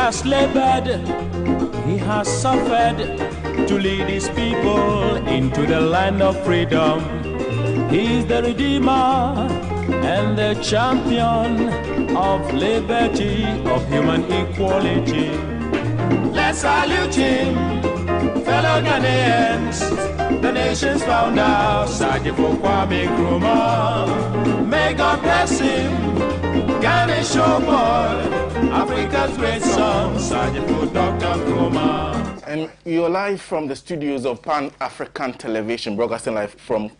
has labored, he has suffered to lead his people into the land of freedom. He is the Redeemer and the champion of liberty, of human equality. Let's salute him, fellow Ghanaians, the nation's founder, Sergeant Kwame Nkrumah. May God bless him, Ghana showboy, Africa's great son, Sergeant Dr. Nkrumah. And you're live from the studios of Pan-African Television, broadcasting live from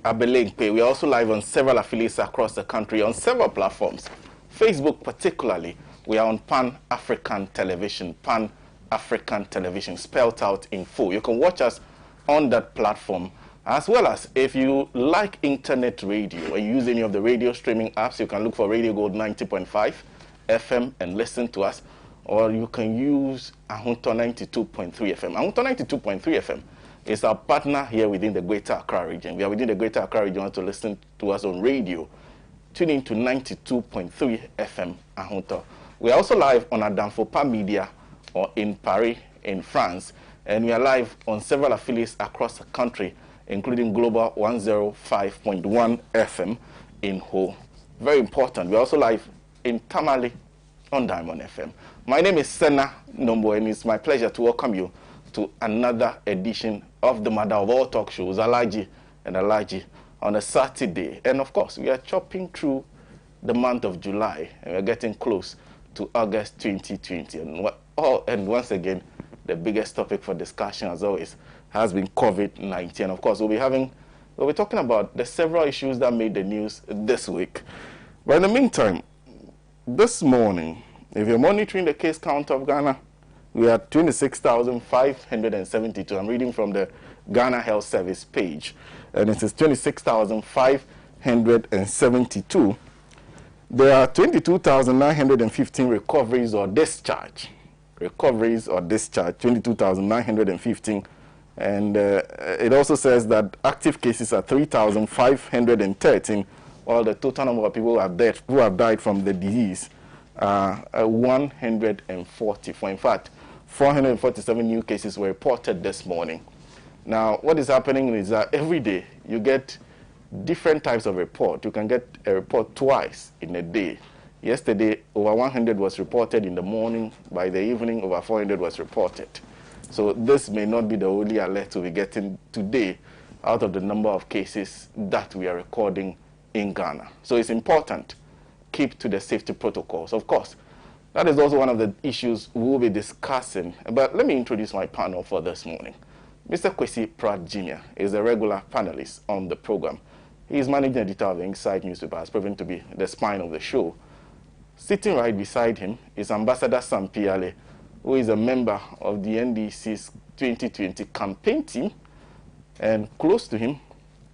Abelenkpe. We are also live on several affiliates across the country, on several platforms. Facebook particularly, we are on Pan-African Television, Pan-African Television, spelled out in full. You can watch us on that platform, as well as if you like internet radio or use any of the radio streaming apps, you can look for Radio Gold 90.5 FM and listen to us, or you can use Ahunto 92.3 FM. Ahunto 92.3 FM is our partner here within the Greater Accra region. We are within the Greater Accra region. You want to listen to us on radio, tune in to 92.3 FM Ahunto. We are also live on Adamfopa Media or in Paris, in France, and we are live on several affiliates across the country, including Global 105.1 FM in Ho. Very important. We are also live in Tamale on Diamond FM. My name is Sena Nombo, and it's my pleasure to welcome you to another edition of the mother of all talk shows, Alhaji and Alhaji, on a Saturday. And of course, we are chopping through the month of July, and we're getting close to August 2020. And once again, the biggest topic for discussion, as always, has been COVID-19. And of course, we'll be talking about the several issues that made the news this week. But in the meantime, this morning, if you're monitoring the case count of Ghana, we are 26,572. I'm reading from the Ghana Health Service page, and it is 26,572. There are 22,915 recoveries or discharge. 22,915. And it also says that active cases are 3,513, while the total number of people who have died from the disease are 144. In fact, 447 new cases were reported this morning. Now, what is happening is that every day you get different types of report. You can get a report twice in a day. Yesterday, over 100 was reported in the morning. By the evening, over 400 was reported. So this may not be the only alert we'll be getting today out of the number of cases that we are recording in Ghana. So it's important, keep to the safety protocols. Of course, that is also one of the issues we'll be discussing. But let me introduce my panel for this morning. Mr. Kwesi Pratt Jr. is a regular panelist on the program. He is managing editor of the Inside newspaper, has proven to be the spine of the show. Sitting right beside him is Ambassador Sam Piale, who is a member of the NDC's 2020 campaign team, and close to him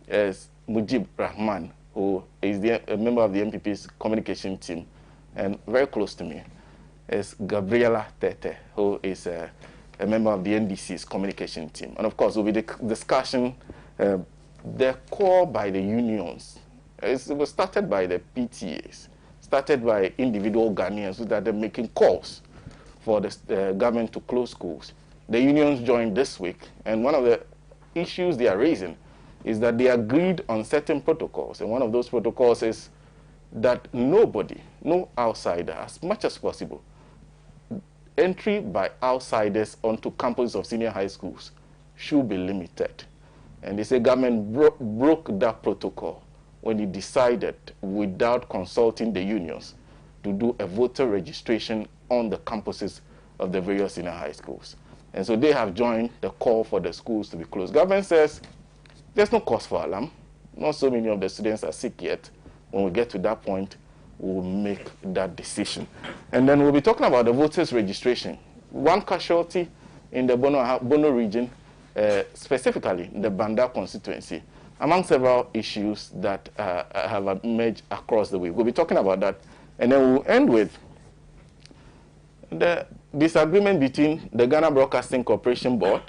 is Mujib Rahman, who is a member of the MPP's communication team, and very close to me is Gabriela Tete, who is a member of the NDC's communication team. And of course, we'll be discussing the call by the unions. It was started by the PTAs, started by individual Ghanaians who started making calls for the government to close schools. The unions joined this week, and one of the issues they are raising is that they agreed on certain protocols, and one of those protocols is that nobody, no outsider, as much as possible, entry by outsiders onto campuses of senior high schools should be limited. And they say government broke that protocol when it decided, without consulting the unions, to do a voter registration on the campuses of the various senior high schools. And so they have joined the call for the schools to be closed. Government says there's no cause for alarm. Not so many of the students are sick yet. When we get to that point, we'll make that decision. And then we'll be talking about the voters registration. One casualty in the Bono region, specifically in the Banda constituency, among several issues that have emerged across the week. We'll be talking about that. And then we'll end with the disagreement between the Ghana Broadcasting Corporation Board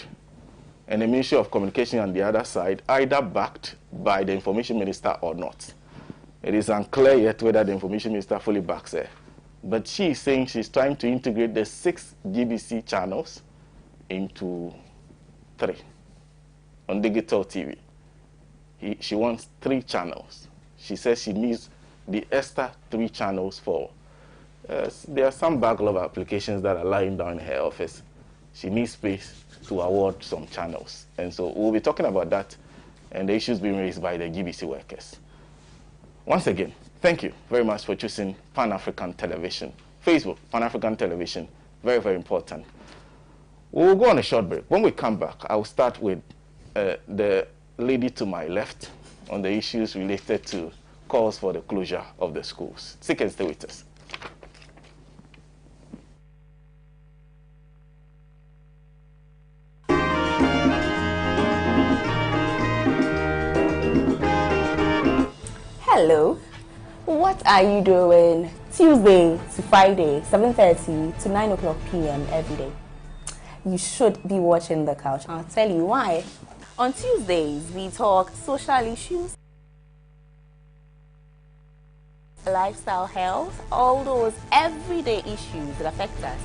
and the Ministry of Communication on the other side, either backed by the Information Minister or not. It is unclear yet whether the Information Minister fully backs But she is saying she's trying to integrate the 6 GBC channels into 3 on digital TV. She wants 3 channels. She says she needs the extra 3 channels for, there are some backlog applications that are lying down in her office. She needs space to award some channels. And so we'll be talking about that and the issues being raised by the GBC workers. Once again, thank you very much for choosing Pan-African Television. Facebook, Pan-African Television, very, very important. We'll go on a short break. When we come back, I'll start with the lady to my left on the issues related to calls for the closure of the schools. Stick and stay with us. Hello, what are you doing Tuesday to Friday, 7:30 to 9 o'clock p.m. every day? You should be watching The Couch. I'll tell you why. On Tuesdays, we talk social issues, lifestyle, health, all those everyday issues that affect us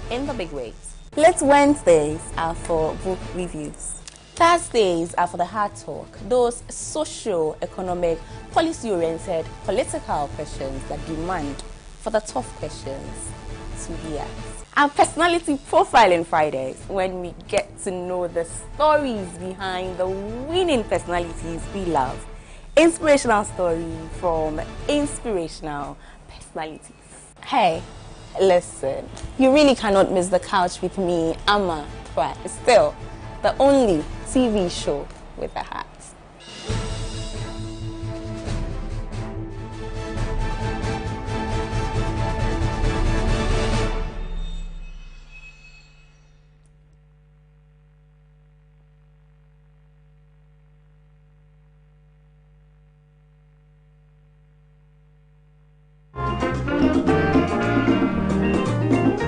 in the big ways. Late Wednesdays are for book reviews. Thursdays are for the hard talk, those socio-economic, policy-oriented, political questions that demand for the tough questions to be asked. And personality profiling Fridays, when we get to know the stories behind the winning personalities we love. Inspirational story from inspirational personalities. Hey, listen, you really cannot miss The Couch with me, Amma Pratt. Still, the only TV show with a hat.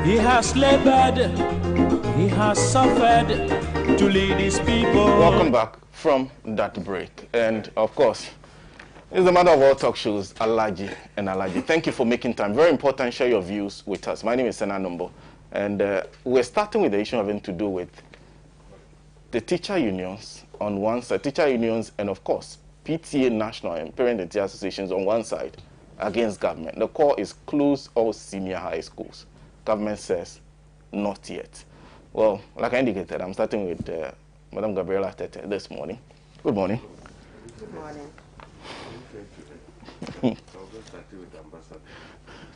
He has labored, he has suffered to lead his people. Welcome back from that break. And of course, it's the mother of all talk shows, Alhaji and Alhaji. Thank you for making time. Very important, share your views with us. My name is Sena Nombo. And we're starting with the issue having to do with the teacher unions on one side, teacher unions and of course, PTA national and parent and teacher associations on one side against government. The call is close all senior high schools. Government says not yet. Well, like I indicated, I'm starting with Madam Gabriela Tete this morning. Good morning. Good morning.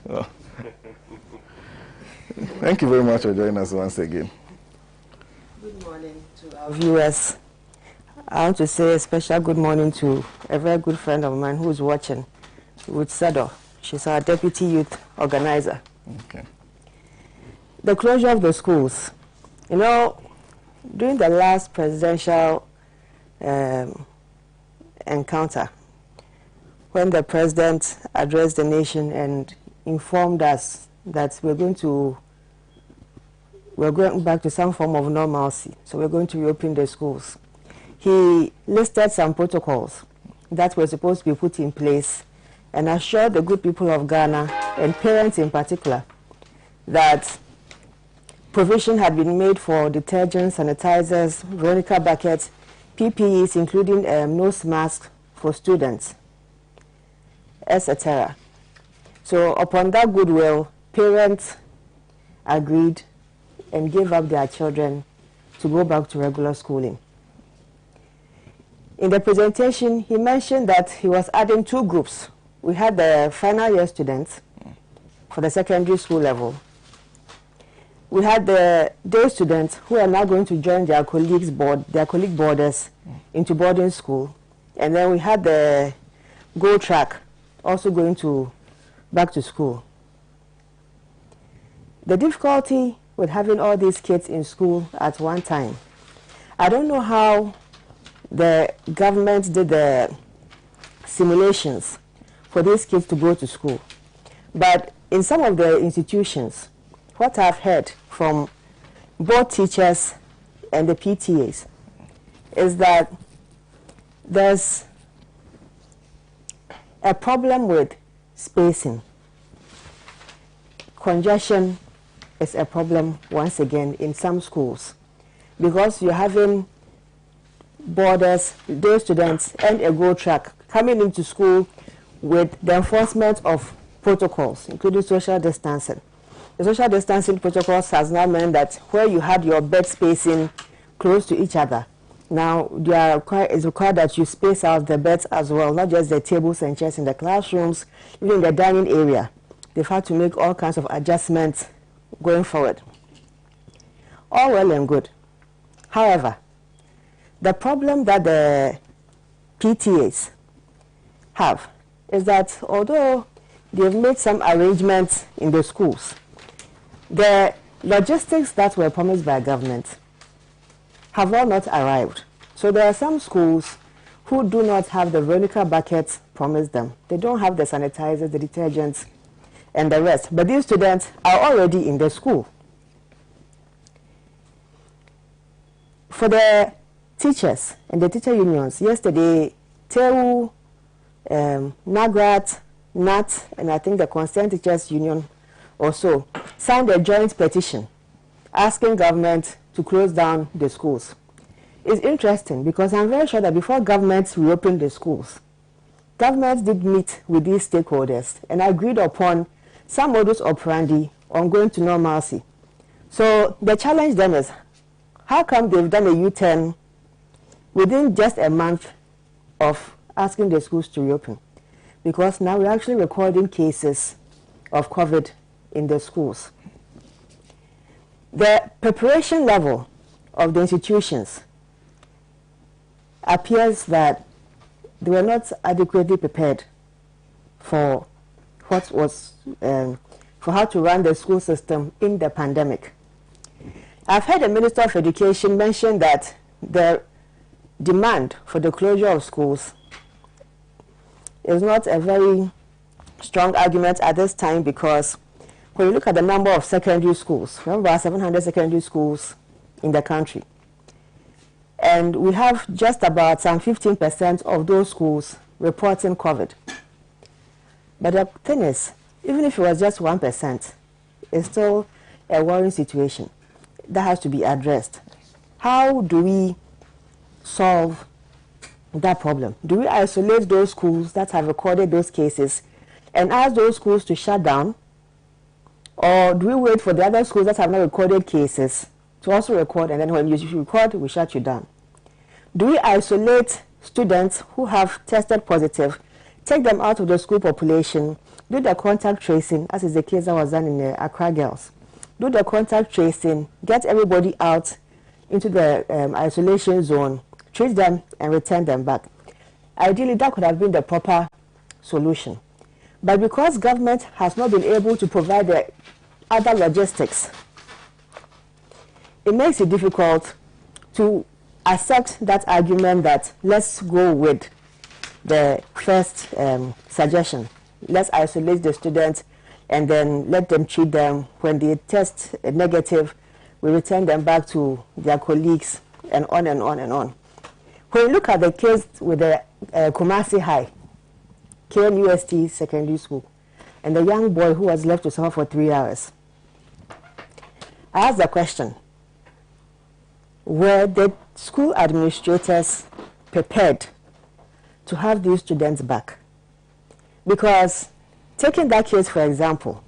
Oh. Thank you very much for joining us once again. Good morning to our viewers. I want to say a special good morning to a very good friend of mine who's watching, Ruth Sado. She's our deputy youth organizer. Okay. The closure of the schools. You know, during the last presidential encounter, when the president addressed the nation and informed us that we're going back to some form of normalcy, so we're going to reopen the schools, he listed some protocols that were supposed to be put in place and assured the good people of Ghana, and parents in particular, that provision had been made for detergents, sanitizers, Veronica buckets, PPEs, including nose masks for students, etc. So upon that goodwill, parents agreed and gave up their children to go back to regular schooling. In the presentation, he mentioned that he was adding 2 groups. We had the final year students for the secondary school level. We had the day students who are now going to join their colleague boarders into boarding school. And then we had the Go Track also going back to school. The difficulty with having all these kids in school at one time, I don't know how the government did the simulations for these kids to go to school. But in some of the institutions, what I've heard from both teachers and the PTAs is that there's a problem with spacing. congestion is a problem once again in some schools, because you're having boarders, day students, and a GO track coming into school with the enforcement of protocols, including social distancing. The social distancing protocols has now meant that where you had your bed spacing close to each other, now it's required that you space out the beds as well, not just the tables and chairs in the classrooms, even in the dining area. They've had to make all kinds of adjustments going forward. All well and good. However, the problem that the PTAs have is that although they've made some arrangements in the schools, the logistics that were promised by government have all not arrived. So there are some schools who do not have the Veronica buckets promised them. They don't have the sanitizers, the detergents, and the rest. But these students are already in the school. For the teachers and the teacher unions, yesterday, TEU, NAGRAT, NAT, and I think the Concerned Teachers Union also signed a joint petition asking government to close down the schools. It's interesting because I'm very sure that before government reopened the schools, government did meet with these stakeholders and agreed upon some modus operandi on going to normalcy. So the challenge then is, how come they've done a U-turn within just a month of asking the schools to reopen? Because now we're actually recording cases of COVID in the schools. The preparation level of the institutions appears that they were not adequately prepared for what was for how to run the school system in the pandemic. I've heard the Minister of Education mention that the demand for the closure of schools is not a very strong argument at this time, because when you look at the number of secondary schools, remember 700 secondary schools in the country, and we have just about some 15% of those schools reporting COVID. But the thing is, even if it was just 1%, it's still a worrying situation that has to be addressed. How do we solve that problem? Do we isolate those schools that have recorded those cases and ask those schools to shut down? Or do we wait for the other schools that have not recorded cases to also record, and then when you record, we shut you down? Do we isolate students who have tested positive, take them out of the school population, do the contact tracing, as is the case that was done in the Accra Girls, do the contact tracing, get everybody out into the isolation zone, treat them and return them back? Ideally, that could have been the proper solution. But because government has not been able to provide the other logistics, it makes it difficult to accept that argument that let's go with the first suggestion. Let's isolate the students and then let them treat them. When they test negative, we return them back to their colleagues, and on and on and on. When you look at the case with the Kumasi High, KNUST secondary school, and the young boy who was left to suffer for 3 hours, I asked the question, were the school administrators prepared to have these students back? Because taking that case, for example,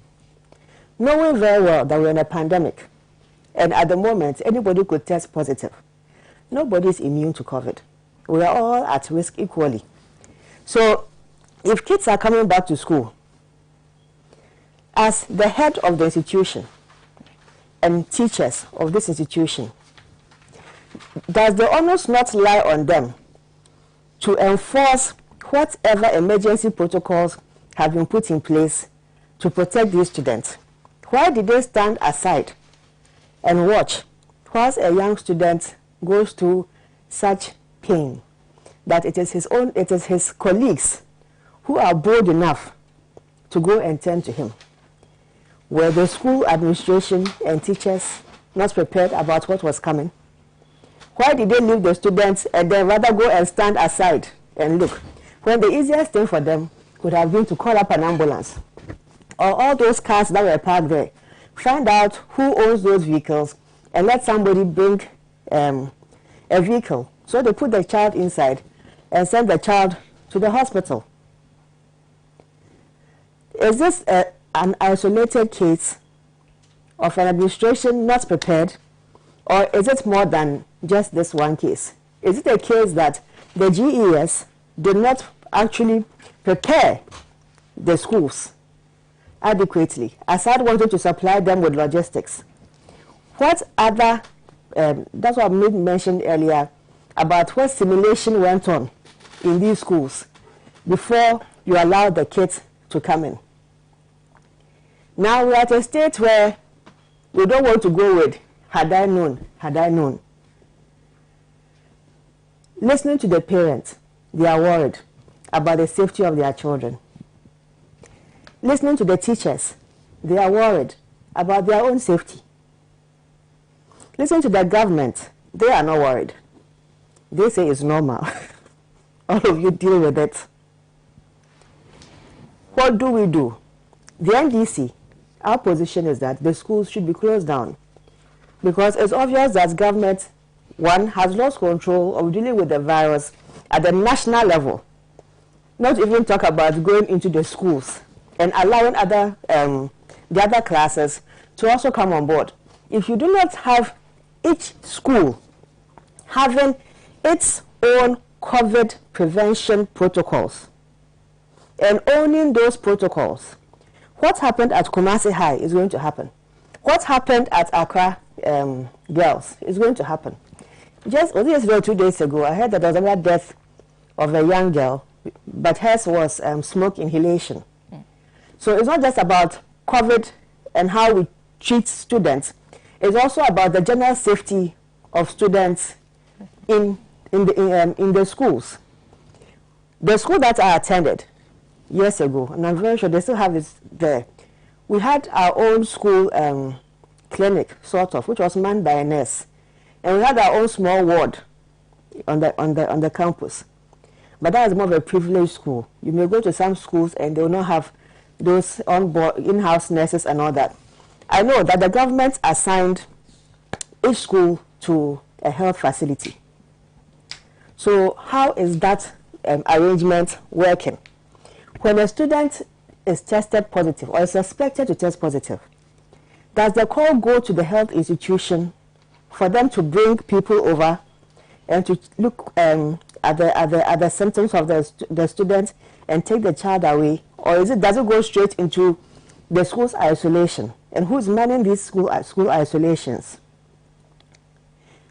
knowing very well that we're in a pandemic, and at the moment anybody could test positive, nobody is immune to COVID. We are all at risk equally. So if kids are coming back to school, as the head of the institution and teachers of this institution, does the onus not lie on them to enforce whatever emergency protocols have been put in place to protect these students? Why did they stand aside and watch whilst a young student goes through such pain that it is his colleagues who are bold enough to go and tend to him? Were the school administration and teachers not prepared about what was coming? Why did they leave the students and then rather go and stand aside and look, when the easiest thing for them could have been to call up an ambulance or all those cars that were parked there. Find out who owns those vehicles and let somebody bring a vehicle. So they put the child inside and send the child to the hospital. Is this an isolated case of an administration not prepared, or is it more than just this one case? Is it a case that the GES did not actually prepare the schools adequately, aside wanting to supply them with logistics? What other, that's what I mentioned earlier, about what simulation went on in these schools before you allowed the kids to come in. Now we're at a state where we don't want to go with, had I known, had I known. Listening to the parents, they are worried about the safety of their children. Listening to the teachers, they are worried about their own safety. Listening to the government, they are not worried. They say it's normal. All of you deal with it. What do we do? The NDC, our position is that the schools should be closed down, because it's obvious that government, one, has lost control of dealing with the virus at the national level. Not even talk about going into the schools and allowing the other classes to also come on board. If you do not have each school having its own COVID prevention protocols and owning those protocols, what happened at Kumasi High is going to happen. What happened at Accra Girls is going to happen. Just yesterday or 2 days ago, I heard that there was another death of a young girl, but hers was smoke inhalation. So it's not just about COVID and how we treat students. It's also about the general safety of students in the schools. The school that I attended years ago, and I'm very sure they still have this there, we had our own school clinic, sort of, which was manned by a nurse. And we had our own small ward on the campus. But that is more of a privileged school. You may go to some schools and they will not have those on-board in-house nurses and all that. I know that the government assigned each school to a health facility. So how is that arrangement working? When a student is tested positive or is suspected to test positive, does the call go to the health institution for them to bring people over and to look at the symptoms of the student and take the child away? Or does it go straight into the school's isolation? And who's manning these school isolations?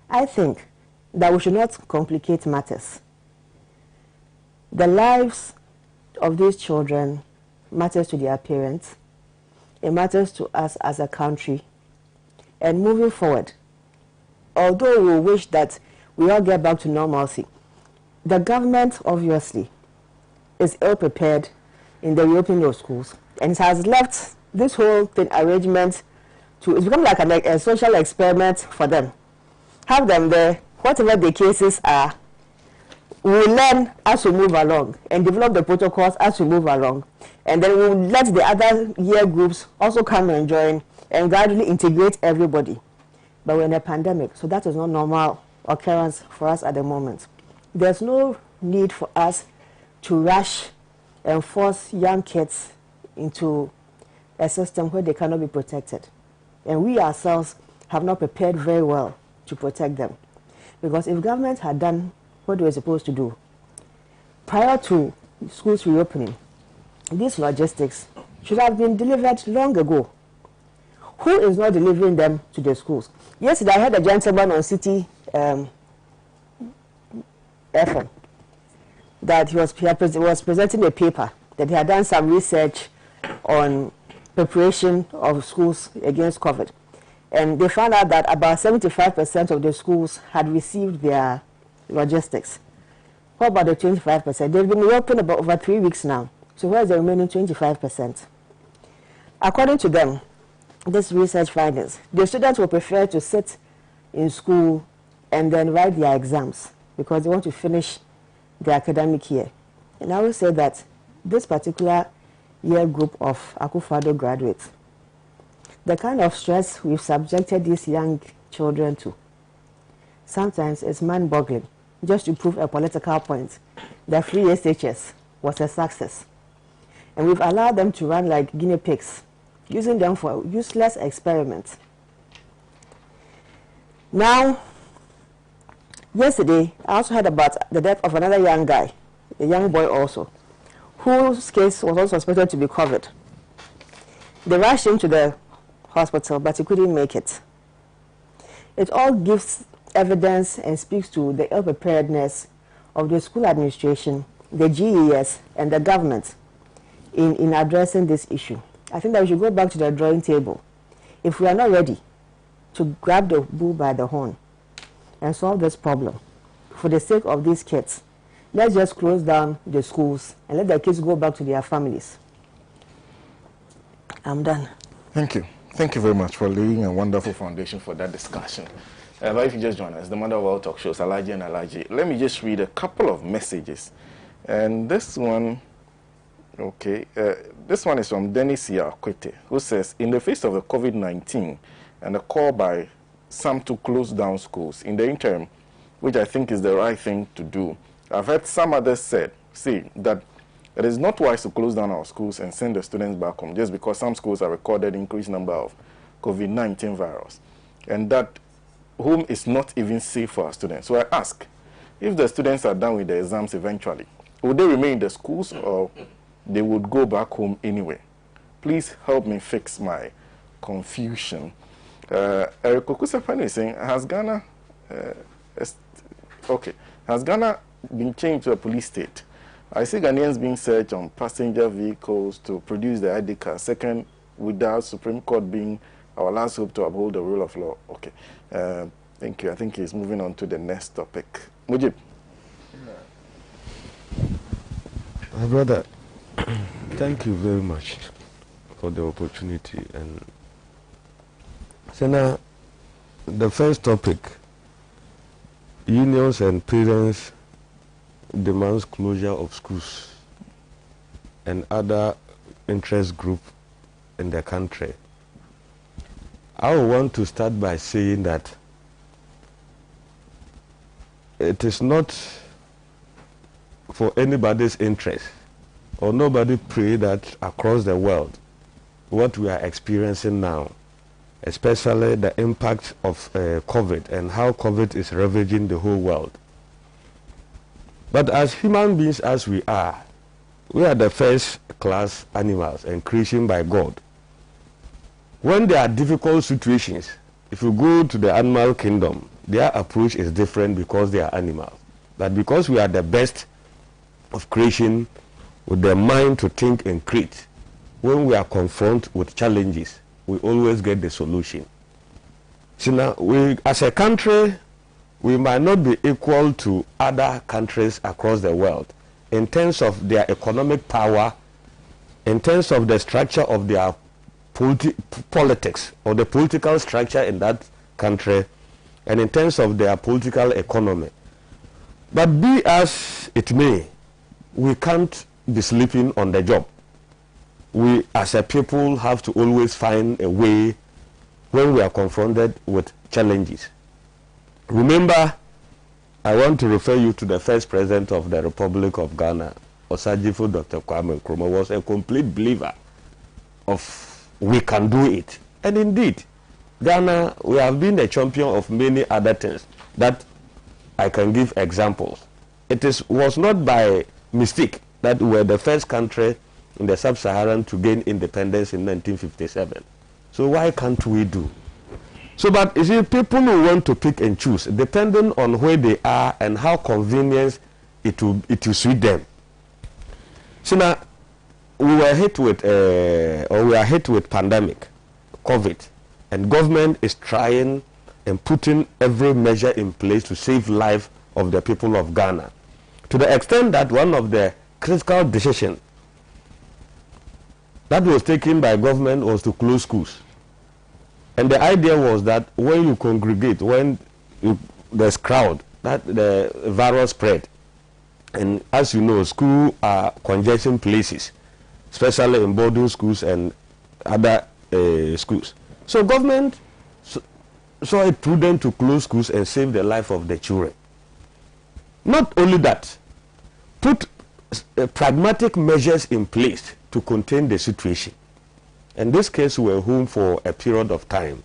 I think that we should not complicate matters. The lives of these children matters to their parents. It matters to us as a country. And moving forward, although we wish that we all get back to normalcy, the government obviously is ill-prepared in the reopening of schools, and it has left this whole thing arrangement to, it's become like a social experiment for them. Have them there, whatever the cases are, we will learn as we move along and develop the protocols as we move along, and then we will let the other year groups also come and join and gradually integrate everybody. But we're in a pandemic, so that is not normal occurrence for us at the moment. There's no need for us to rush and force young kids into a system where they cannot be protected. And we ourselves have not prepared very well to protect them. Because if government had done what they were supposed to do prior to schools reopening, these logistics should have been delivered long ago. Who is not delivering them to the schools? Yesterday I heard a gentleman on City FM that he was presenting a paper that he had done some research on preparation of schools against COVID. And they found out that about 75% of the schools had received their logistics. What about the 25%? They've been open about over 3 weeks now. So where's the remaining 25%? According to them, this research findings, the students will prefer to sit in school and then write their exams because they want to finish the academic year. And I will say that this particular year group of Akufo-Addo graduates. The kind of stress we've subjected these young children to, sometimes it's mind-boggling. Just to prove a political point, the free SHS was a success. And we've allowed them to run like guinea pigs, using them for useless experiments. Now, yesterday, I also heard about the death of another young guy, a young boy also, whose case was also suspected to be COVID. They rushed him to the hospital, but he couldn't make it. It all gives evidence and speaks to the ill-preparedness of the school administration, the GES, and the government in addressing this issue. I think that we should go back to the drawing table. If we are not ready to grab the bull by the horn and solve this problem, for the sake of these kids, let's just close down the schools and let the kids go back to their families. I'm done. Thank you. Thank you very much for laying a wonderful foundation for that discussion. But if you just join us, the mother of all talk shows, Alhaji and Alhaji, let me just read a couple of messages. And this one, okay, this one is from Dennis Yakwete, who says, in the face of the COVID-19 and the call by some to close down schools, in the interim, which I think is the right thing to do, I've heard some others say that it is not wise to close down our schools and send the students back home just because some schools have recorded increased number of COVID-19 virus, and that home is not even safe for our students. So I ask, if the students are done with the exams eventually, would they remain in the schools or they would go back home anyway? Please help me fix my confusion. Eric Okusefani is saying, has Ghana been changed to a police state? I see Ghanaians being searched on passenger vehicles to produce the ID card. Second, without Supreme Court being our last hope to uphold the rule of law. Okay. Thank you. I think he's moving on to the next topic. Mujib. My brother, thank you very much for the opportunity. And Sena, the first topic, unions and parents demands closure of schools and other interest group in the country. I would want to start by saying that it is not for anybody's interest, or nobody pray that across the world what we are experiencing now, especially the impact of COVID and how COVID is ravaging the whole world. But as human beings as we are the first class animals and creation by God. When there are difficult situations, if you go to the animal kingdom, their approach is different because they are animals. But because we are the best of creation with the mind to think and create, when we are confronted with challenges, we always get the solution. So now, we, as a country, we might not be equal to other countries across the world in terms of their economic power, in terms of the structure of their politics or the political structure in that country, and in terms of their political economy. But be as it may, we can't be sleeping on the job. We as a people have to always find a way when we are confronted with challenges. Remember, I want to refer you to the first president of the Republic of Ghana, Osajifo Dr. Kwame Nkrumah, was a complete believer of we can do it. And indeed, Ghana, we have been the champion of many other things that I can give examples. It was not by mistake that we were the first country in the sub-Saharan to gain independence in 1957. So why can't we do? So, but you see, people who want to pick and choose, depending on where they are and how convenient it will suit them. So now, we were hit with, we are hit with pandemic, COVID, and government is trying and putting every measure in place to save life of the people of Ghana. To the extent that one of the critical decisions that was taken by government was to close schools. And the idea was that when you congregate, when there's crowd, that the virus spread. And as you know, schools are congestion places. especially in boarding schools and other schools. So government saw it prudent to close schools and save the life of the children. Not only that, put pragmatic measures in place to contain the situation. In this case, we were home for a period of time.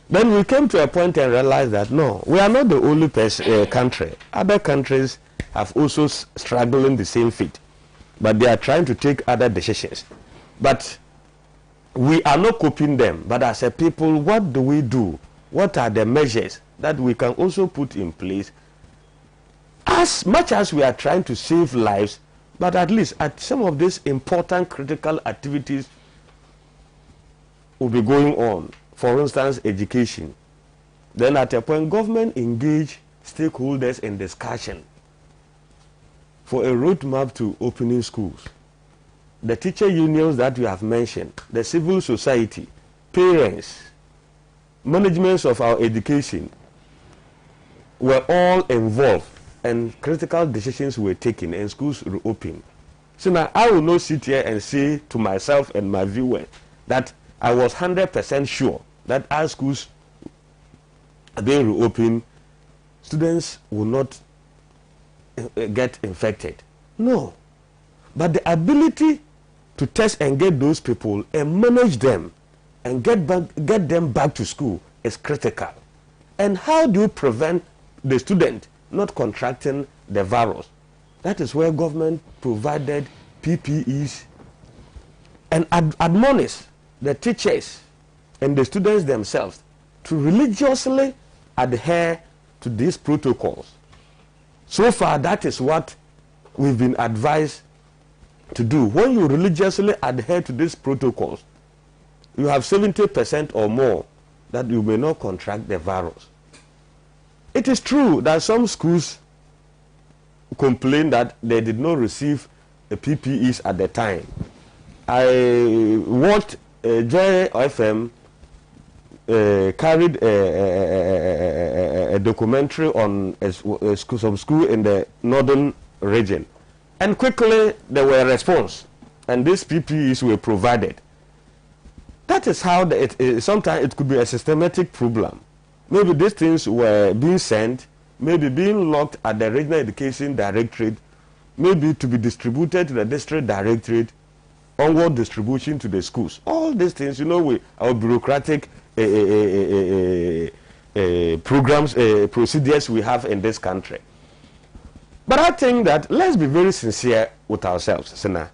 Then we came to a point and realized that no, we are not the only country. Other countries have also struggled in the same fate, but they are trying to take other decisions. But we are not copying them. But as a people, what do we do? What are the measures that we can also put in place? As much as we are trying to save lives, but at least at some of these important critical activities will be going on. For instance, education. Then at a point, government engage stakeholders in discussion for a roadmap to opening schools. The teacher unions that you have mentioned, the civil society, parents, management of our education were all involved, and critical decisions were taken and schools reopened. So now I will not sit here and say to myself and my viewers that I was 100% sure that as schools are being reopened, students will not get infected. No. But the ability to test and get those people and manage them and get them back to school is critical. And how do you prevent the student not contracting the virus? That is where government provided PPEs and admonished the teachers and the students themselves to religiously adhere to these protocols. So far, that is what we've been advised to do. When you religiously adhere to these protocols, you have 70% or more that you may not contract the virus. It is true that some schools complain that they did not receive the PPEs at the time. I watched Joy FM carried a documentary on some school in the northern region, and quickly there were a response, and these PPEs were provided. That is how sometimes it could be a systematic problem. Maybe these things were being sent, maybe being locked at the Regional Education Directorate, maybe to be distributed to the District Directorate, onward distribution to the schools. All these things, you know, our bureaucratic programs, procedures we have in this country. But I think that let's be very sincere with ourselves, Sena.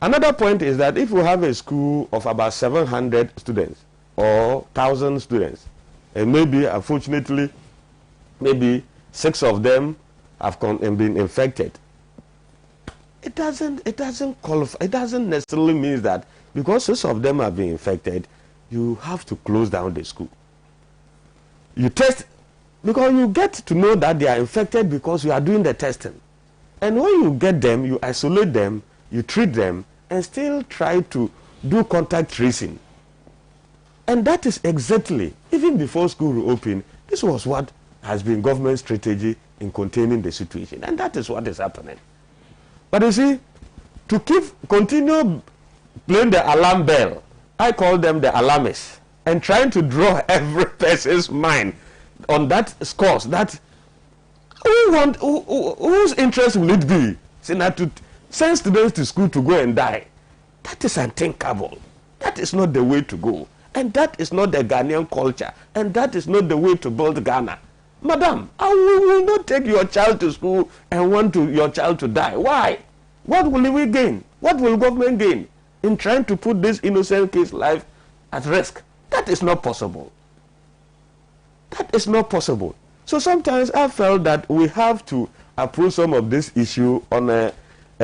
Another point is that if we have a school of about 700 students or 1,000 students, and maybe, unfortunately, maybe 6 of them have been infected, it doesn't qualify. It doesn't necessarily mean that because 6 of them have been infected, you have to close down the school. You test, because you get to know that they are infected because you are doing the testing. And when you get them, you isolate them, you treat them, and still try to do contact tracing. And that is exactly, even before school reopened, this was what has been government strategy in containing the situation. And that is what is happening. But you see, to continue playing the alarm bell, I call them the alarmists, and trying to draw every person's mind on that scores, that whose interest will it be? To send students to school to go and die. That is unthinkable. That is not the way to go. And that is not the Ghanaian culture. And that is not the way to build Ghana. Madam, I will not take your child to school and want your child to die. Why? What will we gain? What will government gain in trying to put this innocent kid's life at risk? That is not possible. That is not possible. So sometimes I felt that we have to approach some of this issue on a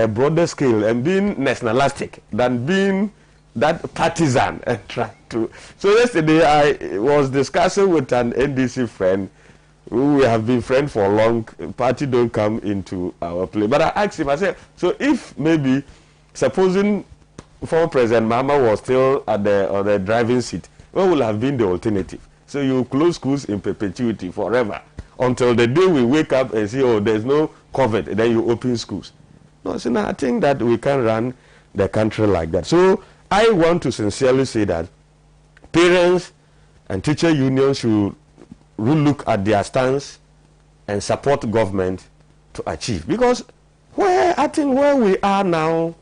broader scale and being nationalistic than being that partisan and trying to. So yesterday I was discussing with an NDC friend who we have been friends for long. Party don't come into our play. But I asked him, I said, so if maybe, supposing former President Mahama was still on the driving seat, what would have been the alternative? So you close schools in perpetuity forever until the day we wake up and say, oh, there's no COVID, and then you open schools. No, so now I think that we can run the country like that. So I want to sincerely say that parents and teacher unions should look at their stance and support government to achieve. Because I think where we are now,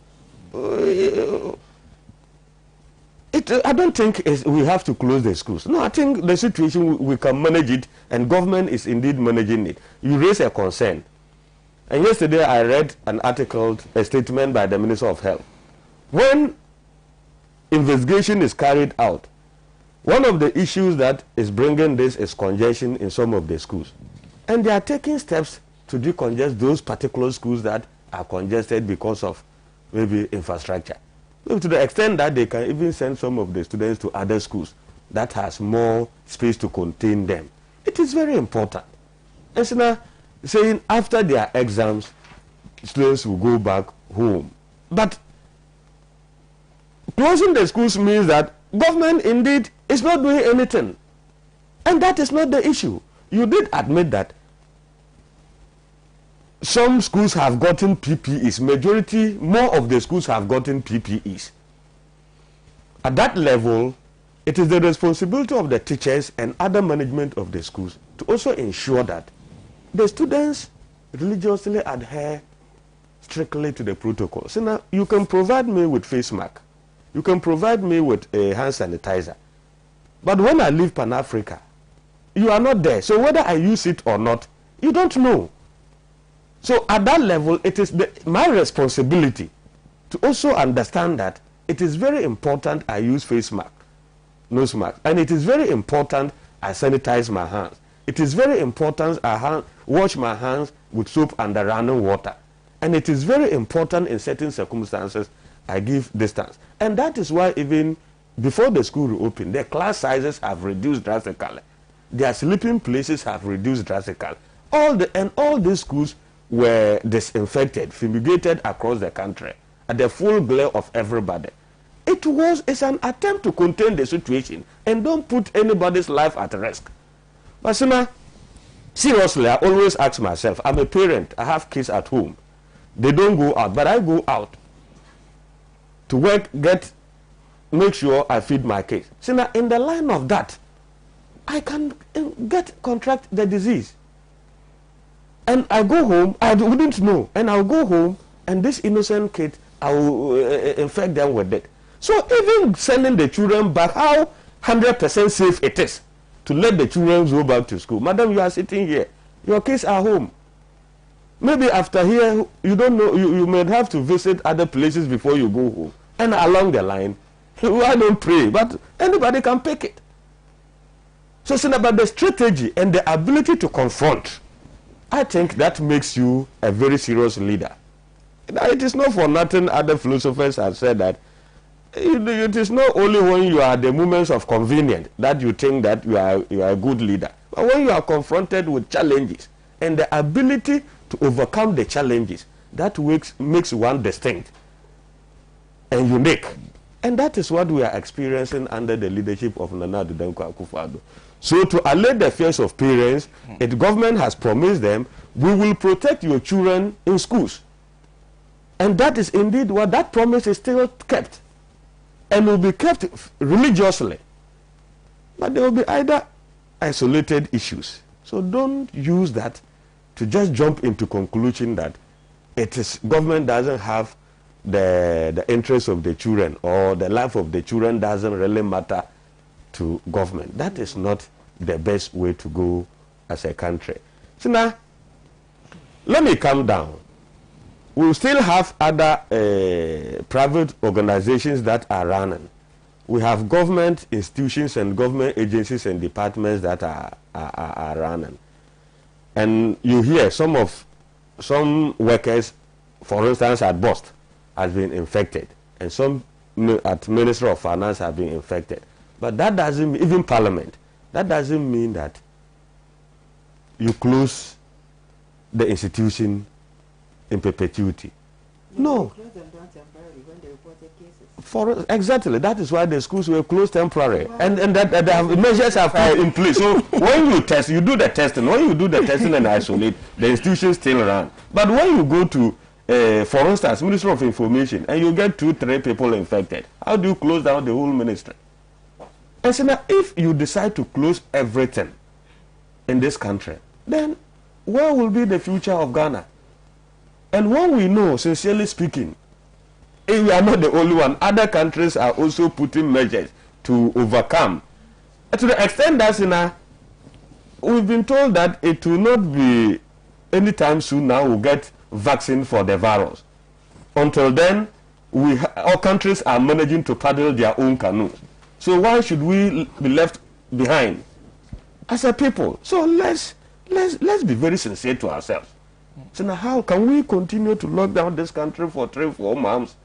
I don't think we have to close the schools. No, I think the situation, we can manage it, and government is indeed managing it. You raise a concern. And yesterday I read an article, a statement by the Minister of Health. When investigation is carried out, one of the issues that is bringing this is congestion in some of the schools. And they are taking steps to decongest those particular schools that are congested because of maybe infrastructure. To the extent that they can even send some of the students to other schools that has more space to contain them. It is very important. And so now, saying after their exams, students will go back home. But closing the schools means that government indeed is not doing anything. And that is not the issue. You did admit that some schools have gotten PPEs. Majority, more of the schools have gotten PPEs. At that level, it is the responsibility of the teachers and other management of the schools to also ensure that the students religiously adhere strictly to the protocol. So now, you can provide me with face mask. You can provide me with a hand sanitizer. But when I leave Pan-Africa, you are not there. So whether I use it or not, you don't know. So at that level, it is my responsibility to also understand that it is very important I use face mask, nose mask. And it is very important I sanitize my hands. It is very important I wash my hands with soap and running water. And it is very important in certain circumstances I give distance. And that is why even before the school reopened, the class sizes have reduced drastically. Their sleeping places have reduced drastically. All these schools were disinfected, fumigated across the country at the full glare of everybody. It's an attempt to contain the situation and don't put anybody's life at risk. But Sena, seriously, I always ask myself, I'm a parent, I have kids at home. They don't go out, but I go out to work, make sure I feed my kids. Sena, in the line of that, I can contract the disease. And I go home, I wouldn't know, and I'll go home, and this innocent kid, I will infect them with it. So even sending the children back, how 100% safe it is to let the children go back to school. Madam, you are sitting here, your kids are home. Maybe after here, you don't know, you may have to visit other places before you go home. And along the line, I don't pray, but anybody can pick it. So it's about the strategy and the ability to confront. I think that makes you a very serious leader. It is not for nothing other philosophers have said that it is not only when you are at the moments of convenience that you think that you are a good leader, but when you are confronted with challenges and the ability to overcome the challenges, that makes one distinct and unique. And that is what we are experiencing under the leadership of Nana Addo Dankwa Akufo-Addo. So to allay the fears of parents, the government has promised them, we will protect your children in schools. And that is indeed what that promise is still kept. And will be kept religiously. But there will be either isolated issues. So don't use that to just jump into conclusion that it is government doesn't have the interests of the children, or the life of the children doesn't really matter to government. That is not the best way to go as a country. So now, let me calm down. We still have other private organizations that are running. We have government institutions and government agencies and departments that are running. And you hear some workers, for instance, at BOST, has been infected, and some at Ministry of Finance have been infected. But that doesn't, even Parliament, that doesn't mean that you close the institution in perpetuity. No. Exactly, that is why the schools were closed temporarily, and that the measures are in place. So when you test, you do the testing. When you do the testing and isolate, the institutions still run. But when you go to for instance, Minister of Information, and you get 2-3 people infected, how do you close down the whole ministry? And so now, if you decide to close everything in this country, then where will be the future of Ghana? And when we know, sincerely speaking, if we are not the only one, other countries are also putting measures to overcome. To the extent that we've been told that it will not be anytime soon now we'll get vaccine for the virus. Until then, our countries are managing to paddle their own canoe. So why should we be left behind as a people? So let's be very sincere to ourselves. So now how can we continue to lock down this country for 3-4 months?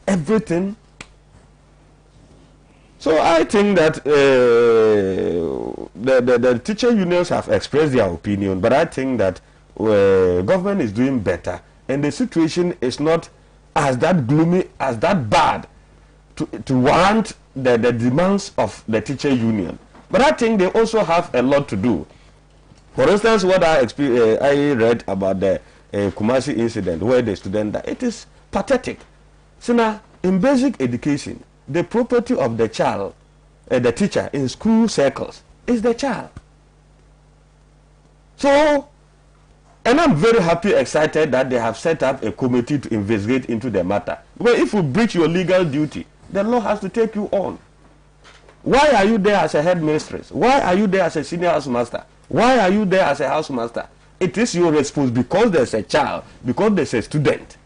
Everything. So I think that the teacher unions have expressed their opinion, but I think that government is doing better, and the situation is not as that gloomy, as that bad to warrant the demands of the teacher union. But I think they also have a lot to do. For instance, what I read about the Kumasi incident where the student died, it is pathetic. So now, in basic education, the property of the child, the teacher in school circles, is the child. So, and I'm very happy, excited that they have set up a committee to investigate into the matter. Because if you breach your legal duty, the law has to take you on. Why are you there as a headmistress? Why are you there as a senior housemaster? Why are you there as a housemaster? It is your responsibility because there's a child, because there's a student.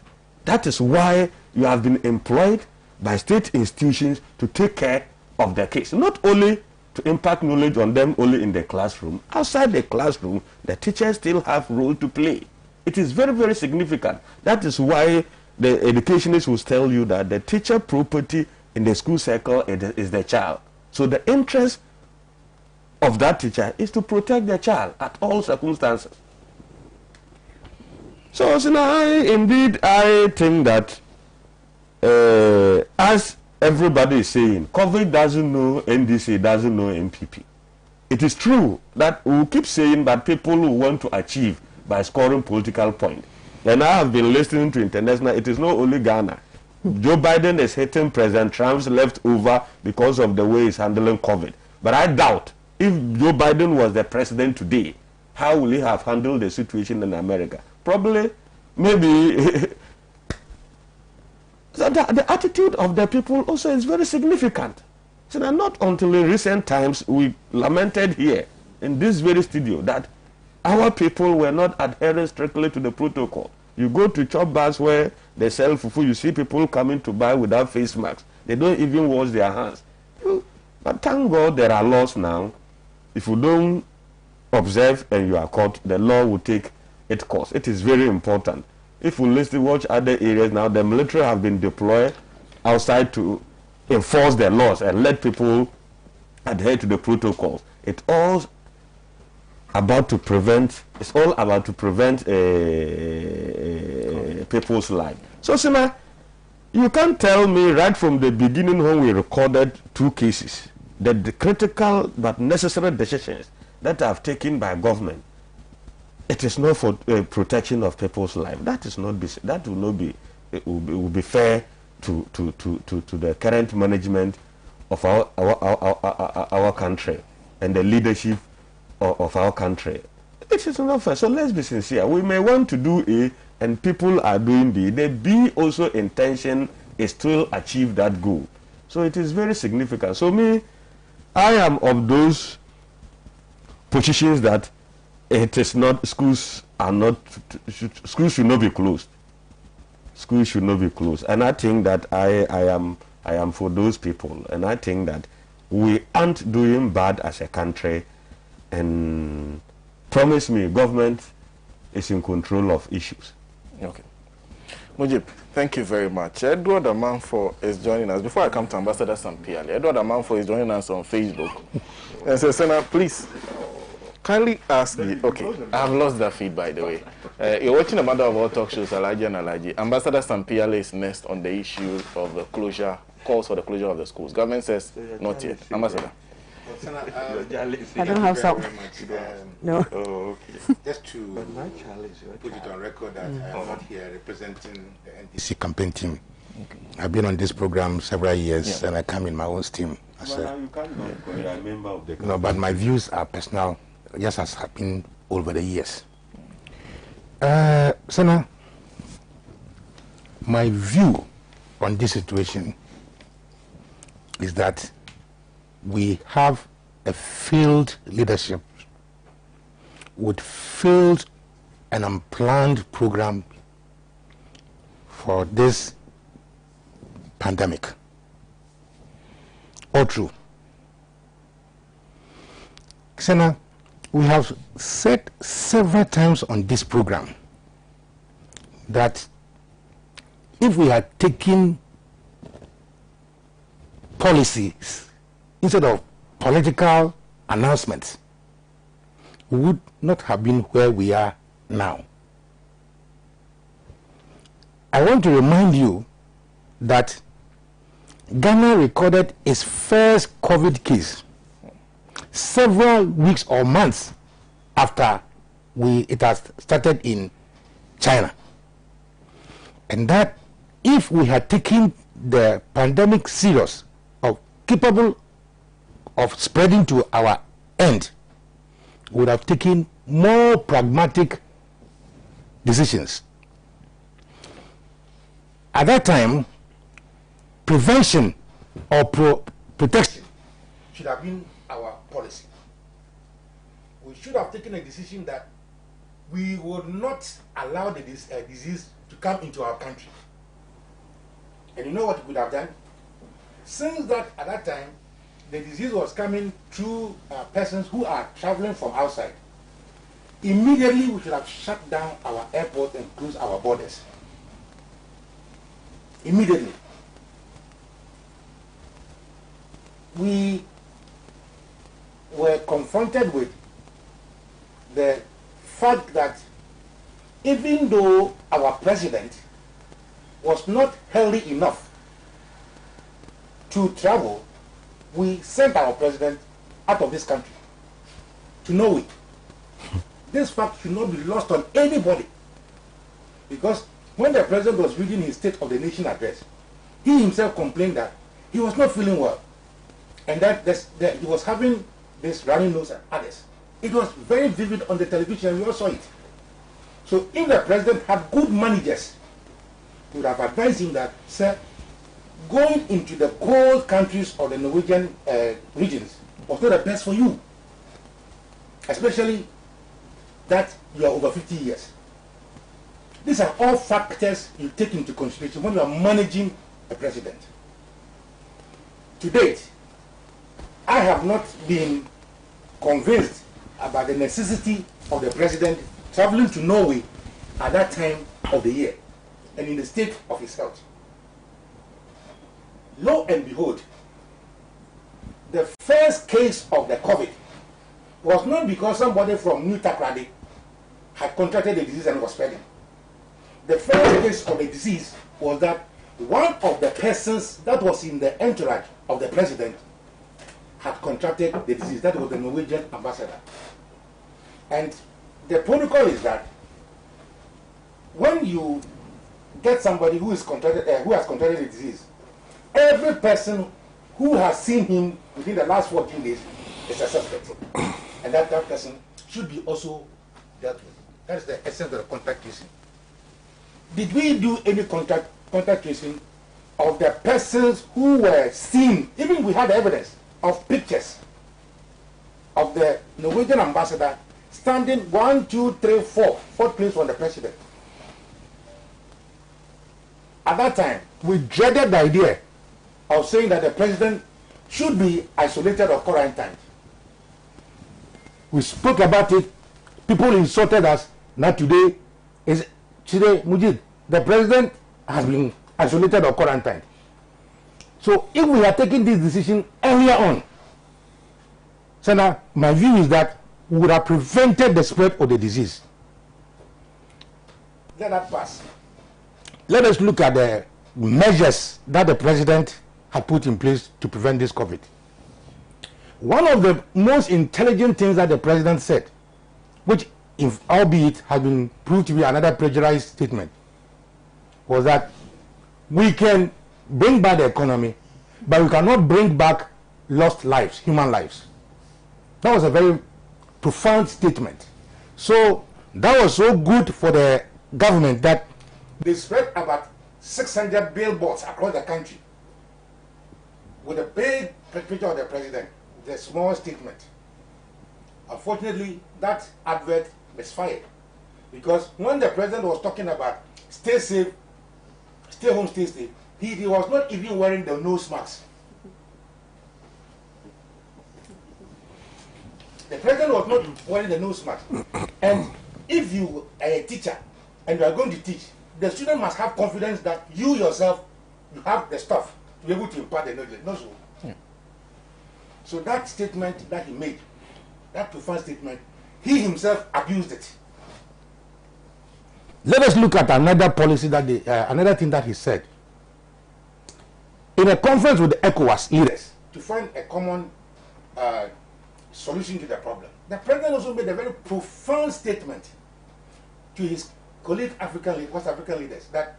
That is why you have been employed by state institutions to take care of their case. Not only to impact knowledge on them only in the classroom. Outside the classroom, the teachers still have a role to play. It is very, very significant. That is why the educationists will tell you that the teacher property in the school circle is the child. So the interest of that teacher is to protect the child at all circumstances. So now, I think that as everybody is saying, COVID doesn't know NDC, doesn't know MPP. It is true that we keep saying that people who want to achieve by scoring political points. And I have been listening to international, it is not only Ghana. Joe Biden is hitting President Trump's leftover because of the way he's handling COVID. But I doubt if Joe Biden was the president today, how will he have handled the situation in America? Probably, maybe, the attitude of the people also is very significant. So that not until in recent times we lamented here in this very studio that our people were not adhering strictly to the protocol. You go to chop bars where they sell fufu, you see people coming to buy without face masks. They don't even wash their hands. But thank God there are laws now. If you don't observe and you are caught, the law will take its course. It is very important. If you listen, watch other areas now, the military have been deployed outside to enforce the laws and let people adhere to the protocols. It's all about to prevent people's life. So Sena, you can't tell me right from the beginning when we recorded 2 cases that the critical but necessary decisions that are taken by government, it is not for protection of people's life. It will be fair to the current management of our country and the leadership of our country. It is not fair. So let's be sincere. We may want to do A and people are doing B. The B also intention is to achieve that goal. So it is very significant. So I am of those positions that it is not, schools should not be closed. Schools should not be closed. And I think that I am for those people. And I think that we aren't doing bad as a country. And promise me, government is in control of issues. Okay. Mujib, thank you very much. Edward Amanfo is joining us. Before I come to Ambassador Sampiale, Edward Amanfo is joining us on Facebook. And so, Sena, please, kindly ask me. Okay, I have lost that feed, by the way. You're watching a mother of all talk shows, Alhaji And Alhaji. Ambassador Sampiale is next on the issue of the closure, calls for the closure of the schools. Government says not yet. Ambassador. I don't have some. No. Oh, okay. Just to put it on record that I am not here representing the NDC campaign team. Okay. I've been on this program several years, and I come in my own steam. No, but my views are personal, just as happened over the years. Sena, my view on this situation is that we have a failed leadership with failed and unplanned program for this pandemic. All true. Sena, we have said several times on this program that if we had taken policies instead of political announcements, we would not have been where we are now. I want to remind you that Ghana recorded its first COVID case several weeks or months after it has started in China. And that if we had taken the pandemic serious, or capable of spreading to our end, we would have taken more pragmatic decisions. At that time, prevention or protection should have been our policy. We should have taken a decision that we would not allow the disease to come into our country. And you know what we could have done? Since that at that time, the disease was coming through persons who are traveling from outside, immediately we should have shut down our airport and closed our borders. Immediately. We were confronted with the fact that even though our president was not healthy enough to travel, we sent our president out of this country to Norway. This fact should not be lost on anybody, because when the president was reading his State of the Nation address, he himself complained that he was not feeling well, and that he was having this runny nose and others. It was very vivid on the television, we all saw it. So if the president had good managers, he would have advised him that, sir, going into the cold countries or the Norwegian regions was not the best for you, especially that you are over 50 years. These are all factors you take into consideration when you are managing a president. To date, I have not been convinced about the necessity of the president traveling to Norway at that time of the year and in the state of his health. Lo and behold, the first case of the COVID was not because somebody from New Takrady had contracted the disease and was spreading. The first case of the disease was that one of the persons that was in the entourage of the president had contracted the disease. That was the Norwegian ambassador. And the protocol is that when you get somebody who has contracted the disease, every person who has seen him within the last 14 days is a suspect. And that person should be also dealt with. That is the essence of the contact tracing. Did we do any contact tracing of the persons who were seen? Even we had evidence of pictures of the Norwegian ambassador standing 1, 2, 3, 4, fourth place from the president. At that time, we dreaded the idea of saying that the president should be isolated or quarantined. We spoke about it. People insulted us. Now today, Mujid, the president has been isolated or quarantined. So if we had taken this decision earlier on, Sena, my view is that we would have prevented the spread of the disease. Let that pass. Let us look at the measures that the president had put in place to prevent this COVID. One of the most intelligent things that the president said, which, if albeit has been proved to be another plagiarized statement, was that we can bring back the economy, but we cannot bring back lost lives, human lives. That was a very profound statement. So that was so good for the government that they spread about 600 billboards across the country with a big picture of the president, the small statement. Unfortunately, that advert misfired, because when the president was talking about stay safe, stay home, stay safe, he was not even wearing the nose mask. The president was not wearing the nose mask. And if you are a teacher and you are going to teach, the student must have confidence that you yourself, you have the stuff to be able to impart the knowledge. Not so. Yeah. So that statement that he made, that profound statement, he himself abused it. Let us look at another policy that another thing that he said. In a conference with the ECOWAS leaders to find a common solution to the problem, the president also made a very profound statement to his colleague West African leaders that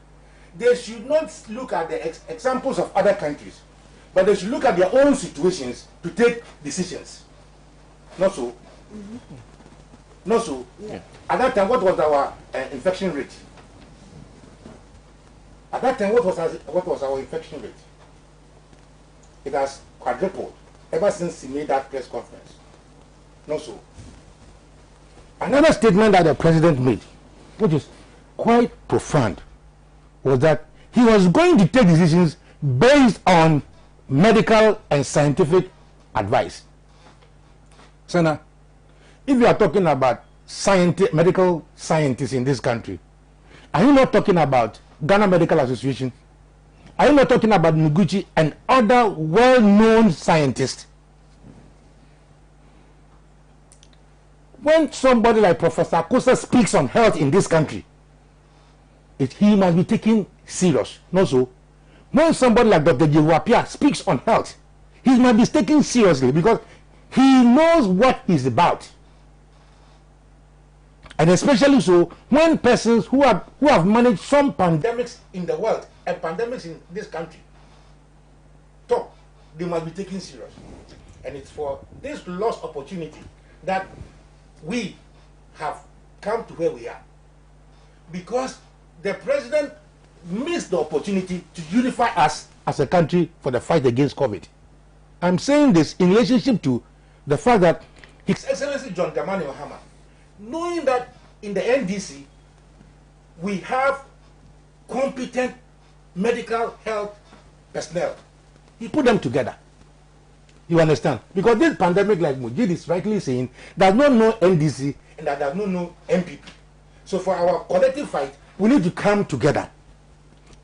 they should not look at the examples of other countries, but they should look at their own situations to take decisions. Not so. Mm-hmm. Not so. Yeah. At that time, what was our infection rate? At that time, what was our infection rate? It has quadrupled ever since he made that press conference. Not so. Another statement that the president made, which is quite profound, was that he was going to take decisions based on medical and scientific advice. Sena, if you are talking about medical scientists in this country, are you not talking about Ghana Medical Association? Are you not talking about Noguchi and other well-known scientists? When somebody like Professor Kosa speaks on health in this country, he must be taken serious. Not so. When somebody like Dr. Jiwapia speaks on health, he must be taken seriously because he knows what he's about. And especially so when persons who have managed some pandemics in the world and pandemics in this country talk, they must be taken serious. And it's for this lost opportunity that we have come to where we are, because the president missed the opportunity to unify us as a country for the fight against COVID. I'm saying this in relationship to the fact that His Excellency John Dramani Mahama, knowing that in the NDC we have competent medical health personnel, he put them together. You understand? Because this pandemic, like Mujid is rightly saying, does not know NDC and that does not know MPP. So for our collective fight, we need to come together.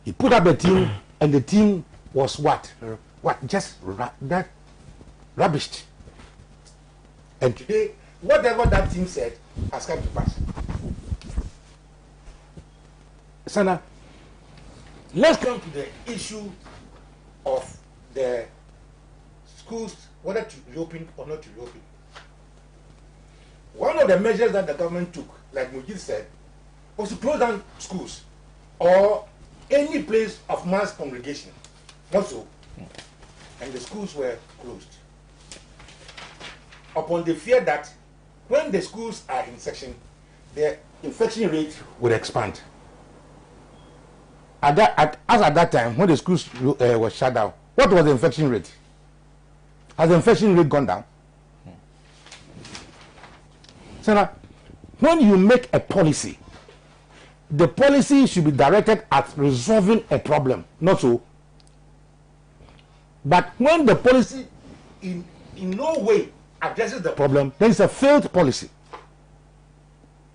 He put up a team, and the team was what? Just that rubbished. And today, whatever that team said has come to pass. Sana, let's come to the issue of the schools, whether to reopen or not to reopen. One of the measures that the government took, like Mujid said, was to close down schools or any place of mass congregation. Not so. And the schools were closed upon the fear that when the schools are in session, the infection rate would expand. At that time, when the schools were shut down, what was the infection rate? Has the infection rate gone down? So now, when you make a policy, the policy should be directed at resolving a problem, not so. But when the policy in no way addresses the problem, then it's a failed policy.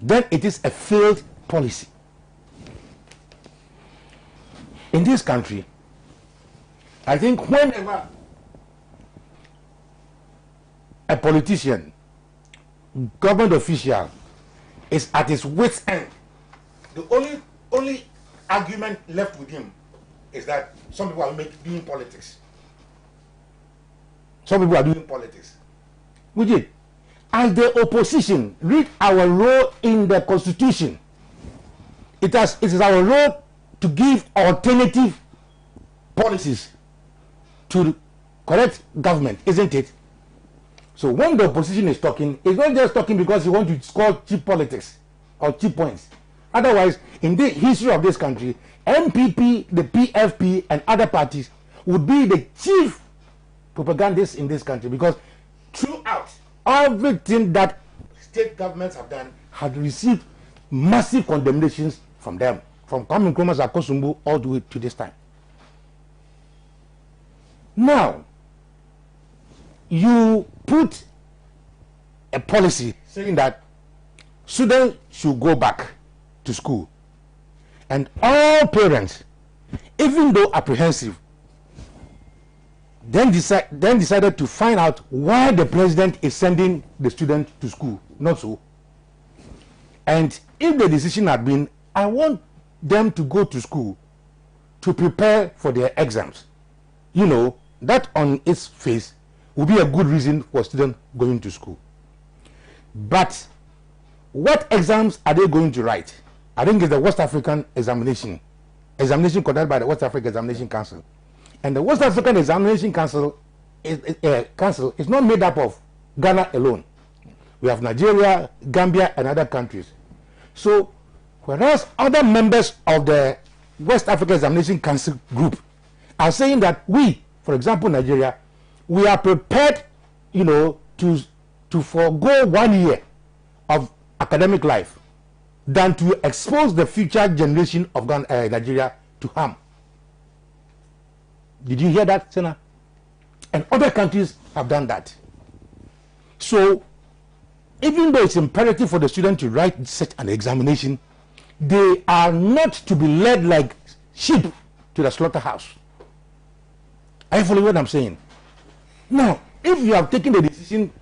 Then it is a failed policy. In this country, I think whenever a politician, government official is at his wit's end, the only argument left with him is that some people are doing politics. Some people are doing politics. Would as the opposition, read our role in the constitution. It is our role to give alternative policies to the correct government, isn't it? So when the opposition is talking, it's not just talking because you want to score cheap politics or cheap points. Otherwise, in the history of this country, MPP, the PFP, and other parties would be the chief propagandists in this country, because throughout everything that state governments have done had received massive condemnations from them, from Kwame Nkrumah's Akosumbu all the way to this time. Now, you put a policy saying that students should go back to school, and all parents, even though apprehensive, then decided to find out why the president is sending the student to school. Not so. And if the decision had been, I want them to go to school to prepare for their exams, you know, that on its face would be a good reason for students going to school. But what exams are they going to write? I think it's the West African examination conducted by the West African Examination Council. And the West African Examination Council is not made up of Ghana alone. We have Nigeria, Gambia, and other countries. So, whereas other members of the West African Examination Council group are saying that we, for example, Nigeria, we are prepared, you know, to forego 1 year of academic life than to expose the future generation of Nigeria to harm. Did you hear that, Sena? And other countries have done that. So, even though it's imperative for the student to write such an examination, they are not to be led like sheep to the slaughterhouse. Are you following what I'm saying? Now, if you have taken the decision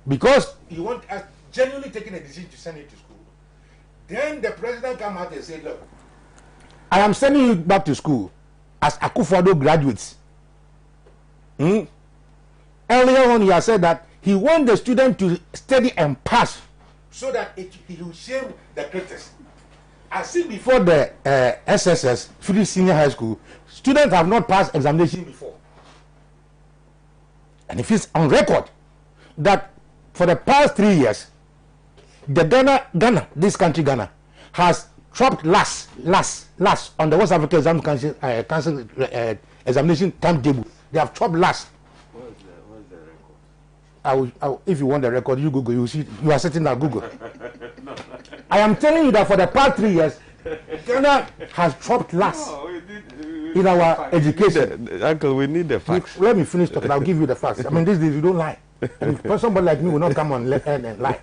because you want us genuinely taking a decision to send it to school, then the president come out and say, look, I am sending you back to school as Akufo-Addo graduates. Earlier on, he has said that he wants the student to study and pass so that he will shame the critics. I see before the SSS, Free Senior High School, students have not passed examination before. And if it's on record that for the past 3 years, the Ghana, this country Ghana, has dropped last on the West African Council examination timetable. They have dropped last. What's the record? If you want the record, you Google. You see, you are sitting at Google. No. I am telling you that for the past 3 years, Ghana has dropped last in our education. Uncle, we need the facts. Let me finish talking. I'll give you the facts. I mean, this you don't lie. And somebody like me will not come on left hand and lie.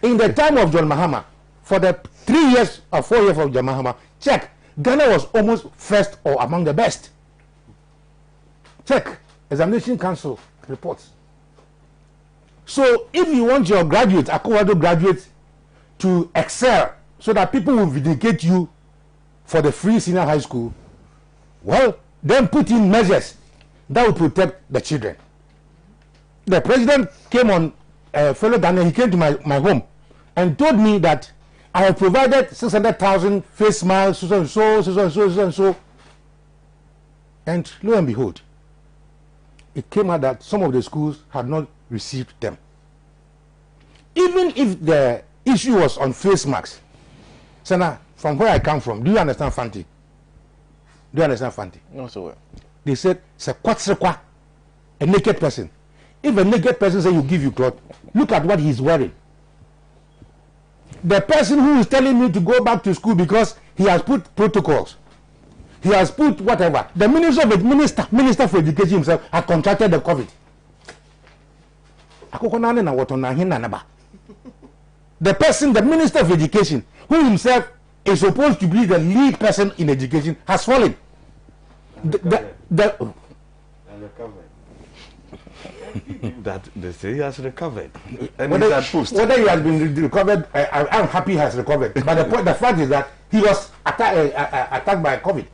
In the time of John Mahama, for the 3 years or 4 years of John Mahama, check, Ghana was almost first or among the best. Check, Examination Council reports. So if you want your graduates, Akufo-Addo graduates, to excel so that people will vindicate you for the free senior high school, well, then put in measures that will protect the children. The president came on fellow Ghana, he came to my home and told me that I have provided 600,000 face masks, so. And lo and behold, it came out that some of the schools had not received them. Even if the issue was on face masks, Sena, from where I come from, do you understand Fanti? Do you understand Fanti? Not so well. They said, a naked person. If a naked person says you give you cloth, look at what he's wearing. The person who is telling me to go back to school because he has put protocols, he has put whatever. The minister for education himself had contracted the COVID. The person, the minister of education, who himself is supposed to be the lead person in education, has fallen. That they say he has recovered. And whether he has been recovered, I'm happy he has recovered. But the fact is that he was attacked by COVID.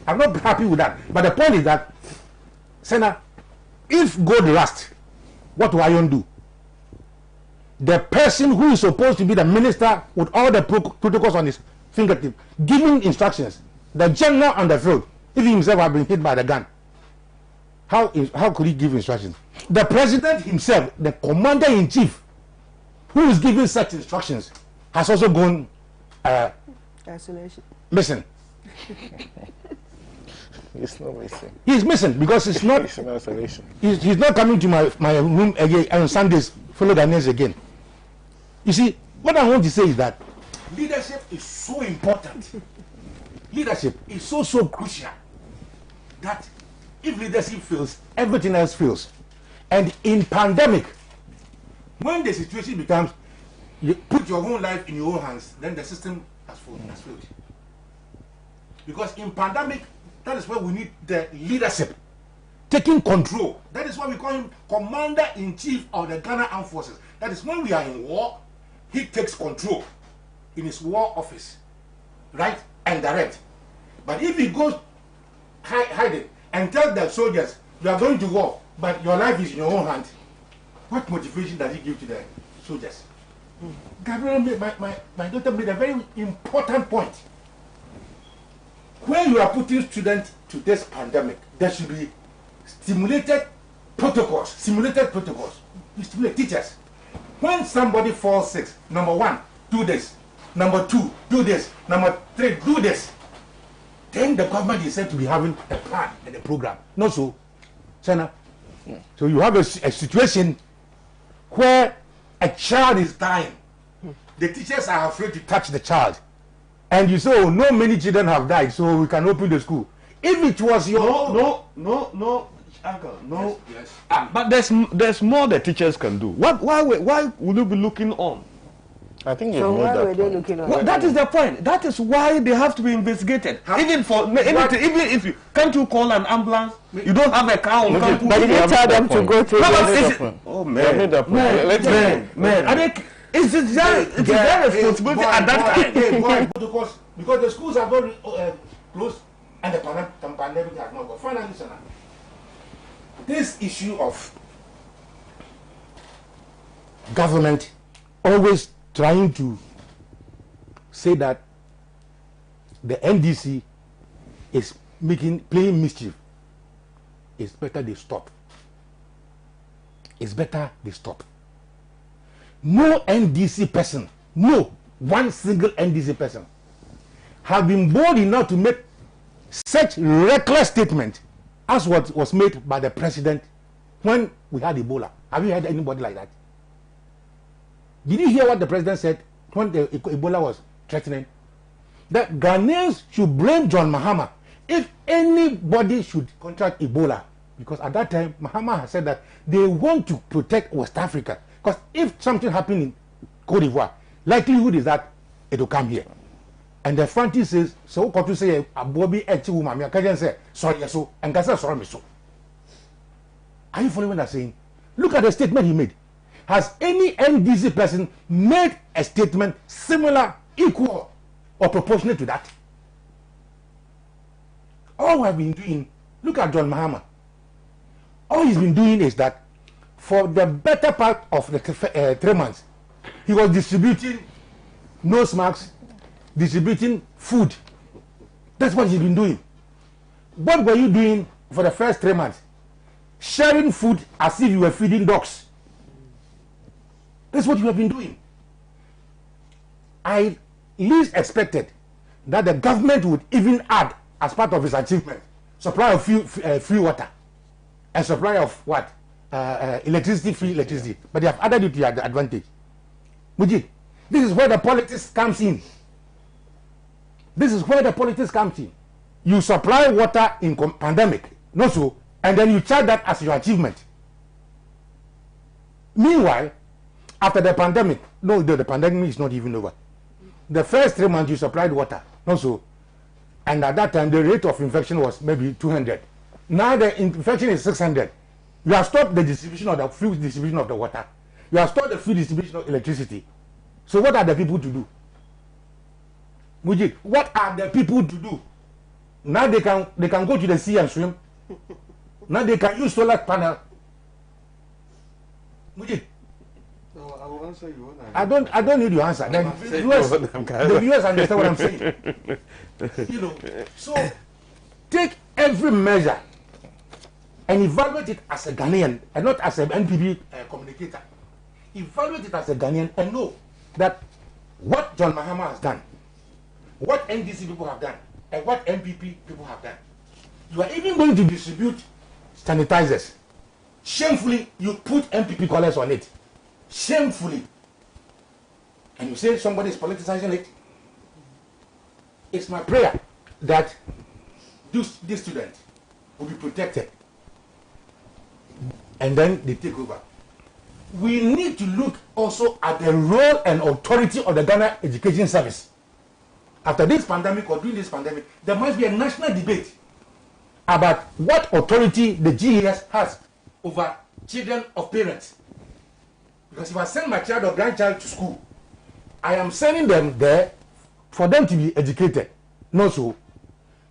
I'm not happy with that. But the point is that, Sena, if gold rust, what will iron do? the person who is supposed to be the minister with all the protocols on his fingertip, giving instructions, the general on the field, if he himself had been hit by the gun, how could he give instructions? The president himself, the commander-in-chief, who is giving such instructions, has also gone missing. He's not missing. He's missing because it's not. He's in isolation. He's not coming to my room again on Sundays. Follow the names again. You see, what I want to say is that leadership is so important. Leadership is so crucial that if leadership fails, everything else fails. And in pandemic, when the situation becomes you put your own life in your own hands, then the system has failed. Because in pandemic, that is where we need the leadership taking control. That is why we call him Commander-in-Chief of the Ghana Armed Forces. That is when we are in war, he takes control in his war office, right and direct. But if he goes hide it and tell the soldiers, you are going to war, but your life is in your own hand, what motivation does he give to the soldiers? Gabriel, my daughter made a very important point. When you are putting students to this pandemic, there should be simulated protocols. You stimulate teachers. When somebody falls sick, number 1, do this. Number 2, do this. Number 3, do this. Then the government is said to be having a plan and a program. Not so, Sena. Yeah. So you have a situation where a child is dying. The teachers are afraid to touch the child. And you say, oh, no many children have died, so we can open the school. If it was your No, Uncle, no. Yes. But there's more the teachers can do. Why will you be looking on? I think you so made why that were they point. looking on? Well, that is the point. That is why they have to be investigated. Even for anything, even if you can't you call an ambulance, you don't have a car on campus. But you tell them to go to. Oh man, man. It's their responsibility at that time. Because the schools are very close and the pandemic has not gone. Finally, Sena, this issue of government always trying to say that the NDC is playing mischief, it's better they stop. It's better they stop. No NDC person, no one single NDC person have been bold enough to make such reckless statement as what was made by the president when we had Ebola. Have you heard anybody like that? Did you hear what the president said when the Ebola was threatening? That Ghanaians should blame John Mahama if anybody should contract Ebola. Because at that time, Mahama has said that they want to protect West Africa. Because if something happened in Cote d'Ivoire, likelihood is that it will come here. And the Franti says, so what to say, a Bobby Echi woman, I can say, sorry, so, and can say, sorry, me so. Are you following what I'm saying? Look at the statement he made. Has any NDC person made a statement similar, equal, or proportionate to that? All we have been doing, look at John Mahama. All he's been doing is that for the better part of the 3 months, he was distributing nose masks, distributing food. That's what he's been doing. What were you doing for the first 3 months? Sharing food as if you were feeding dogs. That's what you have been doing. I least expected that the government would even add, as part of its achievement, supply of free water and supply of what? Electricity, free electricity. But they have added it to your advantage. Mujib, this is where the politics comes in. This is where the politics comes in. You supply water in pandemic, not so, and then you charge that as your achievement. Meanwhile, after the pandemic, no, the pandemic is not even over. The first 3 months you supplied water, not so, and at that time the rate of infection was maybe 200. Now the infection is 600. You have stopped the distribution of the free distribution of the water. You have stopped the free distribution of electricity. So what are the people to do? Mujib, what are the people to do? Now they can go to the sea and swim. Now they can use solar panel. Mujib. So I will answer you. I don't need your answer. Then the viewers understand what I'm saying. You know, so take every measure and evaluate it as a Ghanaian and not as an NPP communicator. Evaluate it as a Ghanaian and know that what John Mahama has done, what NDC people have done, and what MPP people have done. You are even going to distribute sanitizers. Shamefully, you put MPP colors on it. Shamefully. And you say somebody is politicizing it. It's my prayer that this student will be protected. And then they take over. We need to look also at the role and authority of the Ghana Education Service. After this pandemic or during this pandemic, there must be a national debate about what authority the GES has over children of parents. Because if I send my child or grandchild to school, I am sending them there for them to be educated. Not so.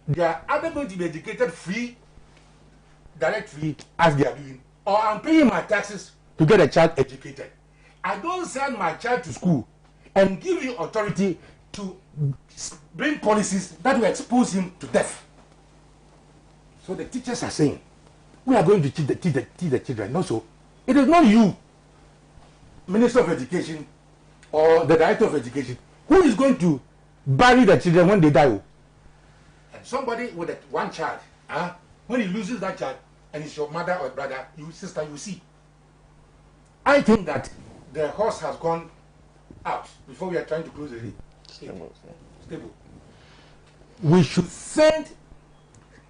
They are either going to be educated free, direct free, as they are doing, or I'm paying my taxes to get a child educated. I don't send my child to school and give you authority to bring policies that will expose him to death. So the teachers are saying, we are going to teach the children. No, so it is not you, Minister of Education or the Director of Education, who is going to bury the children when they die. And somebody with one child, when he loses that child, and it's your mother or brother, you sister, you see. I think that the horse has gone out before we are trying to close the stable. We should send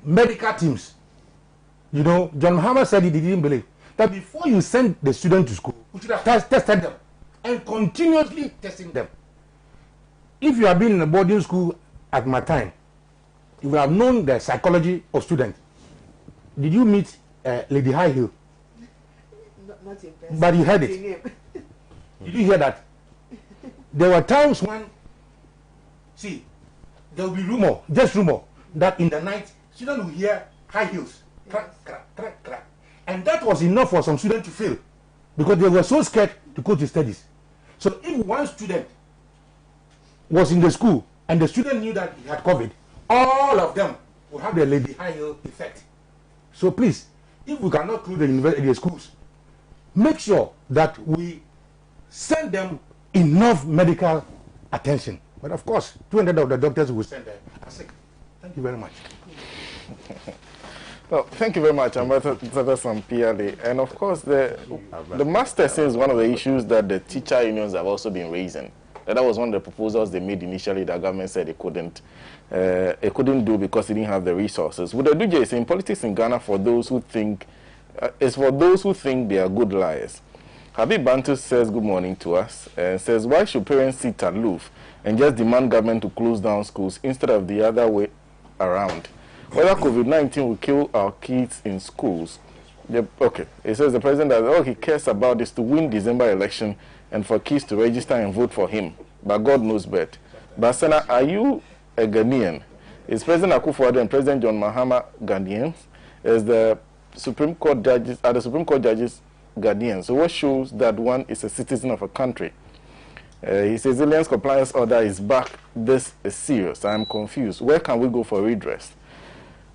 medical teams. You know, John Mahama said he didn't believe that before you send the student to school, you should have tested them and continuously testing them. If you have been in a boarding school at my time, you will have known the psychology of students. Did you meet Lady High Hill? Not but you heard it. Did you hear that? There were times when, see, there will be rumor, just rumor, that in the night, students will hear high heels. Crack, crack, crack, crack. And that was enough for some students to fail because they were so scared to go to studies. So if one student was in the school and the student knew that he had COVID, all of them will have the Lady High Heel effect. So please, if we cannot close the schools, make sure that we send them enough medical attention. But of course, 200 of the doctors will send them are sick. Thank you very much. Well, thank you very much, Ambassador Sampiale. And of course, the master is one of the issues that the teacher unions have also been raising. That was one of the proposals they made initially. The government said it couldn't do because it didn't have the resources. Would the DJ say in politics in Ghana for those who think it's for those who think they are good liars? Habib Bantu says good morning to us and says, why should parents sit aloof and just demand government to close down schools instead of the other way around? Whether COVID-19 will kill our kids in schools. Okay, it says the president that all he cares about is to win December election and for kids to register and vote for him. But God knows best. But Sena, are you a Ghanaian? Is President Akufo-Addo and President John Mahama Ghanaians? Is the Supreme Court judges Ghanaians? So what shows that one is a citizen of a country? He says aliens compliance order is back. This is serious. I am confused. Where can we go for redress?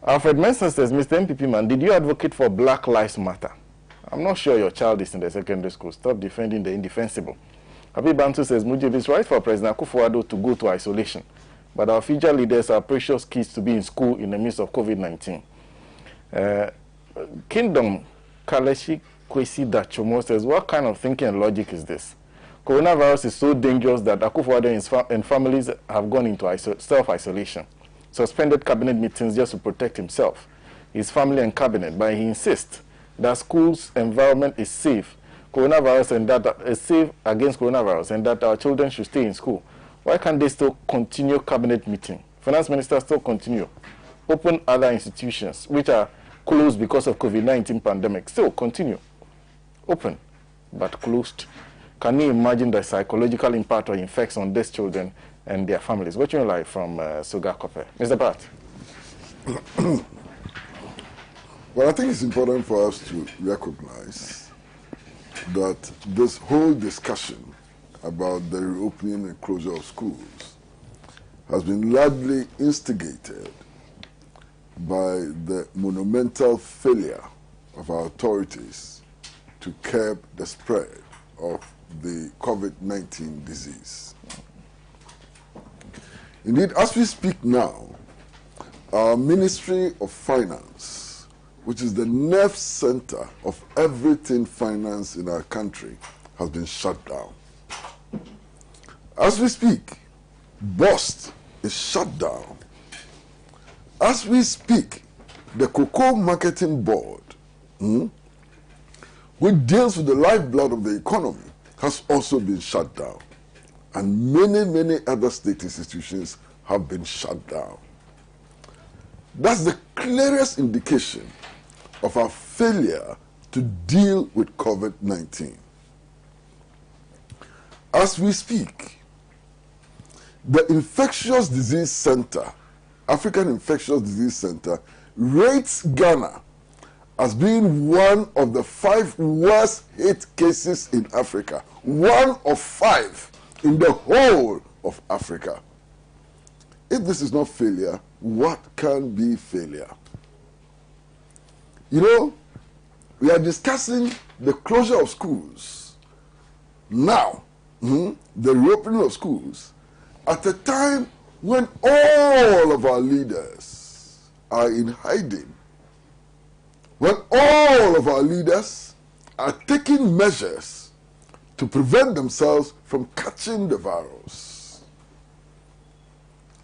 Alfred Manson says, Mr. MPP man, did you advocate for Black Lives Matter? I'm not sure your child is in the secondary school. Stop defending the indefensible. Habib Bantu says, Mujib, it's right for President Akufo-Addo to go to isolation. But our future leaders are precious kids to be in school in the midst of COVID-19. Kingdom Kaleshi Kwesi Dachomo says, what kind of thinking and logic is this? Coronavirus is so dangerous that Akufo-Addo and families have gone into self-isolation. Suspended cabinet meetings just to protect himself, his family and cabinet, but he insists that school's environment is safe, coronavirus and that is safe against coronavirus, and that our children should stay in school. Why can't they still continue cabinet meeting? Finance minister still continue. Open other institutions which are closed because of COVID-19 pandemic. Still continue. Open, but closed. Can you imagine the psychological impact or effects on these children and their families? What you like from Sugar Kope? Mr. Pratt. Well, I think it's important for us to recognize that this whole discussion about the reopening and closure of schools has been largely instigated by the monumental failure of our authorities to curb the spread of the COVID-19 disease. Indeed, as we speak now, our Ministry of Finance, which is the nerve center of everything finance in our country, has been shut down. As we speak, BOST is shut down. As we speak, the Cocoa Marketing Board, which deals with the lifeblood of the economy, has also been shut down. And many, many other state institutions have been shut down. That's the clearest indication of our failure to deal with COVID-19. As we speak, the Infectious Disease Center, African Infectious Disease Center, rates Ghana as being one of the 5 worst hit cases in Africa. 1 of 5 in the whole of Africa. If this is not failure, what can be failure? You know, we are discussing the closure of schools now, the reopening of schools, at a time when all of our leaders are in hiding, when all of our leaders are taking measures to prevent themselves from catching the virus.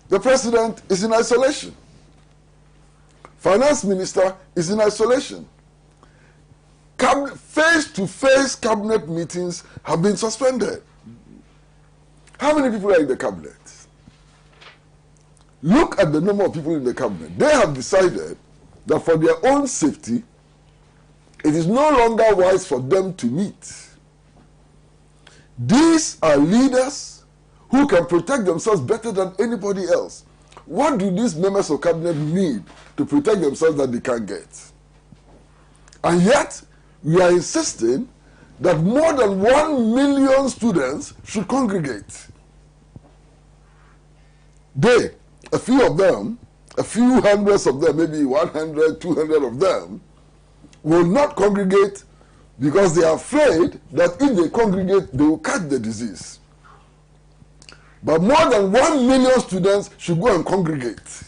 The president is in isolation. Finance minister is in isolation. Face-to-face cabinet meetings have been suspended. How many people are in the cabinet? Look at the number of people in the cabinet. They have decided that for their own safety, it is no longer wise for them to meet. These are leaders who can protect themselves better than anybody else. What do these members of cabinet need to protect themselves that they can't get? And yet, we are insisting that more than 1 million students should congregate. They, a few of them, a few hundreds of them, maybe 100, 200 of them, will not congregate because they are afraid that if they congregate, they will catch the disease. But more than 1 million students should go and congregate.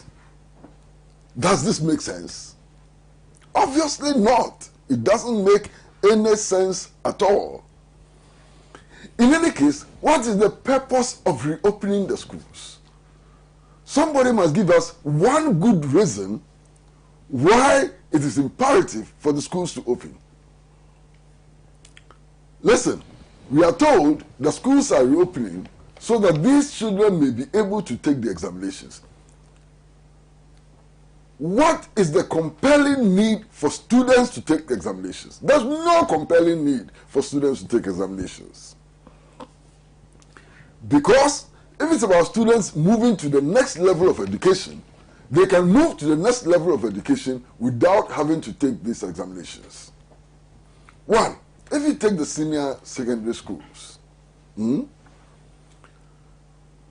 Does this make sense? Obviously not. It doesn't make any sense at all. In any case, what is the purpose of reopening the schools? Somebody must give us one good reason why it is imperative for the schools to open. Listen, we are told the schools are reopening so that these children may be able to take the examinations. What is the compelling need for students to take examinations? There's no compelling need for students to take examinations. Because if it's about students moving to the next level of education, they can move to the next level of education without having to take these examinations. One, if you take the senior secondary schools,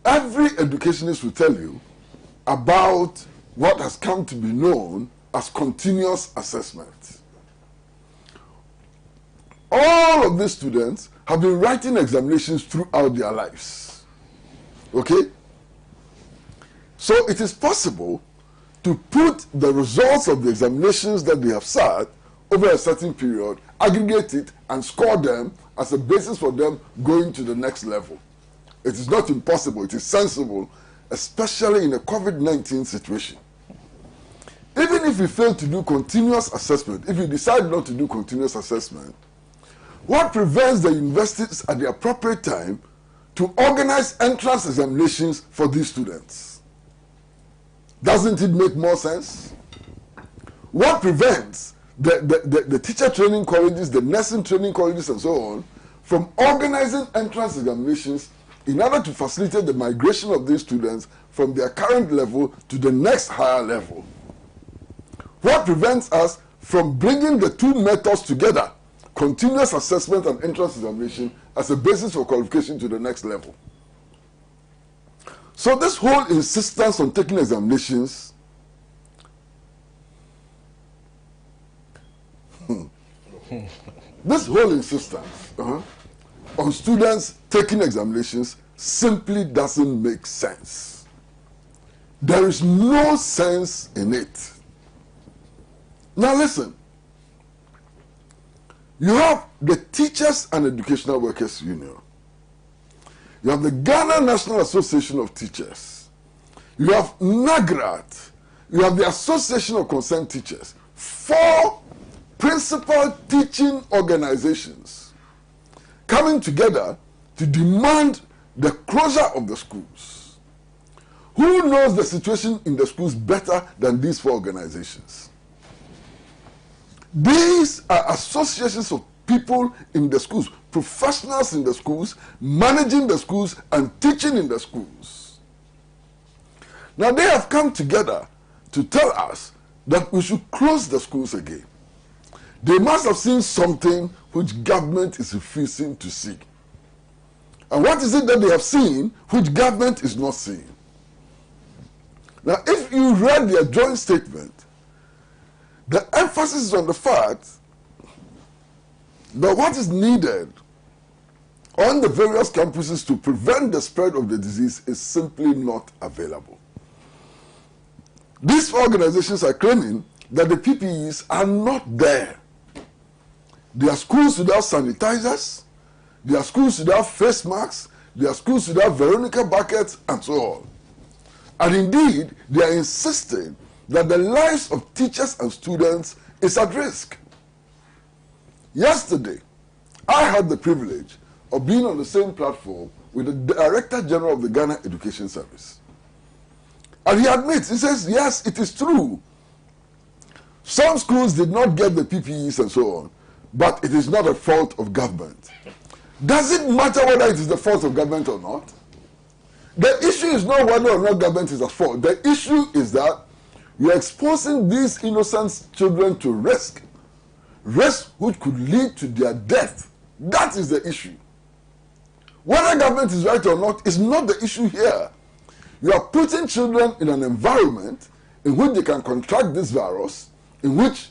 every educationist will tell you about what has come to be known as continuous assessment. All of these students have been writing examinations throughout their lives. Okay? So it is possible to put the results of the examinations that they have sat over a certain period, aggregate it, and score them as a basis for them going to the next level. It is not impossible, it is sensible, especially in a COVID-19 situation. Even if you fail to do continuous assessment, if you decide not to do continuous assessment, what prevents the universities at the appropriate time to organize entrance examinations for these students? Doesn't it make more sense? What prevents the teacher training colleges, the nursing training colleges and so on from organizing entrance examinations in order to facilitate the migration of these students from their current level to the next higher level? What prevents us from bringing the two methods together, continuous assessment and entrance examination as a basis for qualification to the next level. So this whole insistence on taking examinations this whole insistence on students taking examinations simply doesn't make sense. There is no sense in it. Now listen, you have the Teachers and Educational Workers Union. You have the Ghana National Association of Teachers. You have NAGRAT. You have the Association of Concerned Teachers. 4 principal teaching organizations coming together to demand the closure of the schools. Who knows the situation in the schools better than these 4 organizations? These are associations of people in the schools, professionals in the schools, managing the schools and teaching in the schools. Now they have come together to tell us that we should close the schools again. They must have seen something which government is refusing to see. And what is it that they have seen which government is not seeing? Now, if you read their joint statement, the emphasis is on the fact that what is needed on the various campuses to prevent the spread of the disease is simply not available. These 4 organizations are claiming that the PPEs are not there. There are schools without sanitizers, there are schools without face masks, there are schools without Veronica buckets, and so on. And indeed, they are insisting that the lives of teachers and students is at risk. Yesterday, I had the privilege of being on the same platform with the Director General of the Ghana Education Service. And he admits, he says, yes, it is true. Some schools did not get the PPEs and so on, but it is not a fault of government. Does it matter whether it is the fault of government or not? The issue is not whether or not government is at fault. The issue is that we are exposing these innocent children to risk which could lead to their death. That is the issue. Whether government is right or not is not the issue here. You are putting children in an environment in which they can contract this virus, in which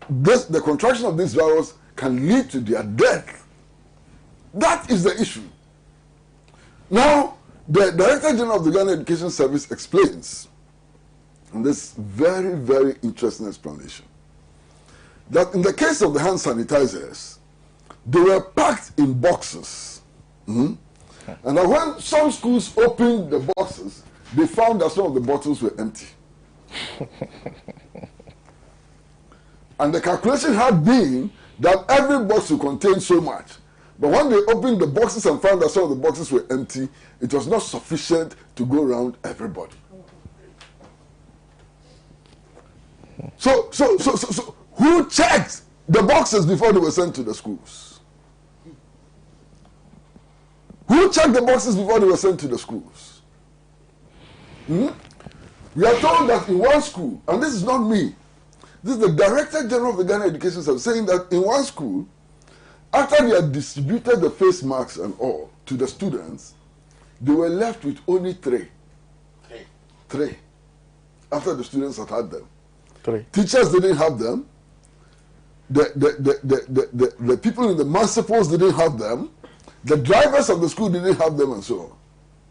the contraction of this virus can lead to their death. That is the issue. Now, the Director General of the Ghana Education Service explains in this very, very interesting explanation that in the case of the hand sanitizers, they were packed in boxes. And that when some schools opened the boxes, they found that some of the bottles were empty. And the calculation had been that every box would contain so much. But when they opened the boxes and found that some of the boxes were empty, it was not sufficient to go around everybody. So who checked the boxes before they were sent to the schools? Who checked the boxes before they were sent to the schools? We are told that in one school, and this is not me, this is the Director General of the Ghana Education Service saying that in one school, after they had distributed the face masks and all to the students, they were left with only 3. 3. After the students had them. 3. Teachers didn't have them. The people in the municipals didn't have them. The drivers of the school didn't have them and so on.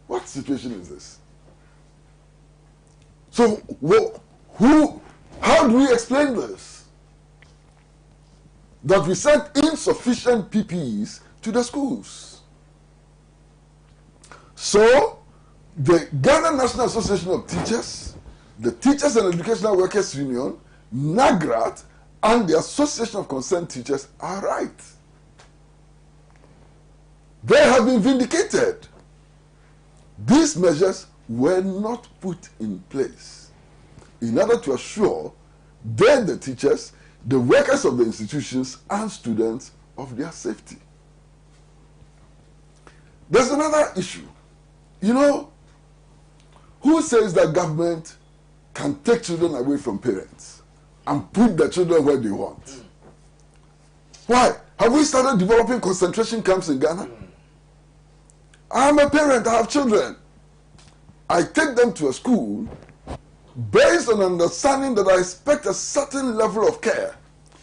What situation is this? So, how do we explain this? That we sent insufficient PPEs to the schools. So, the Ghana National Association of Teachers, the Teachers and Educational Workers Union, NAGRAT, and the Association of Concerned Teachers are right. They have been vindicated. These measures were not put in place in order to assure then the teachers, the workers of the institutions, and students of their safety. There's another issue. You know, who says that government can take children away from parents and put the children where they want? Why? Have we started developing concentration camps in Ghana? I am a parent, I have children. I take them to a school based on understanding that I expect a certain level of care.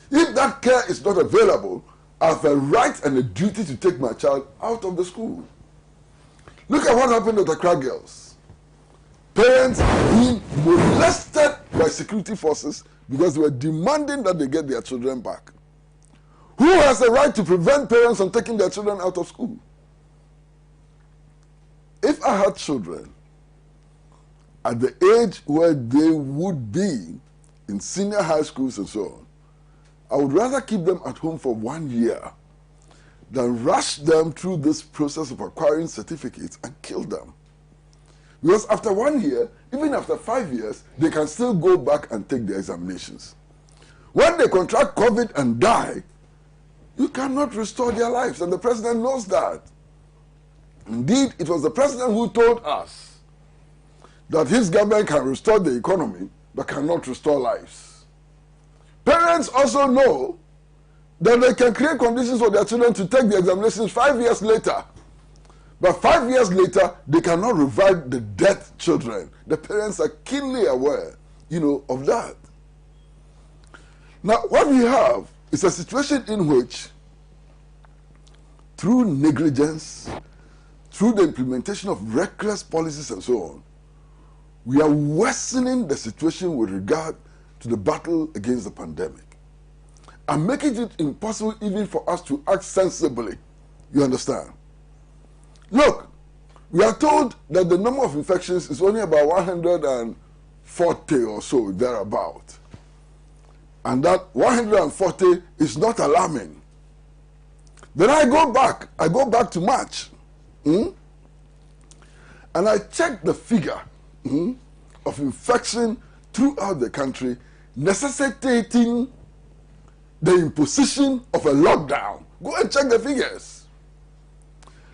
If that care is not available, I have a right and a duty to take my child out of the school. Look at what happened to the Accra girls. Parents being molested by security forces because they were demanding that they get their children back. Who has the right to prevent parents from taking their children out of school? If I had children at the age where they would be in senior high schools and so on, I would rather keep them at home for 1 year than rush them through this process of acquiring certificates and kill them. Because after 1 year, even after 5 years, they can still go back and take their examinations. When they contract COVID and die, you cannot restore their lives, and the president knows that. Indeed, it was the president who told us that his government can restore the economy, but cannot restore lives. Parents also know that they can create conditions for their children to take the examinations 5 years later. But 5 years later, they cannot revive the dead children. The parents are keenly aware, of that. Now, what we have is a situation in which, through negligence, through the implementation of reckless policies and so on, we are worsening the situation with regard to the battle against the pandemic and making it impossible even for us to act sensibly. You understand? Look, we are told that the number of infections is only about 140 or so, thereabout. And that 140 is not alarming. Then I go back to March, and I check the figure of infection throughout the country, necessitating the imposition of a lockdown. Go and check the figures.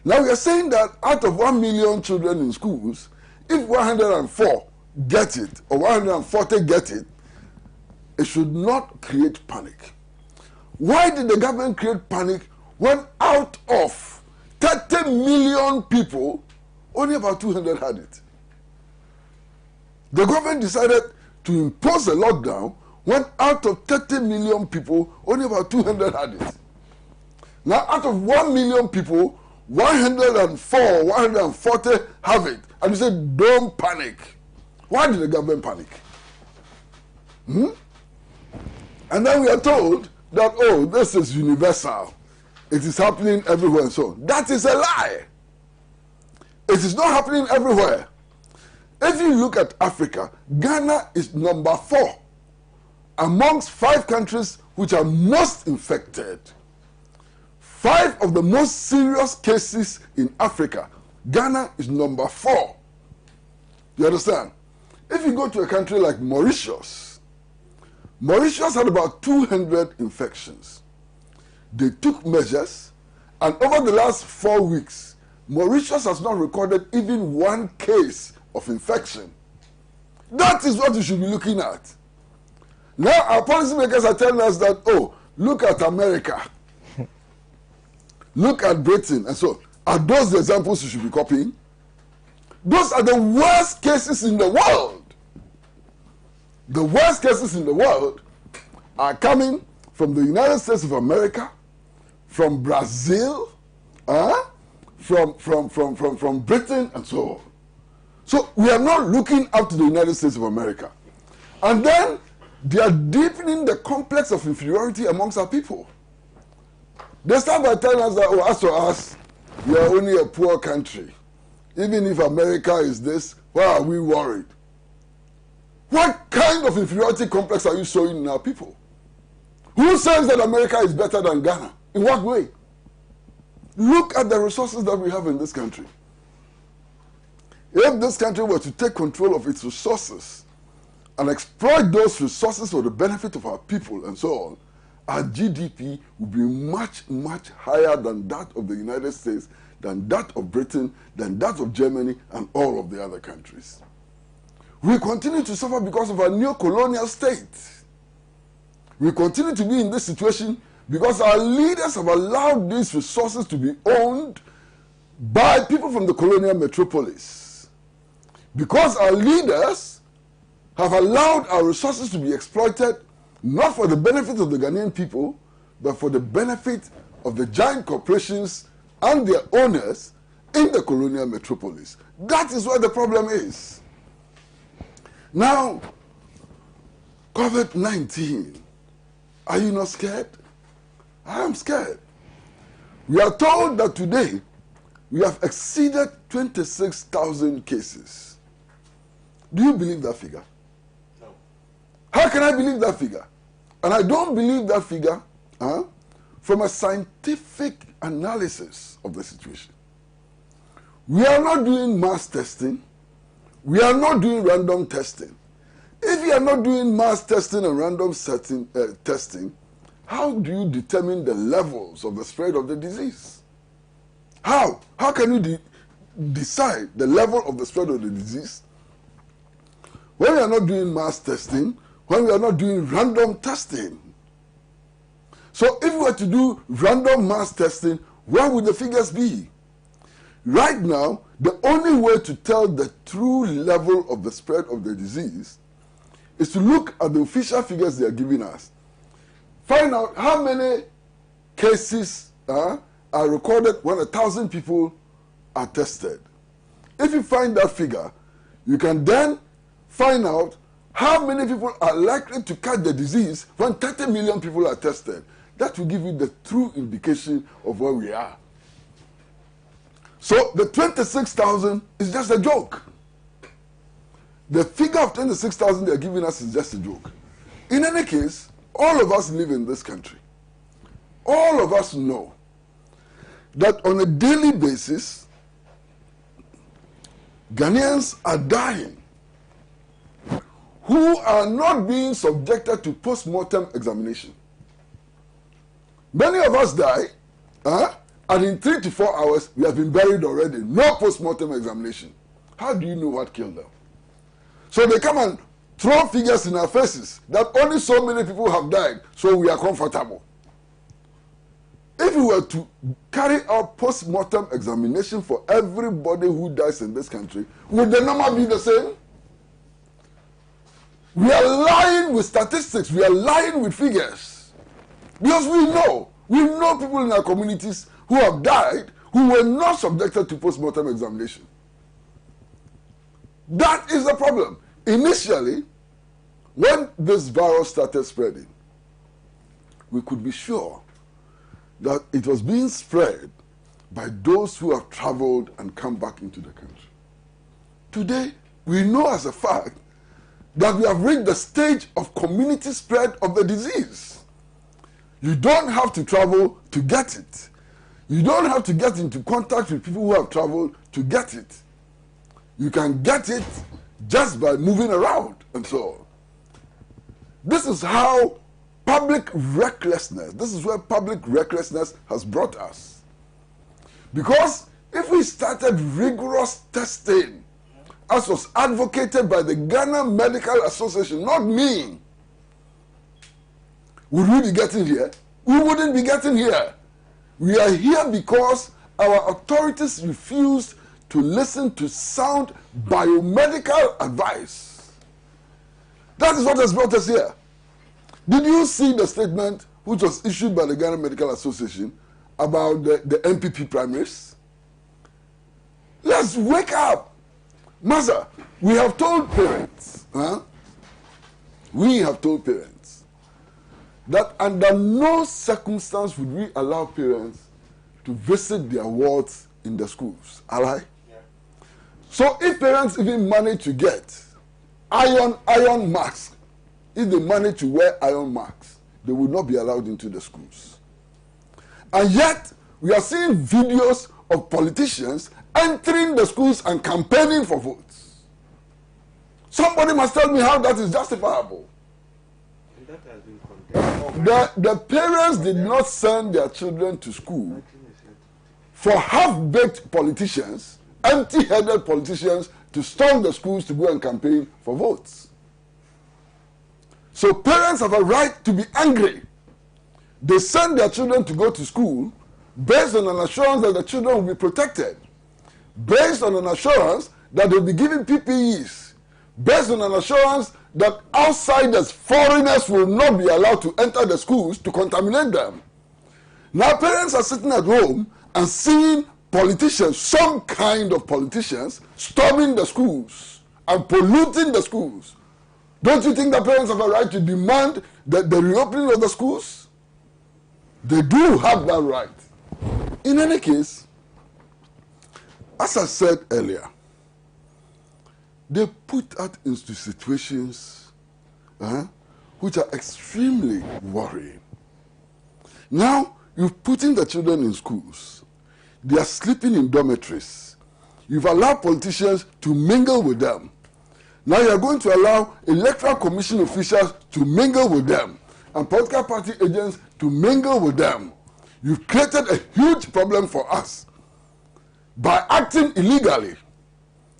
Now we are saying that out of 1 million children in schools, if 104 get it, or 140 get it, it should not create panic. Why did the government create panic when out of 30 million people, only about 200 had it? The government decided to impose a lockdown when out of 30 million people, only about 200 had it. Now, out of 1 million people, 104, 140 have it. And you said, don't panic. Why did the government panic? And then we are told that, oh, this is universal. It is happening everywhere and so on. That is a lie. It is not happening everywhere. If you look at Africa, Ghana is number 4 amongst 5 countries which are most infected. 5 of the most serious cases in Africa, Ghana is number 4. You understand? If you go to a country like Mauritius, Mauritius had about 200 infections. They took measures, and over the last 4 weeks, Mauritius has not recorded even 1 case of infection. That is what you should be looking at. Now our policymakers are telling us that, oh, look at America. Look at Britain, and so are those the examples you should be copying? Those are the worst cases in the world. The worst cases in the world are coming from the United States of America, from Brazil, from Britain, and so on. So we are not looking up to the United States of America. And then they are deepening the complex of inferiority amongst our people. They start by telling us that, oh, as for us, we are only a poor country. Even if America is this, why are we worried? What kind of inferiority complex are you showing in our people? Who says that America is better than Ghana? In what way? Look at the resources that we have in this country. If this country were to take control of its resources and exploit those resources for the benefit of our people and so on, our GDP would be much, much higher than that of the United States, than that of Britain, than that of Germany, and all of the other countries. We continue to suffer because of our neo-colonial state. We continue to be in this situation Because our leaders have allowed these resources to be owned by people from the colonial metropolis. Because our leaders have allowed our resources to be exploited not for the benefit of the Ghanaian people, but for the benefit of the giant corporations and their owners in the colonial metropolis. That is where the problem is. Now, COVID-19, are you not scared? I am scared. We are told that today we have exceeded 26,000 cases. Do you believe that figure? No. How can I believe that figure? And I don't believe that figure from a scientific analysis of the situation. We are not doing mass testing. We are not doing random testing. If you are not doing mass testing and random testing, how do you determine the levels of the spread of the disease? How? How can you decide the level of the spread of the disease when we are not doing mass testing, when we are not doing random testing? So if we were to do random mass testing, where would the figures be? Right now, the only way to tell the true level of the spread of the disease is to look at the official figures they are giving us. Find out how many cases are recorded when 1,000 people are tested. If you find that figure, you can then find out how many people are likely to catch the disease when 30 million people are tested. That will give you the true indication of where we are. So the 26,000 is just a joke. The figure of 26,000 they are giving us is just a joke. In any case, all of us live in this country. All of us know that on a daily basis, Ghanaians are dying who are not being subjected to post-mortem examination. Many of us die, and in 3 to 4 hours, we have been buried already. No post-mortem examination. How do you know what killed them? So they come and throw figures in our faces that only so many people have died, so we are comfortable. If we were to carry out post-mortem examination for everybody who dies in this country, would the number be the same? We are lying with statistics. We are lying with figures. Because we know people in our communities who have died who were not subjected to post-mortem examination. That is the problem. Initially, when this virus started spreading, we could be sure that it was being spread by those who have traveled and come back into the country. Today, we know as a fact that we have reached the stage of community spread of the disease. You don't have to travel to get it. You don't have to get into contact with people who have traveled to get it. You can get it just by moving around and so on. This is how public recklessness, this is where public recklessness has brought us. Because if we started rigorous testing, as was advocated by the Ghana Medical Association, not me, would we be getting here? We wouldn't be getting here. We are here because our authorities refused to listen to sound biomedical advice. That is what has brought us here. Did you see the statement which was issued by the Ghana Medical Association about the MPP primaries? Let's wake up. Master, we have told parents, we have told parents that under no circumstance would we allow parents to visit their wards in the schools. Alright? Yeah. So if parents even manage to get iron masks, if they manage to wear iron masks, they will not be allowed into the schools. And yet, we are seeing videos of politicians entering the schools and campaigning for votes. Somebody must tell me how that is justifiable. And that has been condemned. The parents did not send their children to school for half-baked politicians, empty-headed politicians, to storm the schools to go and campaign for votes. So parents have a right to be angry They send their children to go to school based on an assurance that the children will be protected, based on an assurance that they'll be given PPEs, based on an assurance that outsiders, foreigners will not be allowed to enter the schools to contaminate them. Now parents are sitting at home and seeing politicians, some kind of politicians, storming the schools and polluting the schools. Don't you think the parents have a right to demand the reopening of the schools? They do have that right. In any case, as I said earlier, they put us into situations which are extremely worrying. Now, you've put in the children in schools. They are sleeping in dormitories. You've allowed politicians to mingle with them. Now you are going to allow Electoral Commission officials to mingle with them and political party agents to mingle with them. You've created a huge problem for us by acting illegally.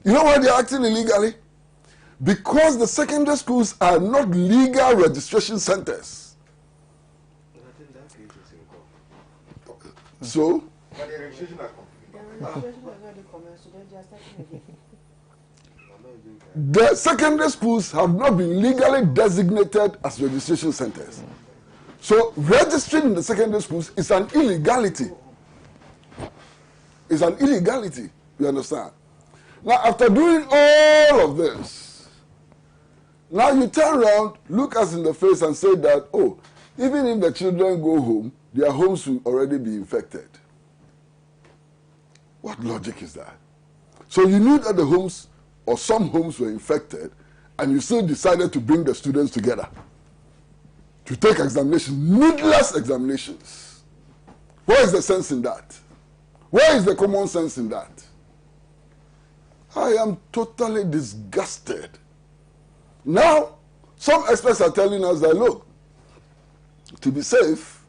You know why they are acting illegally? Because the secondary schools are not legal registration centers. So? But the registration are the secondary schools have not been legally designated as registration centers. So registering in the secondary schools is an illegality. It's an illegality, you understand? Now, after doing all of this, now you turn around, look us in the face and say that, oh, even if the children go home, their homes will already be infected. What logic is that? So you knew that the homes, or some homes were infected, and you still decided to bring the students together to take examinations, needless examinations. Where is the sense in that? Where is the common sense in that? I am totally disgusted. Now, some experts are telling us that, look, to be safe,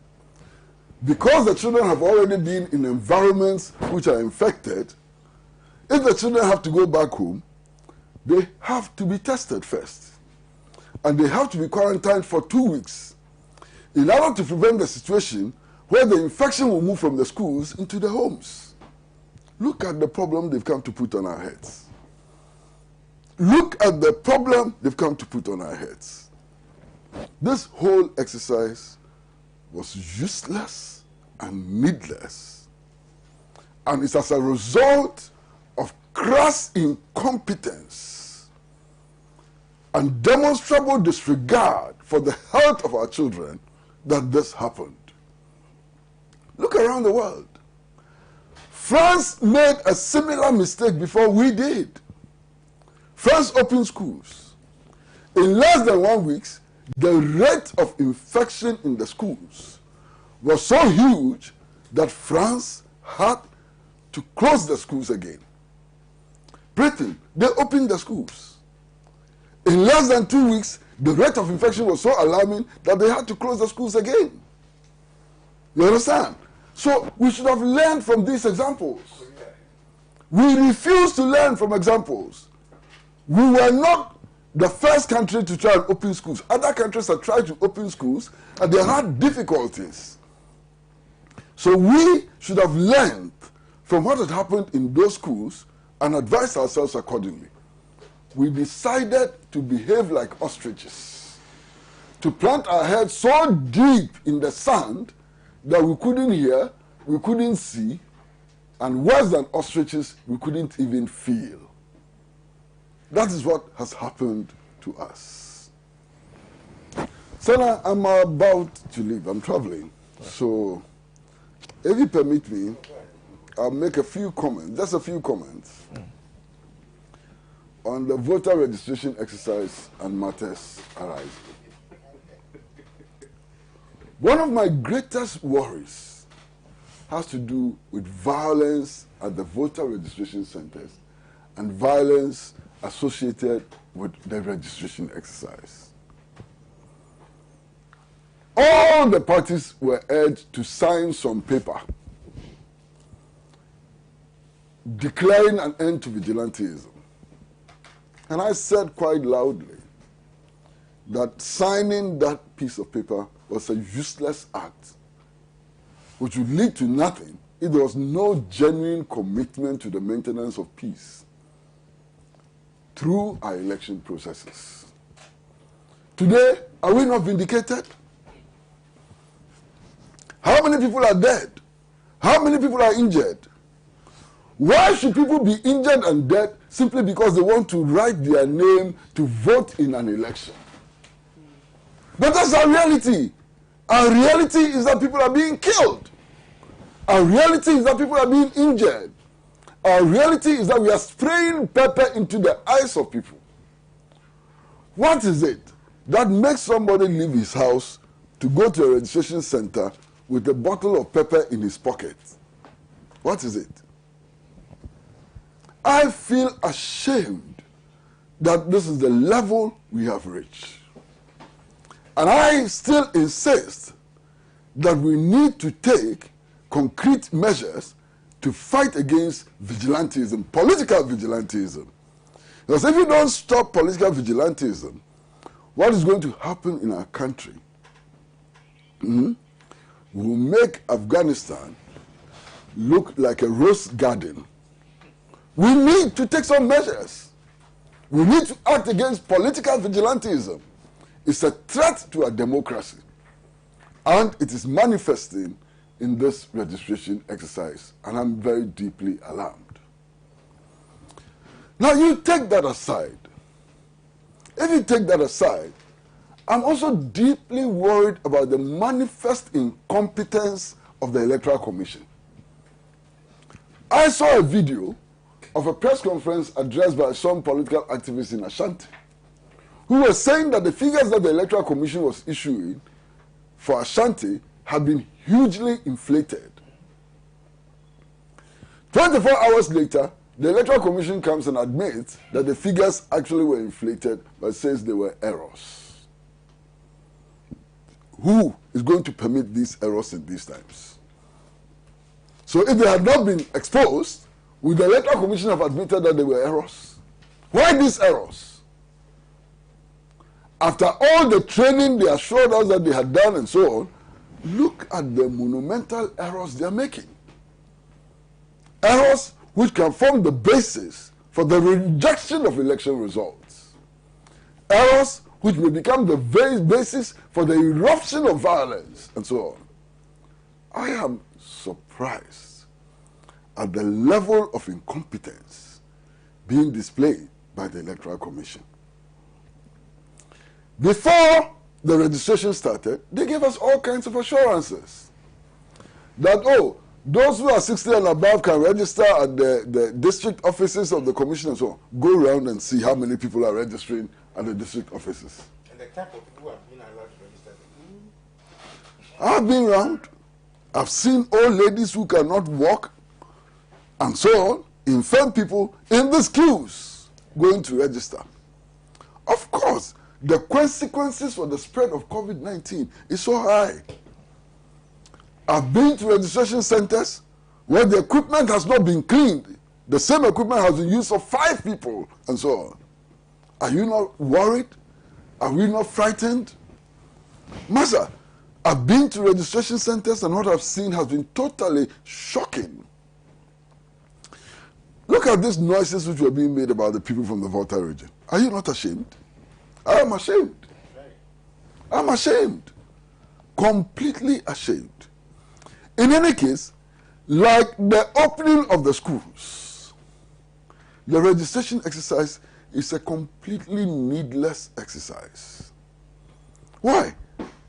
because the children have already been in environments which are infected, if the children have to go back home, they have to be tested first. And they have to be quarantined for 2 weeks in order to prevent the situation where the infection will move from the schools into the homes. Look at the problem they've come to put on our heads. Look at the problem they've come to put on our heads. This whole exercise was useless and needless. And it's as a result of crass incompetence and demonstrable disregard for the health of our children that this happened. Look around the world. France made a similar mistake before we did. France opened schools. In less than 1 week, the rate of infection in the schools was so huge that France had to close the schools again. Britain, they opened the schools. In less than 2 weeks, the rate of infection was so alarming that they had to close the schools again. You understand? So we should have learned from these examples. We refuse to learn from examples. We were not the first country to try and open schools. Other countries have tried to open schools and they had difficulties. So we should have learned from what had happened in those schools and advised ourselves accordingly. We decided to behave like ostriches, to plant our heads so deep in the sand that we couldn't hear, we couldn't see, and worse than ostriches, we couldn't even feel. That is what has happened to us. Sena, I'm about to leave. I'm traveling. So, if you permit me, I'll make a few comments, just a few comments, on the voter registration exercise and matters arising. One of my greatest worries has to do with violence at the voter registration centers and violence associated with the registration exercise. All the parties were urged to sign some paper declaring an end to vigilantism. And I said quite loudly that signing that piece of paper was a useless act, which would lead to nothing if there was no genuine commitment to the maintenance of peace through our election processes. Today, are we not vindicated? How many people are dead? How many people are injured? Why should people be injured and dead simply because they want to write their name to vote in an election? But that's our reality. Our reality is that people are being killed. Our reality is that people are being injured. Our reality is that we are spraying pepper into the eyes of people. What is it that makes somebody leave his house to go to a registration center with a bottle of pepper in his pocket? What is it? I feel ashamed that this is the level we have reached. And I still insist that we need to take concrete measures to fight against vigilantism, political vigilantism. Because if you don't stop political vigilantism, what is going to happen in our country will make Afghanistan look like a rose garden. We need to take some measures. We need to act against political vigilantism. It's a threat to our democracy. And it is manifesting in this registration exercise. And I'm very deeply alarmed. Now you take that aside. If you take that aside, I'm also deeply worried about the manifest incompetence of the Electoral Commission. I saw a video of a press conference addressed by some political activists in Ashanti who were saying that the figures that the Electoral Commission was issuing for Ashanti have been hugely inflated. 24 hours later, the Electoral Commission comes and admits that the figures actually were inflated, but says they were errors. Who is going to permit these errors in these times? So if they had not been exposed, would the Electoral Commission have admitted that they were errors? Why these errors? After all the training they assured us that they had done and so on, look at the monumental errors they are making. Errors which can form the basis for the rejection of election results. Errors which may become the very basis for the eruption of violence and so on. I am surprised at the level of incompetence being displayed by the Electoral Commission. Before the registration started, they gave us all kinds of assurances that, oh, those who are 60 and above can register at the district offices of the commission and so on. Go around and see how many people are registering at the district offices. And the type of people who have been allowed to register. I've been around. I've seen old ladies who cannot walk and so on, infirm people in these queues going to register. Of course, the consequences for the spread of COVID-19 is so high. I've been to registration centers where the equipment has not been cleaned. The same equipment has been used for 5 people and so on. Are you not worried? Are we not frightened? Master, I've been to registration centers and what I've seen has been totally shocking. Look at these noises which were being made about the people from the Volta region. Are you not ashamed? I am ashamed. I'm ashamed. Completely ashamed. In any case, like the opening of the schools, the registration exercise is a completely needless exercise. Why?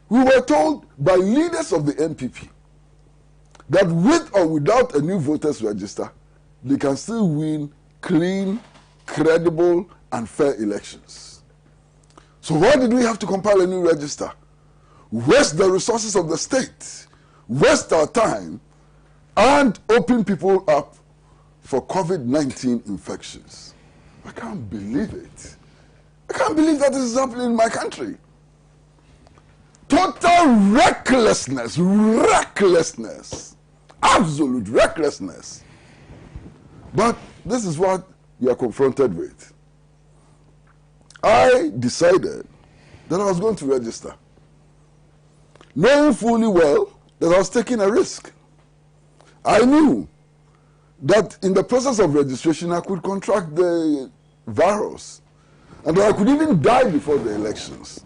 We were told by leaders of the NPP that with or without a new voters register, they can still win clean, credible, and fair elections. So why did we have to compile a new register? Waste the resources of the state, waste our time, and open people up for COVID-19 infections. I can't believe it. I can't believe that this is happening in my country. Total recklessness, absolute recklessness. But this is what we are confronted with. I decided that I was going to register, knowing fully well that I was taking a risk. I knew that in the process of registration, I could contract the virus, and that I could even die before the elections.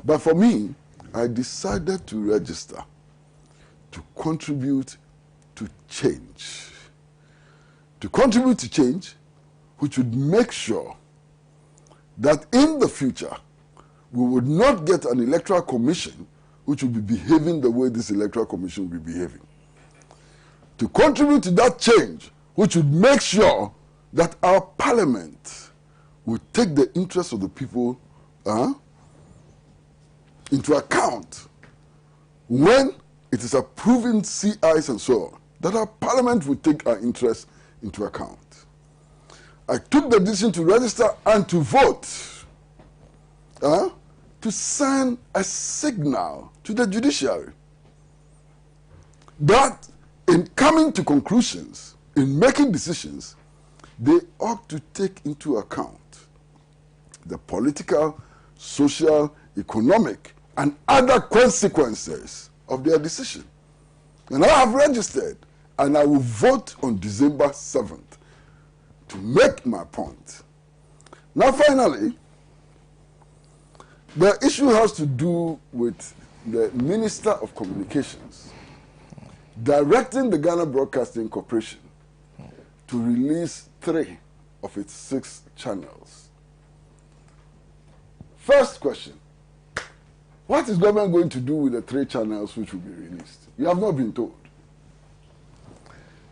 But for me, I decided to register to contribute to change. To contribute to change, which would make sure that in the future, we would not get an electoral commission which would be behaving the way this electoral commission will be behaving. To contribute to that change, which would make sure that our parliament would take the interests of the people into account when it is approving CIs and so on, that our parliament would take our interests into account. I took the decision to register and to vote to send a signal to the judiciary that in coming to conclusions, in making decisions, they ought to take into account the political, social, economic, and other consequences of their decision. And I have registered, and I will vote on December 7th to make my point. Now, finally, the issue has to do with the Minister of Communications directing the Ghana Broadcasting Corporation to release 3 of its 6 channels. First question, what is government going to do with the 3 channels which will be released? You have not been told.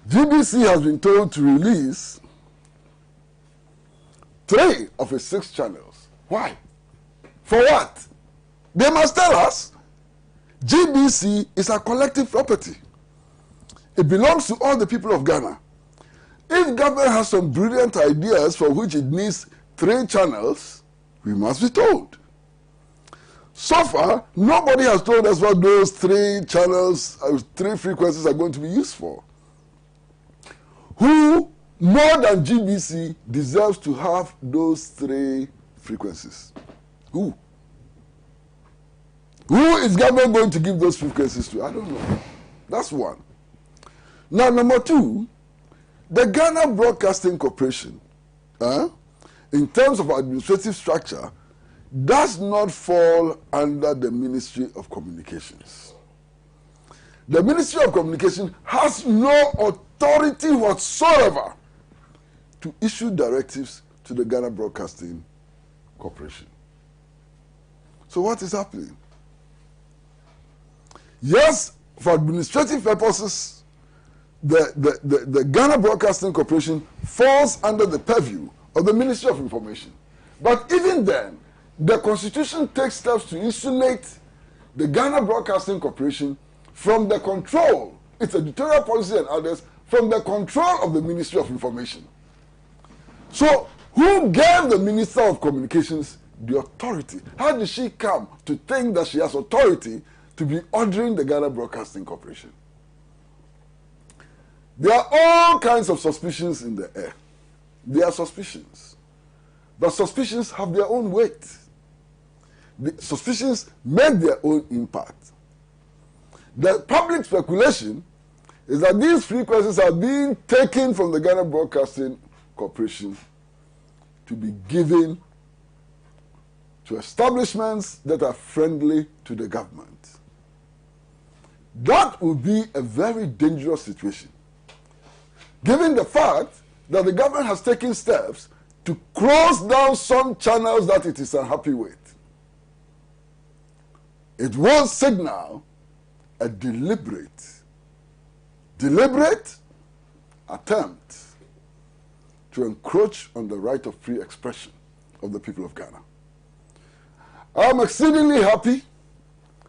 GBC has been told to release 3 of its 6 channels. Why? For what? They must tell us. GBC is a collective property. It belongs to all the people of Ghana. If government has some brilliant ideas for which it needs 3 channels, we must be told. So far, nobody has told us what those 3 channels, 3 frequencies are going to be used for. Who, more than GBC, deserves to have those 3 frequencies? Who? Who is government going to give those frequencies to? I don't know. That's one. Now, number 2, the Ghana Broadcasting Corporation, in terms of administrative structure, does not fall under the Ministry of Communications. The Ministry of Communications has no authority whatsoever to issue directives to the Ghana Broadcasting Corporation. So what is happening? Yes, for administrative purposes, the Ghana Broadcasting Corporation falls under the purview of the Ministry of Information. But even then, the Constitution takes steps to insulate the Ghana Broadcasting Corporation from the control, its editorial policy and others, from the control of the Ministry of Information. So, who gave the Minister of Communications the authority? How did she come to think that she has authority to be ordering the Ghana Broadcasting Corporation? There are all kinds of suspicions in the air. They are suspicions. But suspicions have their own weight. The suspicions make their own impact. The public speculation is that these frequencies are being taken from the Ghana Broadcasting Corporation to be given to establishments that are friendly to the government. That would be a very dangerous situation, given the fact that the government has taken steps to close down some channels that it is unhappy with. It will signal a deliberate attempt to encroach on the right of free expression of the people of Ghana. I am exceedingly happy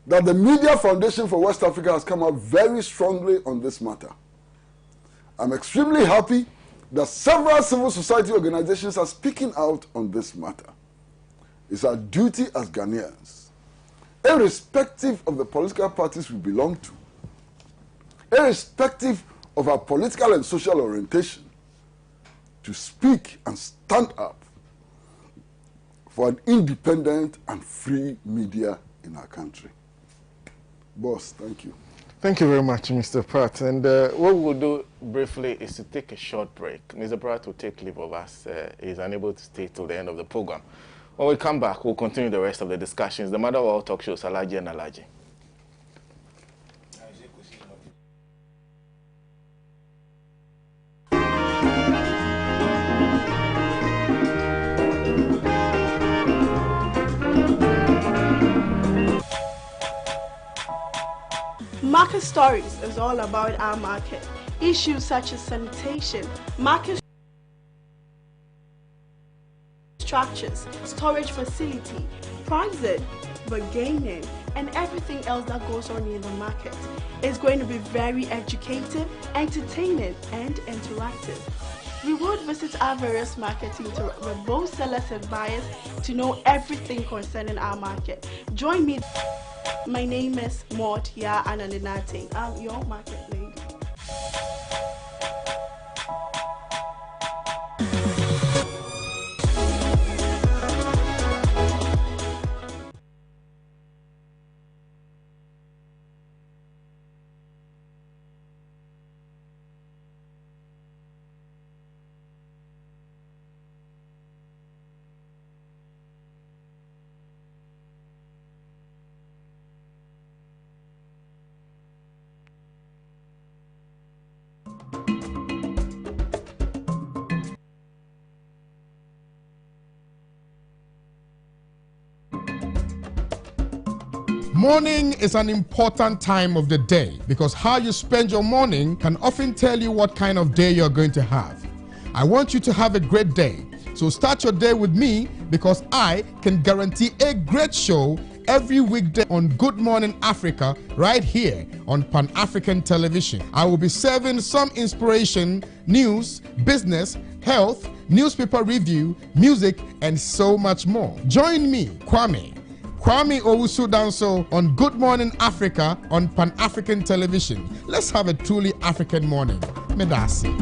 that the Media Foundation for West Africa has come out very strongly on this matter. I'm extremely happy that several civil society organizations are speaking out on this matter. It's our duty as Ghanaians, irrespective of the political parties we belong to, irrespective of our political and social orientation, to speak and stand up for an independent and free media in our country. Boss, thank you. Thank you very much, Mr. Pratt. And what we'll do briefly is to take a short break. Mr. Pratt will take leave of us. He's unable to stay till the end of the program. When we come back, we'll continue the rest of the discussions. The mother of all talk shows, Alhaji and Alhaji. Market Stories is all about our market. Issues such as sanitation, market structures, storage facility, pricing, bargaining, and everything else that goes on in the market. It's going to be very educative, entertaining, and interactive. We would visit our various markets with both sellers and buyers to know everything concerning our market. Join me. My name is Maud Analytical. I'm your market lady. Morning is an important time of the day because how you spend your morning can often tell you what kind of day you're going to have. I want you to have a great day. So start your day with me because I can guarantee a great show every weekday on Good Morning Africa right here on Pan-African Television. I will be serving some inspiration, news, business, health, newspaper review, music, and so much more. Join me, Kwame Owusu Danso on Good Morning Africa on Pan-African Television. Let's have a truly African morning. Medasi.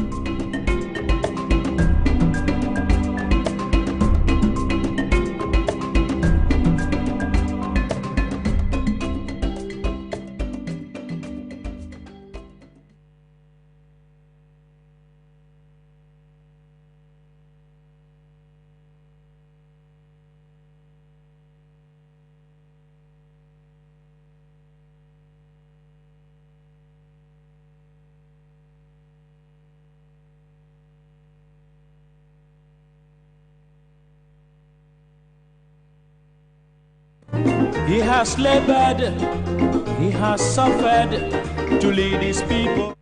He has labored, he has suffered to lead his people.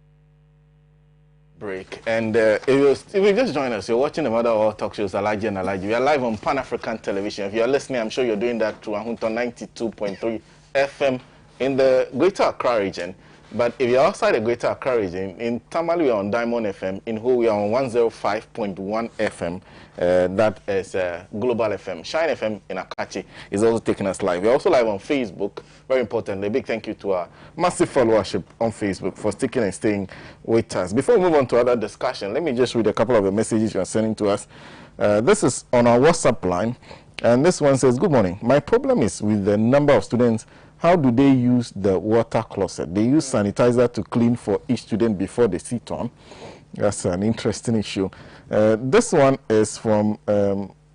Break. And if you just join us, you're watching the Mother of All Talk Shows, Alhaji and Alhaji. We are live on Pan-African Television. If you're listening, I'm sure you're doing that through Ahunto 92.3 FM in the Greater Accra region. But if you're outside the Greater Accra region, in Tamale we are on Diamond FM, in Ho we are on 105.1 FM. That is Global FM. Shine FM in Akachi is also taking us live. We're also live on Facebook. Very importantly, a big thank you to our massive followership on Facebook for sticking and staying with us. Before we move on to other discussion, let me just read a couple of the messages you are sending to us. This is on our WhatsApp line, and this one says, "Good morning. My problem is with the number of students. How do they use the water closet? They use sanitizer to clean for each student before they sit on." That's an interesting issue. This one is from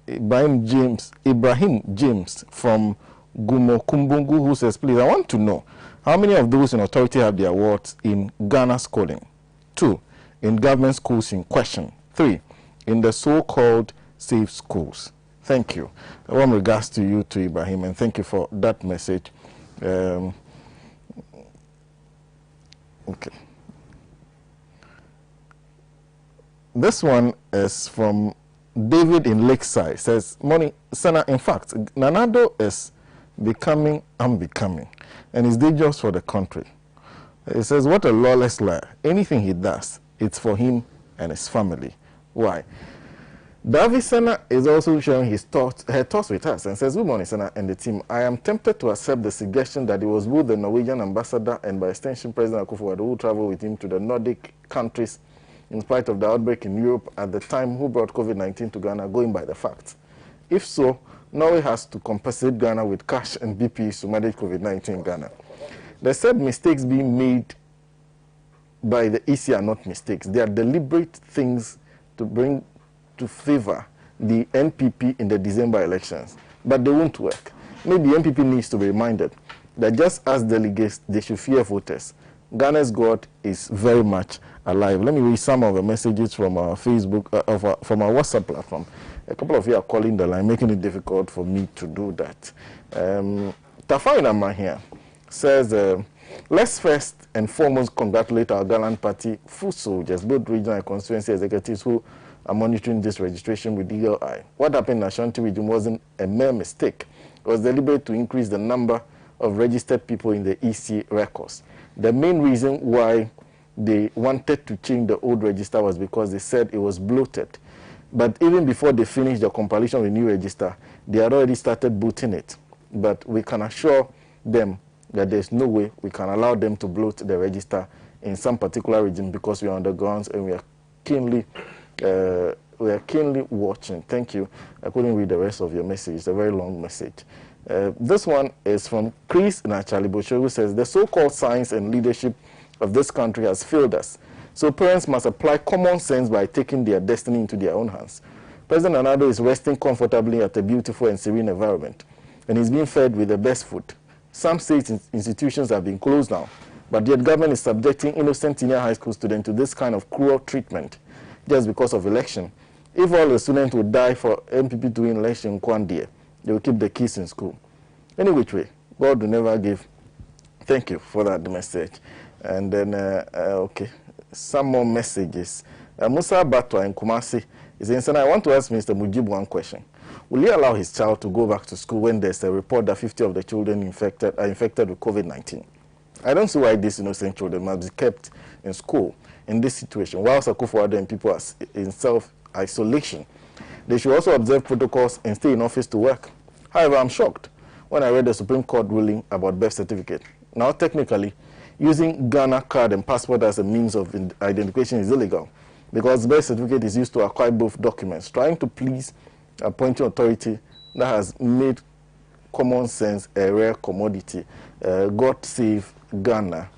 Ibrahim James from Gumo Kumbungu, who says, "Please, I want to know how many of those in authority have their awards in Ghana schooling? 2, in government schools in question. 3, in the so-called safe schools." Thank you. Warm regards to you, to Ibrahim, and thank you for that message. Okay. This one is from David in Lakeside. Says, "Morning, Sena. In fact, Nanado is becoming unbecoming and is dangerous for the country." It says, "What a lawless liar. Anything he does, it's for him and his family." Why? David Sena is also sharing her thoughts with us and says, "Good morning, Sena and the team. I am tempted to accept the suggestion that it was both the Norwegian ambassador and by extension President Akufo-Addo who traveled with him to the Nordic countries in spite of the outbreak in Europe at the time who brought COVID-19 to Ghana, going by the facts. If so, Norway has to compensate Ghana with cash and BPs to manage COVID-19 in Ghana. They said mistakes being made by the EC are not mistakes. They are deliberate things to bring to favor the NPP in the December elections. But they won't work. Maybe NPP needs to be reminded that just as delegates, they should fear voters. Ghana's God is very much alive. Let me read some of the messages from our Facebook, from our WhatsApp platform. A couple of you are calling the line, making it difficult for me to do that. Tafainama here says, let's first and foremost congratulate our gallant party, foot soldiers, both regional and constituency executives who are monitoring this registration with eagle eye. What happened in Ashanti region wasn't a mere mistake. It was deliberate to increase the number of registered people in the EC records. The main reason why they wanted to change the old register was because they said it was bloated. But even before they finished the compilation of the new register, they had already started booting it. But we can assure them that there's no way we can allow them to bloat the register in some particular region because we are on the grounds and we are keenly watching. Thank you. I couldn't read the rest of your message. It's a very long message. This one is from Chris Nachalibosho, who says, the so-called science and leadership of this country has failed us. So parents must apply common sense by taking their destiny into their own hands. President Anado is resting comfortably at a beautiful and serene environment, and he's being fed with the best food. Some state institutions have been closed now, but yet government is subjecting innocent senior high school students to this kind of cruel treatment just because of election. If all the students would die for MPP doing election one day, they will keep the kids in school. Any which way, God will never give. Thank you for that message. And then, okay, some more messages. Musa Batwa in Kumasi is saying, I want to ask Mr. Mujib one question. Will he allow his child to go back to school when there's a report that 50 of the children are infected with COVID-19? I don't see why these innocent children must be kept in school in this situation, while Akufo-Addo and people are in self-isolation. They should also observe protocols and stay in office to work. However, I'm shocked when I read the Supreme Court ruling about birth certificate. Now, technically, using Ghana card and passport as a means of identification is illegal because birth certificate is used to acquire both documents. Trying to please appointing authority that has made common sense a rare commodity. God save Ghana.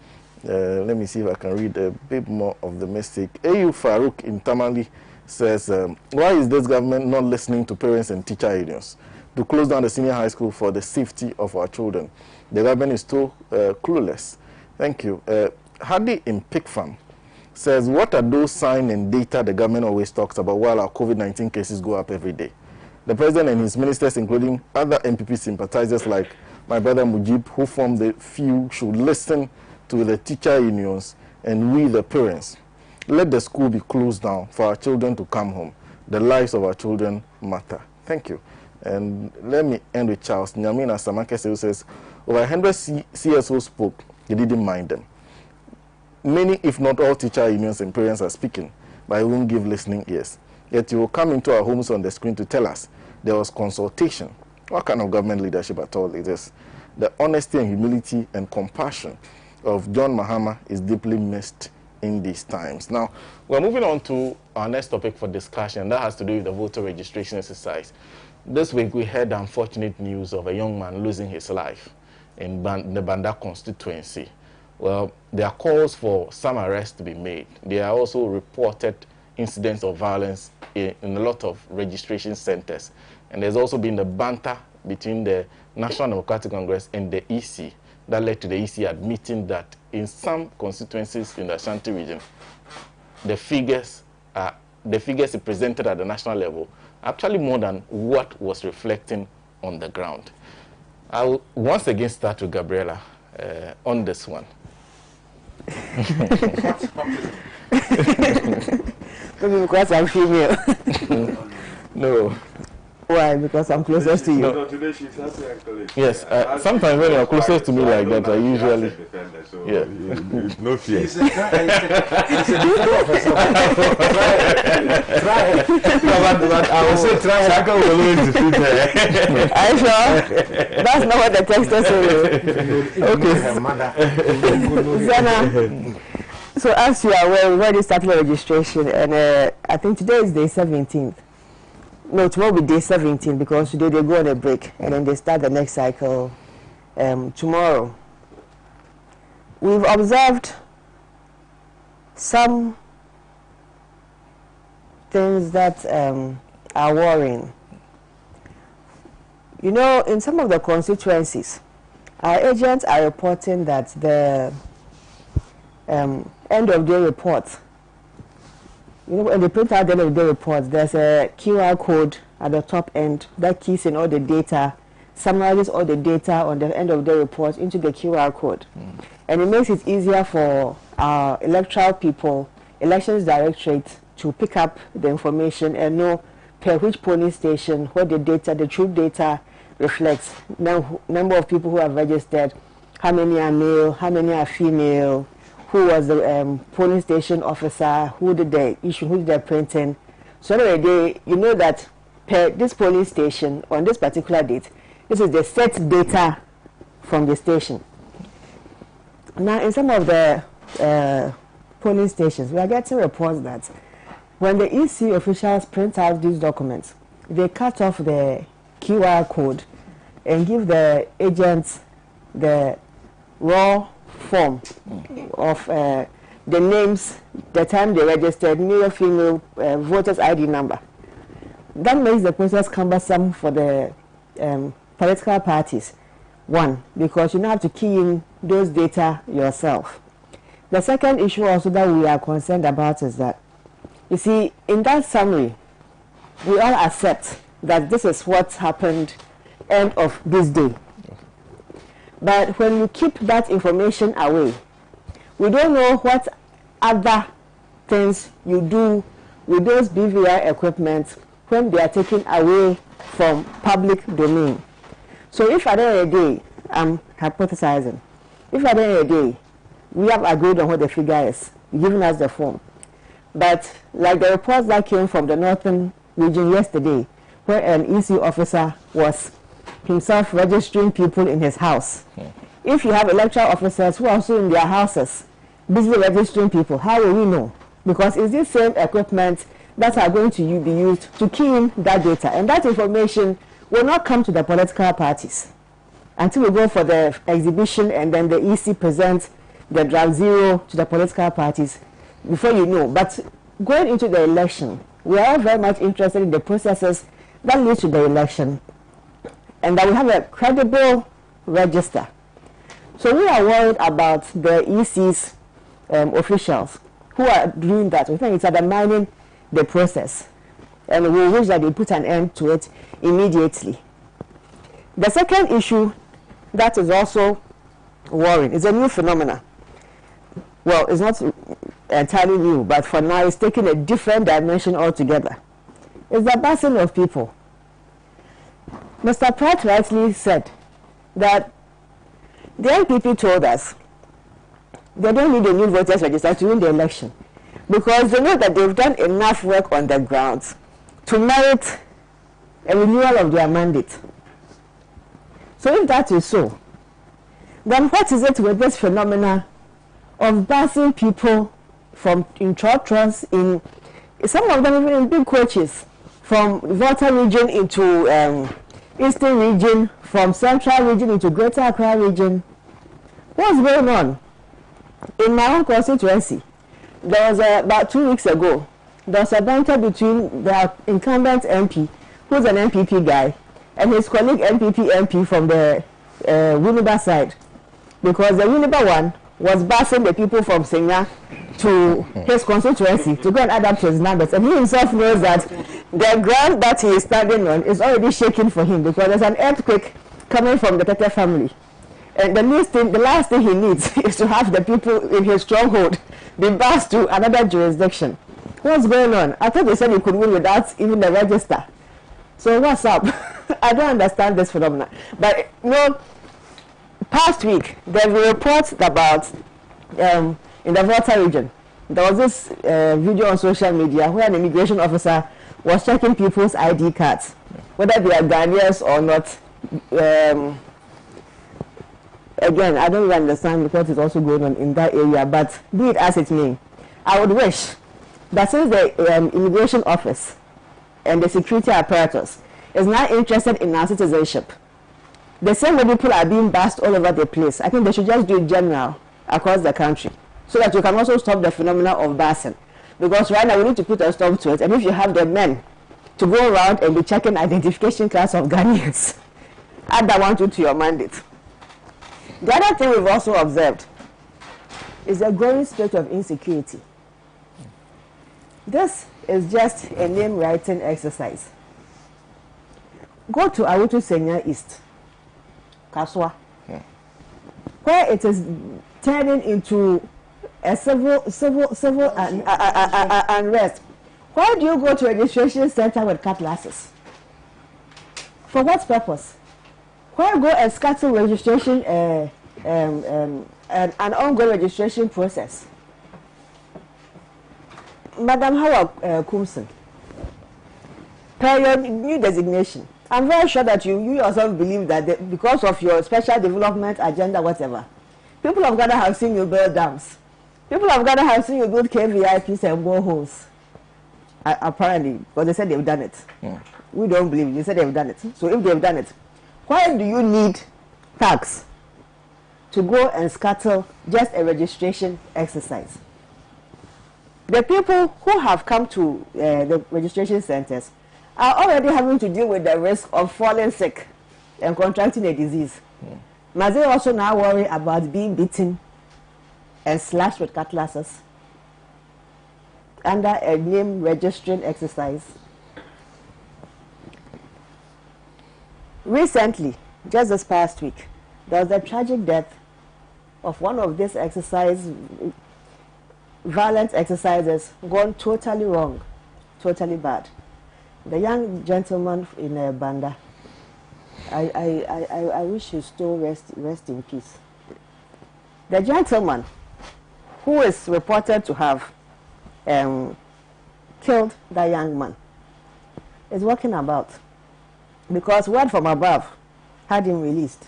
Let me see if I can read a bit more of the message. A.U. Farouk in Tamale says, why is this government not listening to parents and teacher unions to close down the senior high school for the safety of our children? The government is too clueless. Thank you. Hadi in Pig Farm says, what are those signs and data the government always talks about while our COVID-19 cases go up every day? The president and his ministers, including other MPP sympathizers like my brother Mujib, who form the few, should listen to the teacher unions and we, the parents. Let the school be closed down for our children to come home. The lives of our children matter. Thank you. And let me end with Charles Nyamina Samakese, who says, over 100 CSO spoke, he didn't mind them. Many, if not all, teacher unions and parents are speaking, but he won't give listening ears. Yet you will come into our homes on the screen to tell us there was consultation. What kind of government leadership at all it is? The honesty and humility and compassion of John Mahama is deeply missed in these times. Now, we're moving on to our next topic for discussion. That has to do with the voter registration exercise. This week, we heard the unfortunate news of a young man losing his life in the Banda constituency. Well, there are calls for some arrests to be made. There are also reported incidents of violence in a lot of registration centers. And there's also been the banter between the National Democratic Congress and the EC that led to the EC admitting that in some constituencies in the Ashanti region, the figures presented at the national level are actually more than what was reflecting on the ground. I'll once again start with Gabriela on this one. Maybe because I'm female. No. Why? Because I'm closest to you. No, today she's happy actually. Yes, sometimes when you're closest to me like that, I usually... Yeah. No fear. But I will say try. Shaka will always defeat her. Are you sure? That's not what the text says. Okay. Sena, so as you are aware, we've already started the registration, and I think today is day 17th. No, tomorrow will be day 17 because today they go on a break and then they start the next cycle tomorrow. We've observed some things that are worrying. You know, in some of the constituencies, our agents are reporting that the end of day report, you know, when they print out the end of day report, there's a QR code at the top end that keys in all the data, summarizes all the data on the end of day report into the QR code. And it makes it easier for our electoral people, elections directorate, to pick up the information and know per which polling station what the data, the true data reflects. Number of people who have registered, how many are male, how many are female, who was the polling station officer, who did the issue, who did the printing. So anyway, you know that per this polling station on this particular date, this is the set data from the station. Now, in some of the polling stations, we are getting reports that when the EC officials print out these documents, they cut off the QR code and give the agents the raw form of the names, the time they registered, male, female, voters ID number. That makes the process cumbersome for the political parties. One, because you now have to key in those data yourself. The second issue also that we are concerned about is that, you see, in that summary, we all accept that this is what happened end of this day. But when you keep that information away, we don't know what other things you do with those BVI equipment when they are taken away from public domain. So if at the end of the day, I'm hypothesizing, if at the end of the day, we have agreed on what the figure is, giving us the form. But like the reports that came from the northern region yesterday, where an EC officer was himself registering people in his house. If you have electoral officers who are also in their houses, busy registering people, how will we know? Because it's this same equipment that are going to be used to key in that data. And that information will not come to the political parties until we go for the exhibition and then the EC presents the draft zero to the political parties before you know. But going into the election, we are very much interested in the processes that lead to the election and that we have a credible register. So we are worried about the EC's officials who are doing that. We think it's undermining the process, and we wish that they put an end to it immediately. The second issue that is also worrying is a new phenomenon. Well, it's not entirely new, but for now it's taking a different dimension altogether. It's the busing of people. Mr. Pratt rightly said that the NPP told us they don't need a new voters register to win the election because they know that they've done enough work on the ground to merit a renewal of their mandate. So if that is so, then what is it with this phenomena of busing people from in trotros, in some of them even in big coaches, from Volta region into Eastern region, from Central region into Greater Accra region? What's going on? In my own constituency, there was about 2 weeks ago, there was a banter between the incumbent MP, who's an MPP guy, and his colleague MP from the Winneba side, because the Winneba one was busing the people from Sena to his constituency to go and add up to his numbers, and he himself knows that the ground that he is standing on is already shaking for him because there's an earthquake coming from the Tete family. And the last thing he needs is to have the people in his stronghold be bused to another jurisdiction. What's going on? I thought they said you could win without even the register. So what's up? I don't understand this phenomenon. But you know, past week there were reports about in the Volta region. There was this video on social media where an immigration officer was checking people's ID cards, whether they are Ghanaians or not. Again, I don't really understand what is also going on in that area, but be it as it may, I would wish that since the immigration office and the security apparatus is now interested in our citizenship, the same way people are being bashed all over the place, I think they should just do it general across the country, so that you can also stop the phenomenon of bashing. Because right now we need to put a stop to it, and if you have the men to go around and be checking identification cards of Ghanaians, add that one to your mandate. The other thing we've also observed is a growing state of insecurity. This is just a name writing exercise. Go to Awutu Senya East, Kaswa, where it is turning into a civil unrest. Why do you go to a registration center with cutlasses? For what purpose? Why go and scatter registration, an ongoing registration process? Madam Howard Kumson, per your new designation, I'm very sure that you yourself believe that because of your special development agenda, whatever, people of Ghana have seen you build dams. People of Ghana have seen you build KVIPs and boreholes. Apparently, because they said they've done it. Yeah. We don't believe it. They said they've done it. So if they've done it, why do you need tax to go and scatter just a registration exercise? The people who have come to the registration centers are already having to deal with the risk of falling sick and contracting a disease. Yeah. Must they also now worry about being beaten and slashed with cutlasses under a name registering exercise? Recently, just this past week, there was the tragic death of one of these violent exercises gone totally wrong, totally bad. The young gentleman in Banda, I wish he still rest in peace. The gentleman who is reported to have killed that young man is walking about because word from above had him released.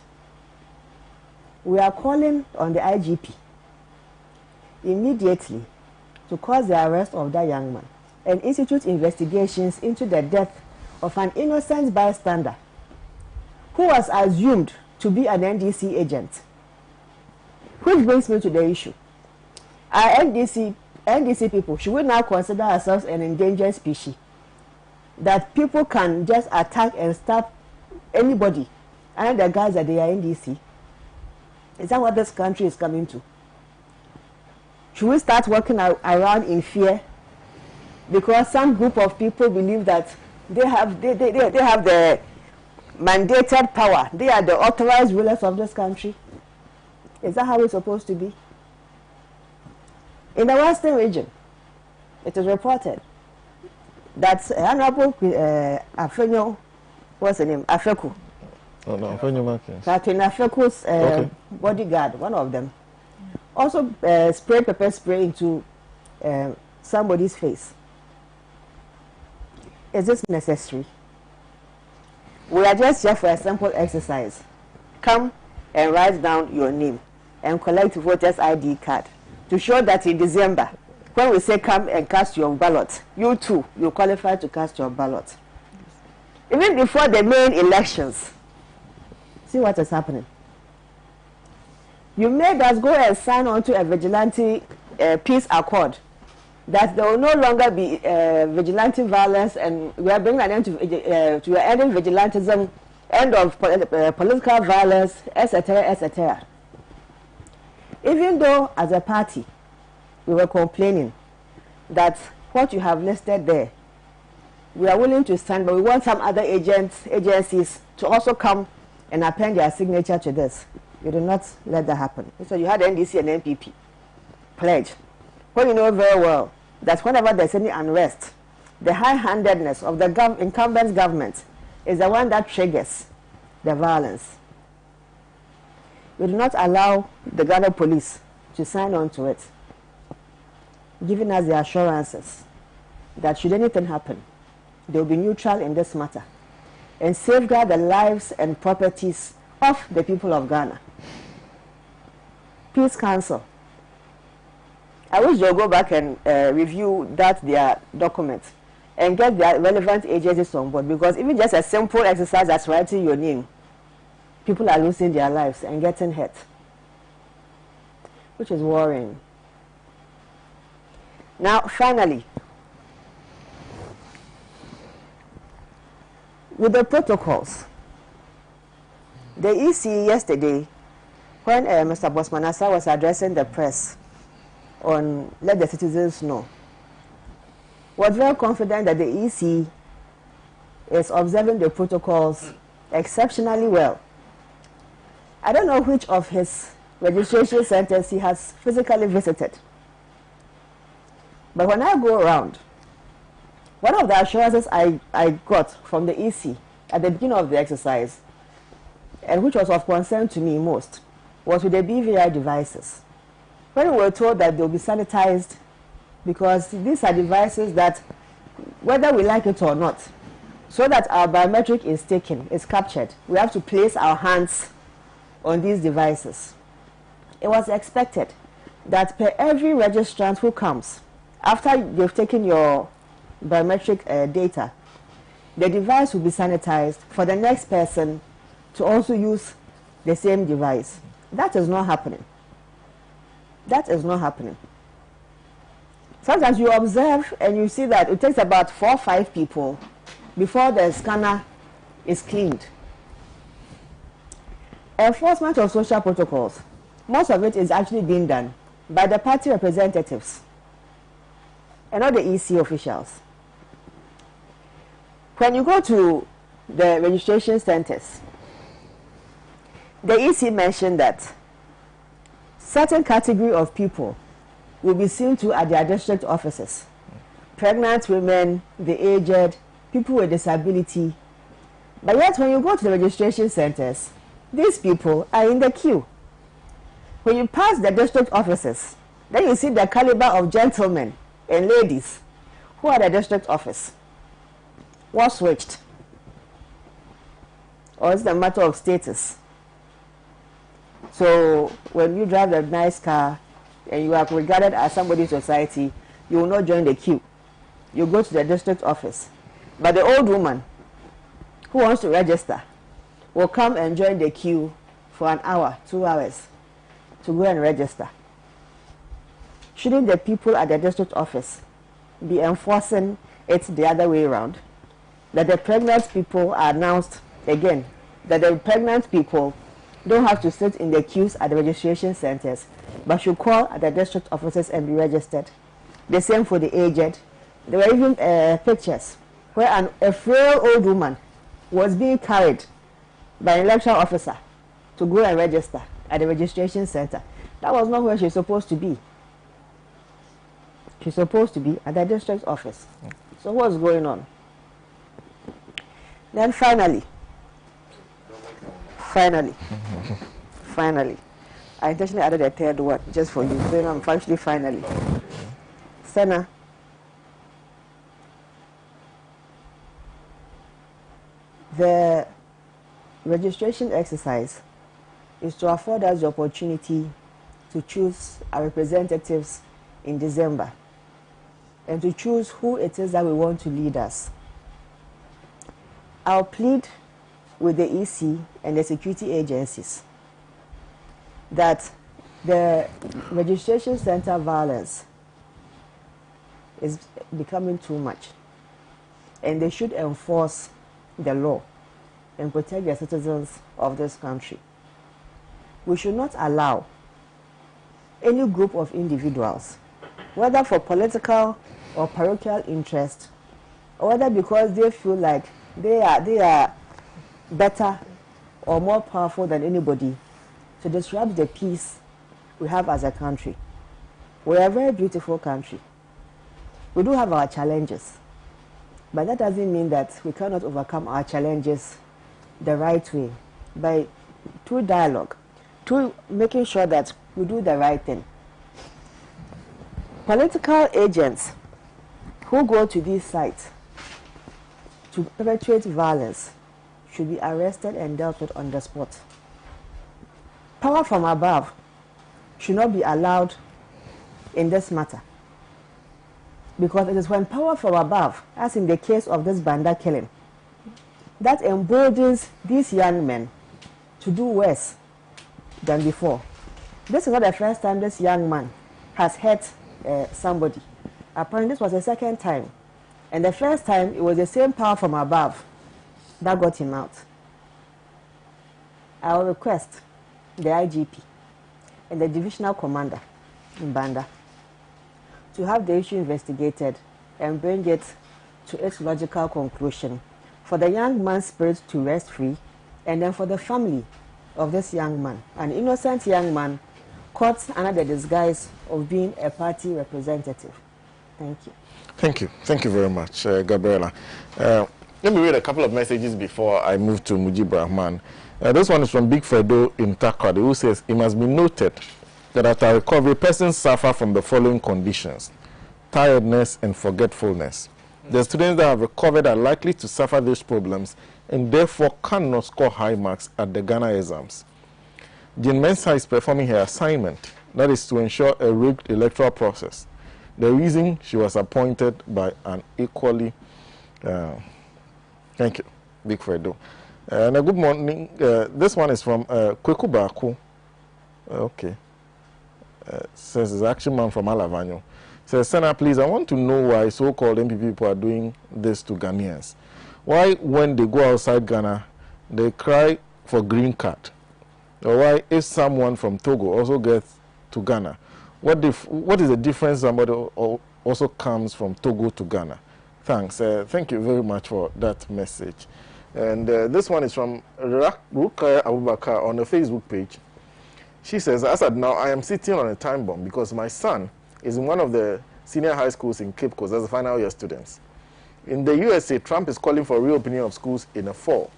We are calling on the IGP immediately to cause the arrest of that young man and institute investigations into the death of an innocent bystander who was assumed to be an NDC agent. Which brings me to the issue. Our NDC people, should we now consider ourselves an endangered species? That people can just attack and stab anybody and the guys that they are NDC? Is that what this country is coming to? Should we start walking around in fear because some group of people believe that they have the mandated power, they are the authorized rulers of this country? Is that how it's supposed to be? In the Western region, it is reported that Honorable Afenyo, what's the name? Afeku. Oh, no, Afenyo Marcus. Captain Afeku's bodyguard, one of them, also sprayed pepper spray into somebody's face. Is this necessary? We are just here for a simple exercise. Come and write down your name and collect voter's ID card to show that in December, when we say come and cast your ballot, you too, you qualify to cast your ballot. Even before the main elections, see what is happening. You made us go and sign on to a vigilante peace accord that there will no longer be vigilante violence, and we are bringing an end to ending vigilantism, end of political violence, etc., etc. Even though, as a party, we were complaining that what you have listed there, we are willing to stand, but we want some other agencies to also come and append their signature to this. You do not let that happen. So you had NDC and NPP pledge. Well, you know very well that whenever there's any unrest, the high-handedness of the incumbent government is the one that triggers the violence. We do not allow the Ghana police to sign on to it, giving us the assurances that should anything happen, they will be neutral in this matter and safeguard the lives and properties of the people of Ghana. Peace Council. I wish they'll go back and review their document and get the relevant agencies on board, because even just a simple exercise as writing your name, people are losing their lives and getting hurt, which is worrying. Now, finally, with the protocols, the EC yesterday, when Mr. Bosmanasa was addressing the press on Let the Citizens Know, was very confident that the EC is observing the protocols exceptionally well. I don't know which of his registration centers he has physically visited, but when I go around, one of the assurances I got from the EC at the beginning of the exercise, and which was of concern to me most, was with the BVI devices. When we were told that they'll be sanitized, because these are devices that, whether we like it or not, so that our biometric is taken, is captured, we have to place our hands on these devices. It was expected that per every registrant who comes, after they've taken your biometric data, the device will be sanitized for the next person to also use the same device. That is not happening. That is not happening. Sometimes you observe and you see that it takes about 4 or 5 people before the scanner is cleaned. Enforcement of social protocols, most of it is actually being done by the party representatives and not the EC officials. When you go to the registration centers, the EC mentioned that certain category of people will be seen to at their district offices. Pregnant women, the aged, people with disability. But yet when you go to the registration centers, these people are in the queue. When you pass the district offices, then you see the caliber of gentlemen and ladies who are at the district office. What switched? Or is it a matter of status? So when you drive a nice car and you are regarded as somebody in society, you will not join the queue. You go to the district office. But the old woman who wants to register will come and join the queue for an hour, 2 hours to go and register. Shouldn't the people at the district office be enforcing it the other way around? That the pregnant people are announced again, that the pregnant people don't have to sit in the queues at the registration centers, but should call at the district offices and be registered. The same for the aged. There were even pictures where a frail old woman was being carried by an electoral officer to go and register at the registration center. That was not where she's supposed to be. She's supposed to be at the district office. So what's going on? Then finally, I intentionally added a third word just for you. Then I'm actually finally. Sena, the registration exercise is to afford us the opportunity to choose our representatives in December and to choose who it is that we want to lead us. I'll plead with the EC and the security agencies that the registration center violence is becoming too much, and they should enforce the law and protect the citizens of this country. We should not allow any group of individuals, whether for political or parochial interest, or whether because they feel like they are better or more powerful than anybody, to disrupt the peace we have as a country. We're a very beautiful country. We do have our challenges, but that doesn't mean that we cannot overcome our challenges the right way, through dialogue, through making sure that we do the right thing. Political agents who go to these sites to perpetrate violence should be arrested and dealt with on the spot. Power from above should not be allowed in this matter. Because it is when power from above, as in the case of this Banda killing, that emboldens these young men to do worse than before. This is not the first time this young man has hurt somebody. Apparently this was the second time. And the first time, it was the same power from above that got him out. I will request the IGP and the divisional commander in Banda to have the issue investigated and bring it to its logical conclusion for the young man's spirit to rest free, and then for the family of this young man, an innocent young man caught under the disguise of being a party representative. Thank you. Thank you. Thank you very much, Gabriela. Let me read a couple of messages before I move to Mujib Rahman. This one is from Big Fredo in Takrady, who says, it must be noted that after recovery, persons suffer from the following conditions: tiredness and forgetfulness. The students that have recovered are likely to suffer these problems and therefore cannot score high marks at the Ghana exams. Jean Mensah is performing her assignment, that is to ensure a rigged electoral process. The reason she was appointed by an equally... thank you, Big Fredo. And a good morning. This one is from Kweku Baku. Okay. Says it's actually man from Alavanyo. Says, Sena, please, I want to know why so-called MPP people are doing this to Ghanaians. Why, when they go outside Ghana, they cry for green card? Or why, if someone from Togo also gets to Ghana, what is the difference somebody also comes from Togo to Ghana? Thanks. Thank you very much for that message. And this one is from Rukaya Abubakar on the Facebook page. She says, as of now, I am sitting on a time bomb because my son is in one of the senior high schools in Cape Coast as a final year students. In the USA, Trump is calling for reopening of schools in the fall,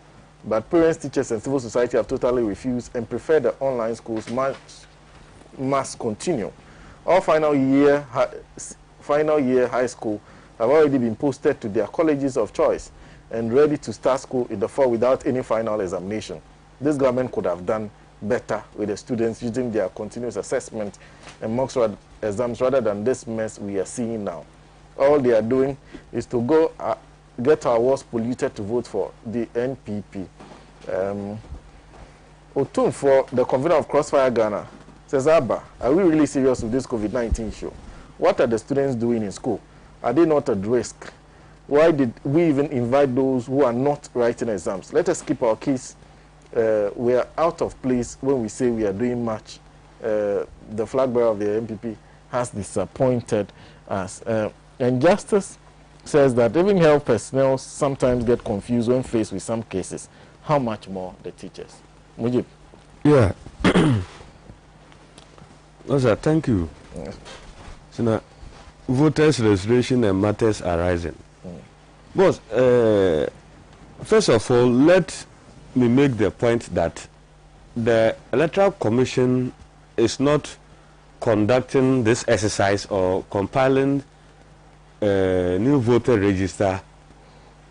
but parents, teachers, and civil society have totally refused and prefer the online schools must continue. All final year high school have already been posted to their colleges of choice and ready to start school in the fall without any final examination. This government could have done better with the students using their continuous assessment and mock exams rather than this mess we are seeing now. All they are doing is to go get our wards polluted to vote for the NPP. Otun, for the convener of Crossfire Ghana, says, Abba, are we really serious with this COVID-19 issue? What are the students doing in school? Are they not at risk? Why did we even invite those who are not writing exams? Let us keep our kids. We are out of place when we say we are doing much. The flag bearer of the MPP has disappointed us. And Justice says that even health personnel sometimes get confused when faced with some cases. How much more the teachers? Mujib? Yeah. Sir, thank you. Yes. So now, voters' registration and matters arising. Boss, first of all, let me make the point that the Electoral Commission is not conducting this exercise or compiling a new voter register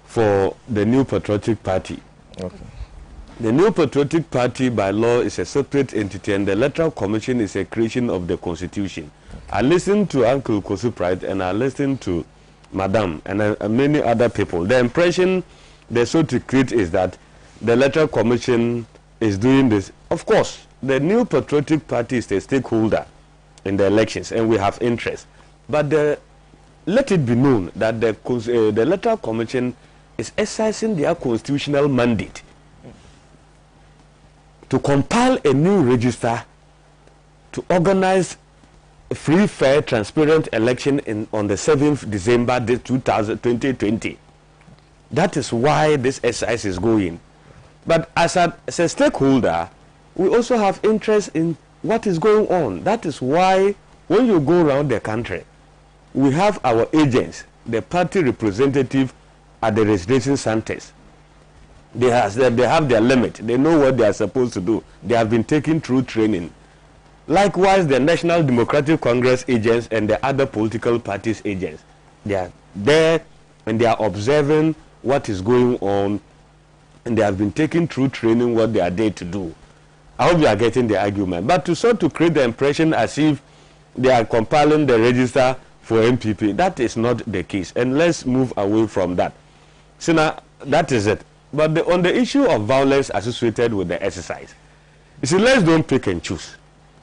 for the new patriotic party. Okay. The new patriotic party by law is a separate entity, and the Electoral Commission is a creation of the Constitution. I listened to Uncle Kosu Pride and I listened to Madam and many other people. The impression they sought to create is that the Electoral Commission is doing this. Of course, the new patriotic party is a stakeholder in the elections and we have interest. But let it be known that the Electoral Commission is exercising their constitutional mandate to compile a new register to organize a free, fair, transparent election on the 7th December 2020. That is why this exercise is going. But as a stakeholder, we also have interest in what is going on. That is why when you go around the country, we have our agents, the party representative at the registration centers. They have their limit. They know what they are supposed to do. They have been taken through training. Likewise, the National Democratic Congress agents and the other political parties agents. They are there and they are observing what is going on, and they have been taken through training what they are there to do. I hope you are getting the argument. But to create the impression as if they are compiling the register for MPP. That is not the case. And let's move away from that. Sena, that is it. But on the issue of violence associated with the exercise, you see, let's don't pick and choose.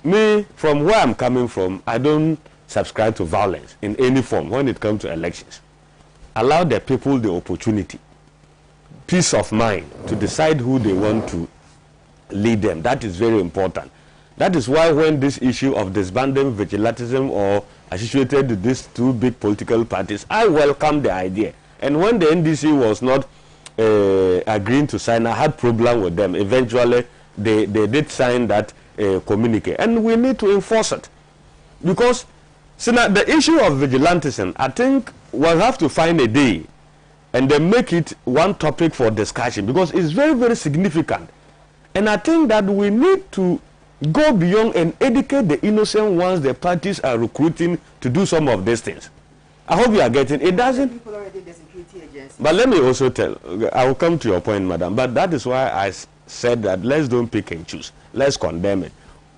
Me, from where I'm coming from, I don't subscribe to violence in any form when it comes to elections. Allow the people the opportunity, peace of mind, to decide who they want to lead them. That is very important. That is why when this issue of disbanding vigilantism or associated with these two big political parties, I welcome the idea. And when the NDC was not agreeing to sign, I had problem with them. Eventually, they did sign that communique. And we need to enforce it. Because the issue of vigilantism, I think we'll have to find a day and then make it one topic for discussion, because it's very, very significant. And I think that we need to go beyond and educate the innocent ones the parties are recruiting to do some of these things. I hope you are getting it. Doesn't. People already in the security agency. But let me also tell, I will come to your point, madam, but that is why I said that let's don't pick and choose. Let's condemn it.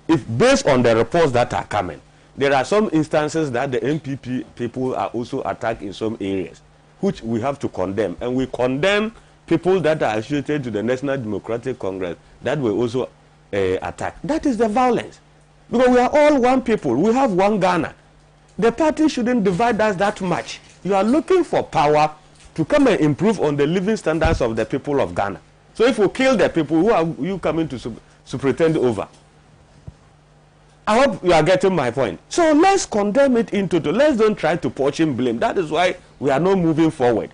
If based on the reports that are coming, there are some instances that the MPP people are also attacked in some areas, which we have to condemn. And we condemn people that are associated to the National Democratic Congress that were also attacked. That is the violence. Because we are all one people. We have one Ghana. The party shouldn't divide us that much. You are looking for power to come and improve on the living standards of the people of Ghana. So if we kill the people, who are you coming to pretend over? I hope you are getting my point. So let's condemn it into the, let's don't try to portion blame. That is why we are not moving forward.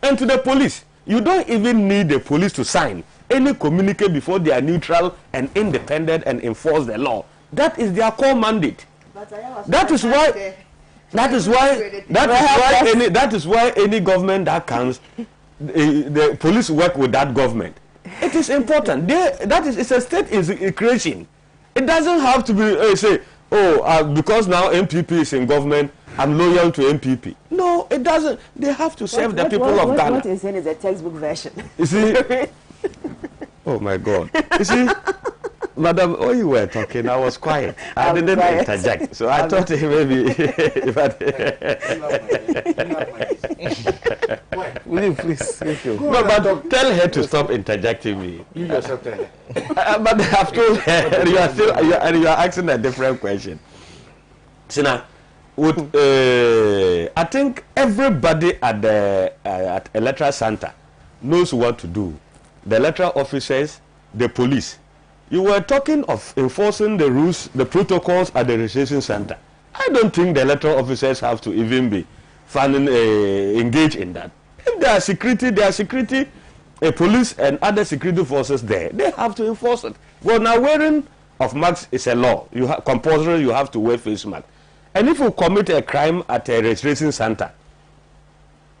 And to the police, you don't even need the police to sign any communique before they are neutral and independent and enforce the law. That is their core mandate. That is why any government that comes, the police work with that government. It is important. It's a state creation. It doesn't have to be say, because now MPP is in government, I'm loyal to MPP. No, it doesn't. They have to serve the people of Ghana. What is saying is a textbook version. You see? Oh my God. You see? Madam, when you were talking, I was quiet. I didn't interject. So I thought maybe if Will you please? No, but tell her to stop interjecting me. You yourself tell her. But I have told her, you are asking a different question. Sena, I think everybody at the Electoral Center knows what to do. The electoral officers, the police. You were talking of enforcing the rules, the protocols at the registration center. I don't think the electoral officers have to even be engaged in that. If there are security, police and other security forces there, they have to enforce it. Well, now wearing of masks is a law. Compulsory, you have to wear face mask. And if you commit a crime at a registration center,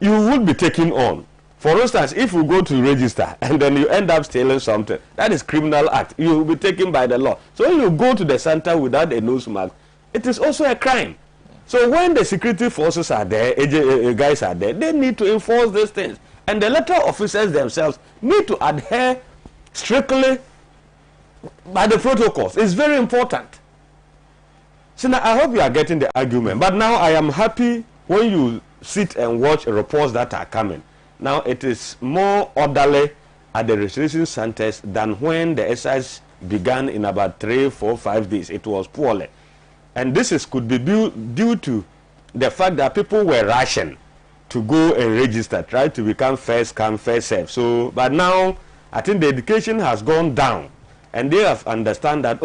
you will be taken on. For instance, if you go to register and then you end up stealing something, that is criminal act. You will be taken by the law. So when you go to the center without a nose mask, it is also a crime. So when the security forces are there, guys are there, they need to enforce these things. And the electoral officers themselves need to adhere strictly by the protocols. It's very important. So now I hope you are getting the argument. But now I am happy when you sit and watch reports that are coming. Now it is more orderly at the registration centers than when the exercise began in about 3, 4, 5 days. It was poorly. And this could be due to the fact that people were rushing to go and register, try to become first come, first serve. So, but now I think the education has gone down and they have understand that,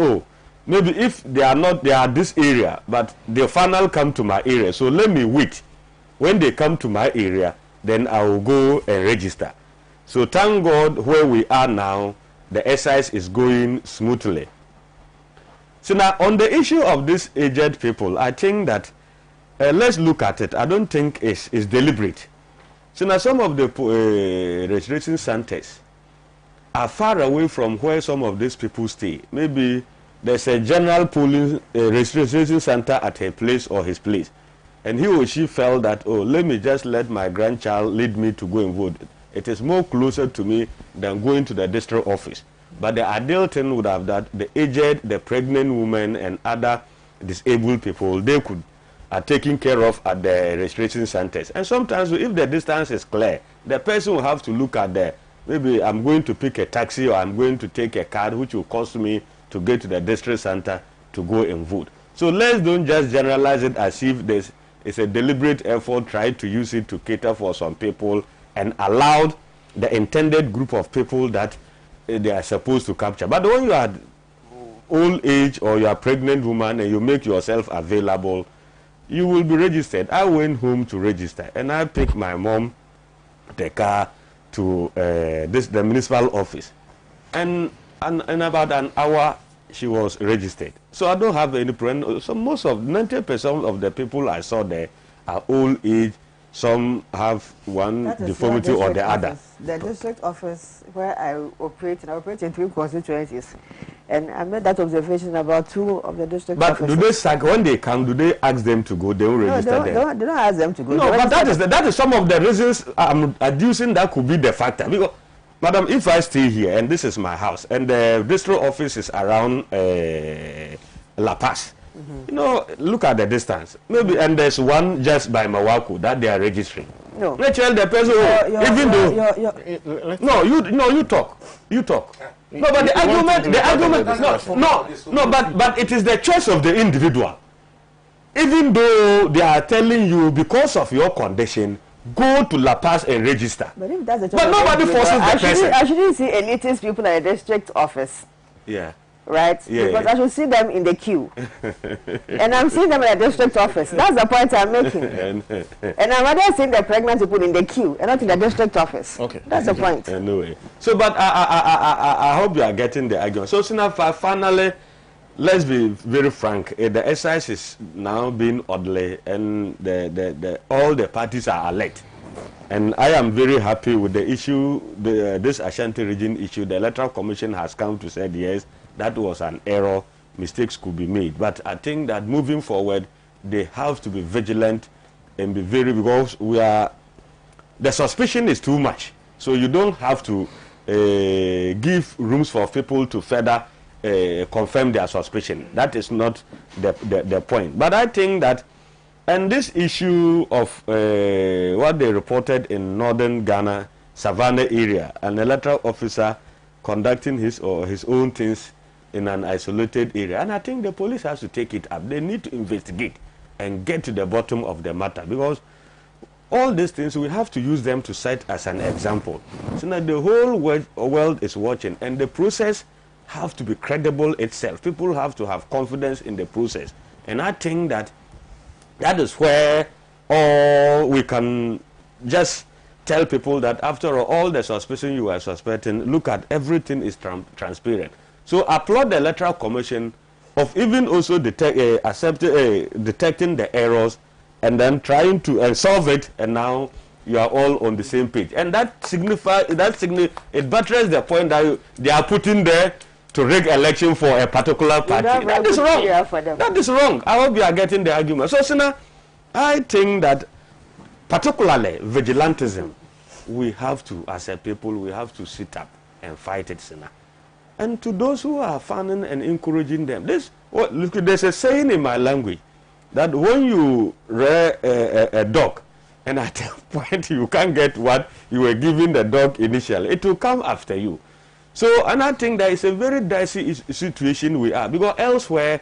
maybe if they are this area, but the final come to my area. So let me wait. When they come to my area, then I will go and register. So thank God where we are now, the exercise is going smoothly. So now on the issue of these aged people, I think that let's look at it. I don't think it's deliberate. So now some of the registration centers are far away from where some of these people stay. Maybe there's a general polling registration center at her place or his place. And he or she felt that, let me just let my grandchild lead me to go and vote. It is more closer to me than going to the district office. But the ideal thing would have that the aged, the pregnant women and other disabled people, they could are taken care of at the registration centers. And sometimes if the distance is clear, the person will have to look at maybe I'm going to pick a taxi or I'm going to take a card which will cost me to get to the district center to go and vote. So let's don't just generalize it as if it's a deliberate effort tried to use it to cater for some people and allowed the intended group of people that they are supposed to capture. But when you are old age or you are a pregnant woman and you make yourself available, you will be registered. I went home to register and I picked my mom the car to the municipal office, and about an hour she was registered. So I don't have any problem. So most of 90% of the people I saw there are old age. Some have one deformity or the other. The district office where I operate in 3 constituencies, and I made that observation about 2 of the district offices. But do they sack when they come? Do they ask them to go? They will register them. They don't ask them to go. No, but that is some of the reasons I'm adducing that could be the factor. Because, madam, if I stay here and this is my house and the district office is around La Paz, you know, look at the distance. Maybe, and there's one just by Mawako that they are registering. No. Let's tell the person, you talk. No, but the argument, but it is the choice of the individual. Even though they are telling you because of your condition, go to La Paz and register. But if that's the choice, but nobody forces the person. I shouldn't see elitist people at the district office. Yeah. Right? Yeah, because I should see them in the queue. And I'm seeing them in the district office. That's the point I'm making. And I'm rather seeing the pregnant people in the queue and not in the district office. Okay. That's the point. Anyway. So, but I hope you are getting the argument. So, Sena, finally, let's be very frank. The exercise is now being orderly and all the parties are alert. And I am very happy with the issue, this Ashanti region issue. The Electoral Commission has come to say, yes, that was an error, mistakes could be made. But I think that moving forward, they have to be vigilant and be because the suspicion is too much. So you don't have to give rooms for people to further confirm their suspicion. That is not the point. But I think that, and this issue of what they reported in northern Ghana, Savannah area, an electoral officer conducting his own things in an isolated area. And I think the police has to take it up. They need to investigate and get to the bottom of the matter, because all these things, we have to use them to set as an example. So now the whole world is watching, and the process have to be credible itself. People have to have confidence in the process. And I think that is where we can just tell people that after all the suspicion you are suspecting, look at everything is transparent. So applaud the Electoral Commission of even also detecting the errors and then trying to solve it, and now you are all on the same page. And it buttresses the point that they are putting there to rig election for a particular party. That is wrong. That is wrong. I hope you are getting the argument. So, Sena, I think that particularly vigilantism, we have to, as a people, we have to sit up and fight it, Sena. And to those who are fanning and encouraging them, look, there's a saying in my language that when you rear a dog, and at a point you can't get what you were giving the dog initially, it will come after you. So, and I think that is a very dicey situation we are, because elsewhere,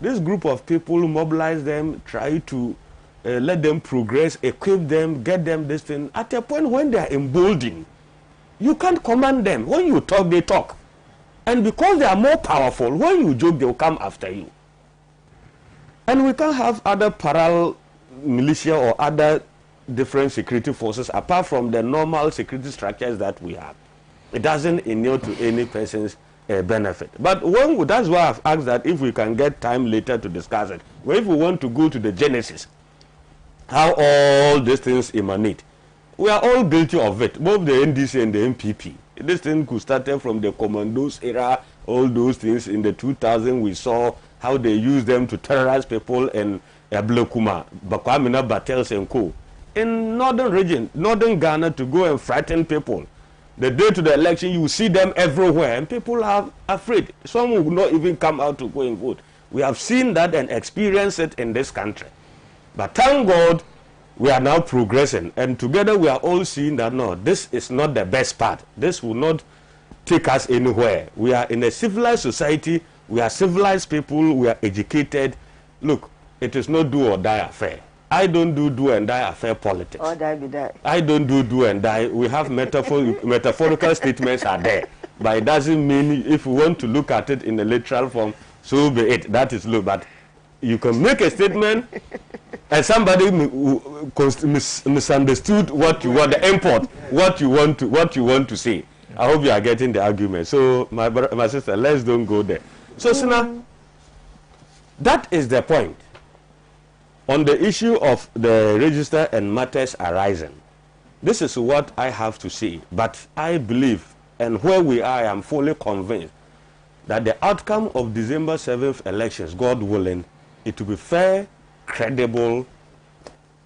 this group of people mobilize them, try to let them progress, equip them, get them this thing. At a point when they are emboldened, you can't command them. When you talk, they talk. And because they are more powerful, when you joke, they will come after you. And we can't have other parallel militia or other different security forces apart from the normal security structures that we have. It doesn't inure to any person's benefit. But that's why I've asked that if we can get time later to discuss it. Well, if we want to go to the genesis, how all these things emanate, we are all guilty of it, both the NDC and the MPP. This thing could start from the commandos era, all those things in the 2000s. We saw how they used them to terrorize people in Blekuma, Bakwamina, Battles and Co. In northern region, northern Ghana, to go and frighten people. The day to the election, you see them everywhere, and people are afraid. Some will not even come out to go and vote. We have seen that and experienced it in this country. But thank God, we are now progressing, and together we are all seeing that no, this is not the best part. This will not take us anywhere. We are in a civilized society. We are civilized people. We are educated. Look, it is not do or die affair. I don't do and die affair politics. Or die be die. I don't do and die. We have metaphorical statements are there, but it doesn't mean if we want to look at it in a literal form, so be it. That is low, but you can make a statement and somebody misunderstood what you want, the import, what you want to say. I hope you are getting the argument. So my sister, let's don't go there. So Sena, that is the point. On the issue of the register and matters arising, this is what I have to say. But I believe, and where we are, I am fully convinced that the outcome of December 7th elections, God willing, it will be fair, credible,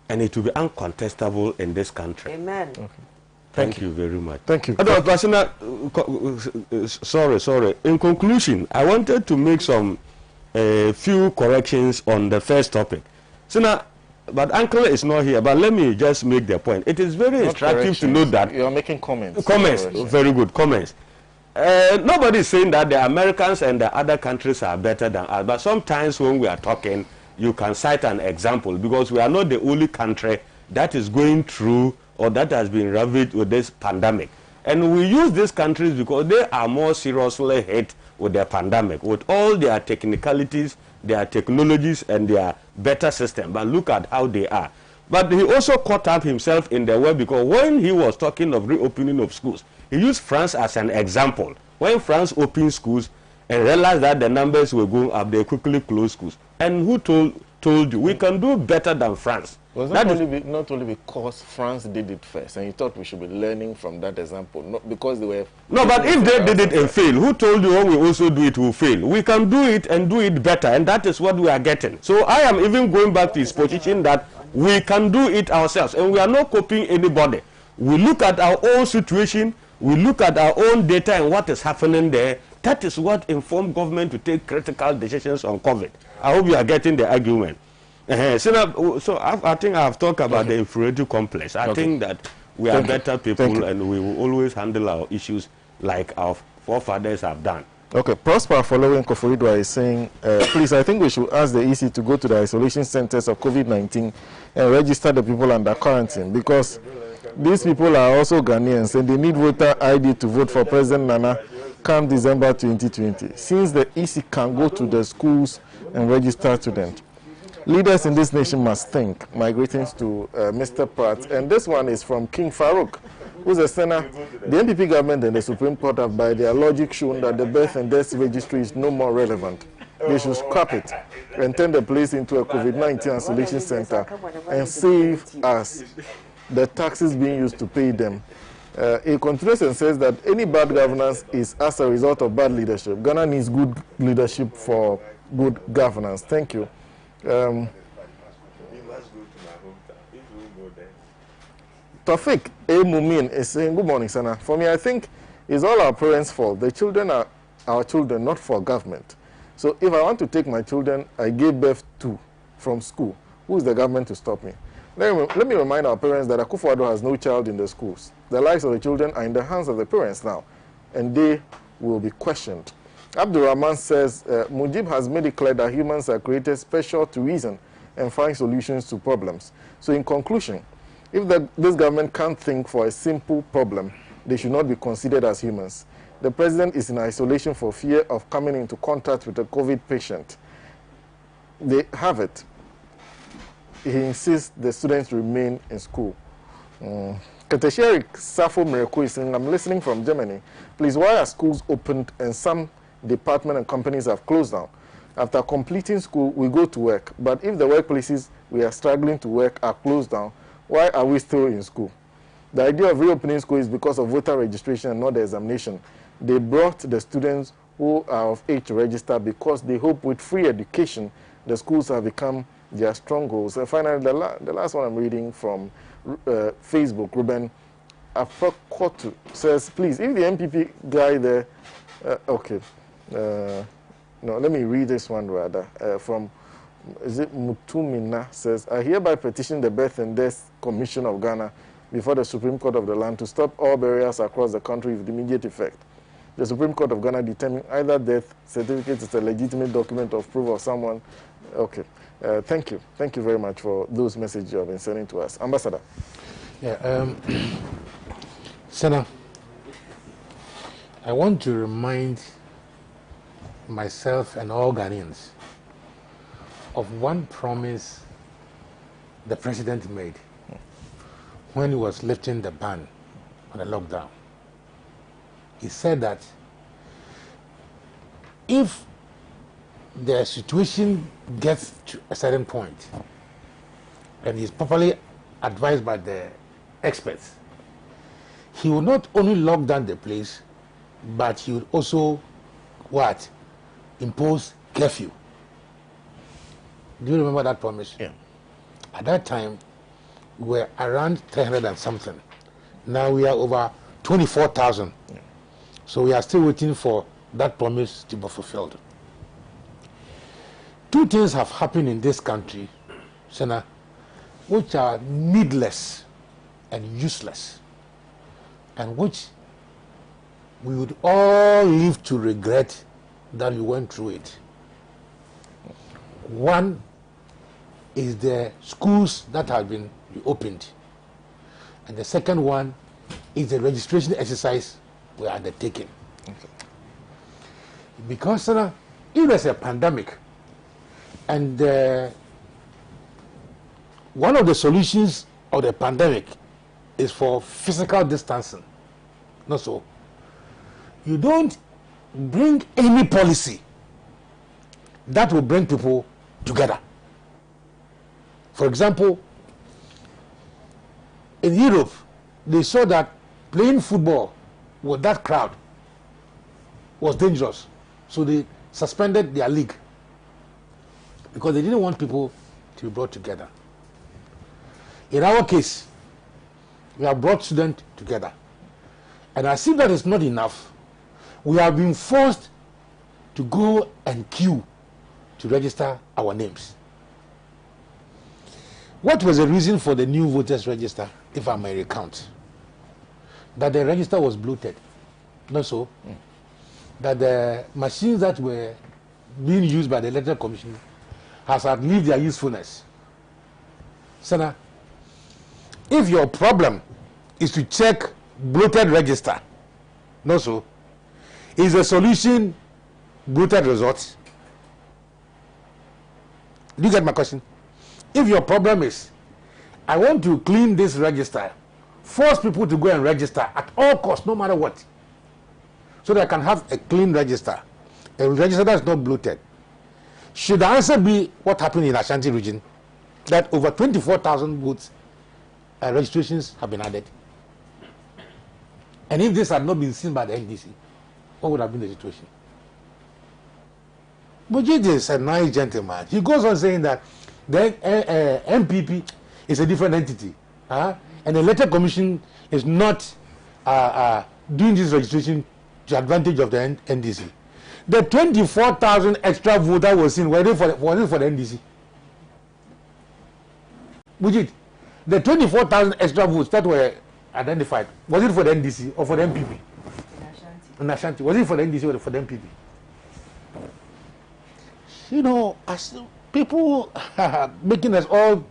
and it will be uncontestable in this country. Amen. Okay. Thank you very much. Thank you. Sorry. In conclusion, I wanted to make some few corrections on the first topic. Sena, but Uncle is not here, but let me just make the point. It is very instructive to note that... You are making comments. Comments, very good, comments. Nobody is saying that the Americans and the other countries are better than us, but sometimes when we are talking, you can cite an example, because we are not the only country that is going through or that has been ravaged with this pandemic. And we use these countries because they are more seriously hit with the pandemic, with all their technicalities, their technologies, and their better system. But look at how they are. But he also caught up himself in the way, because when he was talking of reopening of schools, he used France as an example. When France opened schools and realized that the numbers were going up, they quickly closed schools. And who told you we can do better than France? Was not only because France did it first, and you thought we should be learning from that example, not because they were... No, but if they did it and fail, who told you when we also do it will fail? We can do it and do it better, and that is what we are getting. So I am even going back to his position that we can do it ourselves, and we are not copying anybody. We look at our own situation, we look at our own data and what is happening there. That is what informed government to take critical decisions on COVID. I hope you are getting the argument. So I think I have talked about the inferiority complex. I think that we are better people, and we will always handle our issues like our forefathers have done. Okay, Prosper following Koforidwa is saying, please, I think we should ask the EC to go to the isolation centers of COVID-19 and register the people under quarantine, because these people are also Ghanaians and they need voter ID to vote for President Nana come December 2020. Since the EC can go to the schools and register students, leaders in this nation must think. My greetings to Mr. Pratt. And this one is from King Farouk, who's a senator. The NPP government and the Supreme Court have by their logic shown that the birth and death registry is no more relevant. They should scrap it and turn the place into a COVID-19 isolation center and save us the taxes being used to pay them. It continues and says that any bad governance is as a result of bad leadership. Ghana needs good leadership for good governance. Thank you. Tafik A. Mumin is saying, good morning, Sena. For me, I think it's all our parents' fault. The children are our children, not for government. So if I want to take my children I gave birth to from school, who is the government to stop me? Let me remind our parents that Akufo-Addo has no child in the schools. The lives of the children are in the hands of the parents now, and they will be questioned. Abdul Rahman says, Mujib has made it clear that humans are created special to reason and find solutions to problems. So in conclusion, if this government can't think for a simple problem, they should not be considered as humans. The president is in isolation for fear of coming into contact with a COVID patient. They have it. He insists the students remain in school. Katesherik Safo Miracle is saying, I'm listening from Germany. Please, why are schools opened and some departments and companies have closed down? After completing school, we go to work. But if the workplaces we are struggling to work are closed down, why are we still in school? The idea of reopening school is because of voter registration and not the examination. They brought the students who are of age to register because they hope with free education, the schools have become their strongholds. And finally, the last one I'm reading from Facebook, Ruben Afakotu says, please, if the MPP guy there, no, let me read this one rather, from is it Mutumina, says, I hereby petition the Birth and Death Commission of Ghana before the Supreme Court of the land to stop all burials across the country with immediate effect. The Supreme Court of Ghana determined either death certificate is a legitimate document of proof of someone. Okay. Thank you. Thank you very much for those messages you have been sending to us. Ambassador. Yeah, Sena, I want to remind myself and all Ghanaians of one promise the president made when he was lifting the ban on the lockdown. He said that if the situation gets to a certain point and is properly advised by the experts, he will not only lock down the place, but he will also impose curfew. Do you remember that promise? Yeah. At that time, we were around 300 and something. Now we are over 24,000. Yeah. So we are still waiting for that promise to be fulfilled. Two things have happened in this country, Sena, which are needless and useless, and which we would all live to regret that we went through it. One is the schools that have been reopened, and the second one is the registration exercise we are undertaking. Okay. Because if there's a pandemic, and one of the solutions of the pandemic is for physical distancing. Not so. You don't bring any policy that will bring people together. For example, in Europe, they saw that playing football with that crowd was dangerous. So they suspended their league because they didn't want people to be brought together. In our case, we have brought students together. And as if that is not enough, we have been forced to go and queue to register our names. What was the reason for the new voters register, if I may recount? That the register was bloated. Not so. That the machines that were being used by the Electoral Commission has outlived their usefulness. Sena, if your problem is to check bloated register, not so, is the solution bloated results? Do you get my question? If your problem is, I want to clean this register, force people to go and register at all costs, no matter what, so that I can have a clean register, a register that is not bloated. Should the answer be what happened in Ashanti region, that over 24,000 votes registrations have been added? And if this had not been seen by the NDC, what would have been the situation? Bujiji is a nice gentleman. He goes on saying that the MPP is a different entity, and the Electoral Commission is not doing this registration to advantage of the NDC. The 24,000 extra voters was seen, was it for the NDC? Bujiji, the 24,000 extra votes that were identified, was it for the NDC or for the MPP? In Ashanti. Was it for the NDC or for the MPP? You know, as people making us all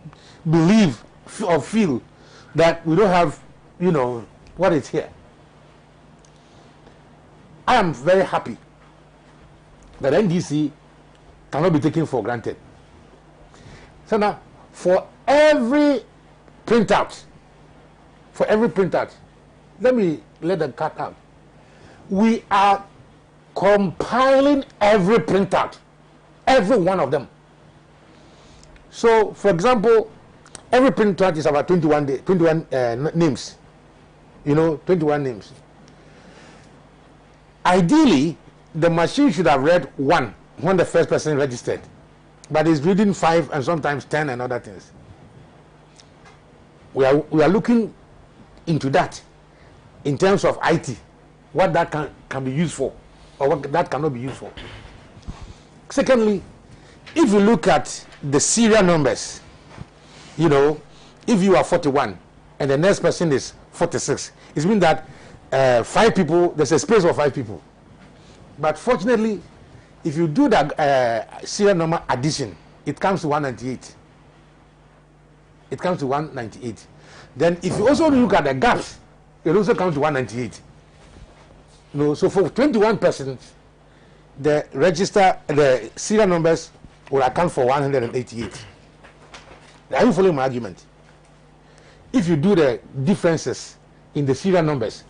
believe or feel that we don't have, you know, what is here. I am very happy that NDC cannot be taken for granted. So now, for every printout, let me let the cat out. We are compiling every printout, every one of them. So, for example, every printout is about 21 names. You know, 21 names. Ideally, the machine should have read 1 when the first person registered, but it's reading 5 and sometimes 10 and other things. We are looking into that in terms of IT, what that can be used for or what that cannot be used for. Secondly, if you look at the serial numbers, you know, if you are 41 and the next person is 46, it means that 5 people, there's a space of 5 people. But fortunately, if you do that serial number addition, it comes to 198. It comes to 198. Then if you also look at the gaps, it also comes to 198. You know, so for 21 persons, the serial numbers will account for 188. Are you following my argument? If you do the differences in the serial numbers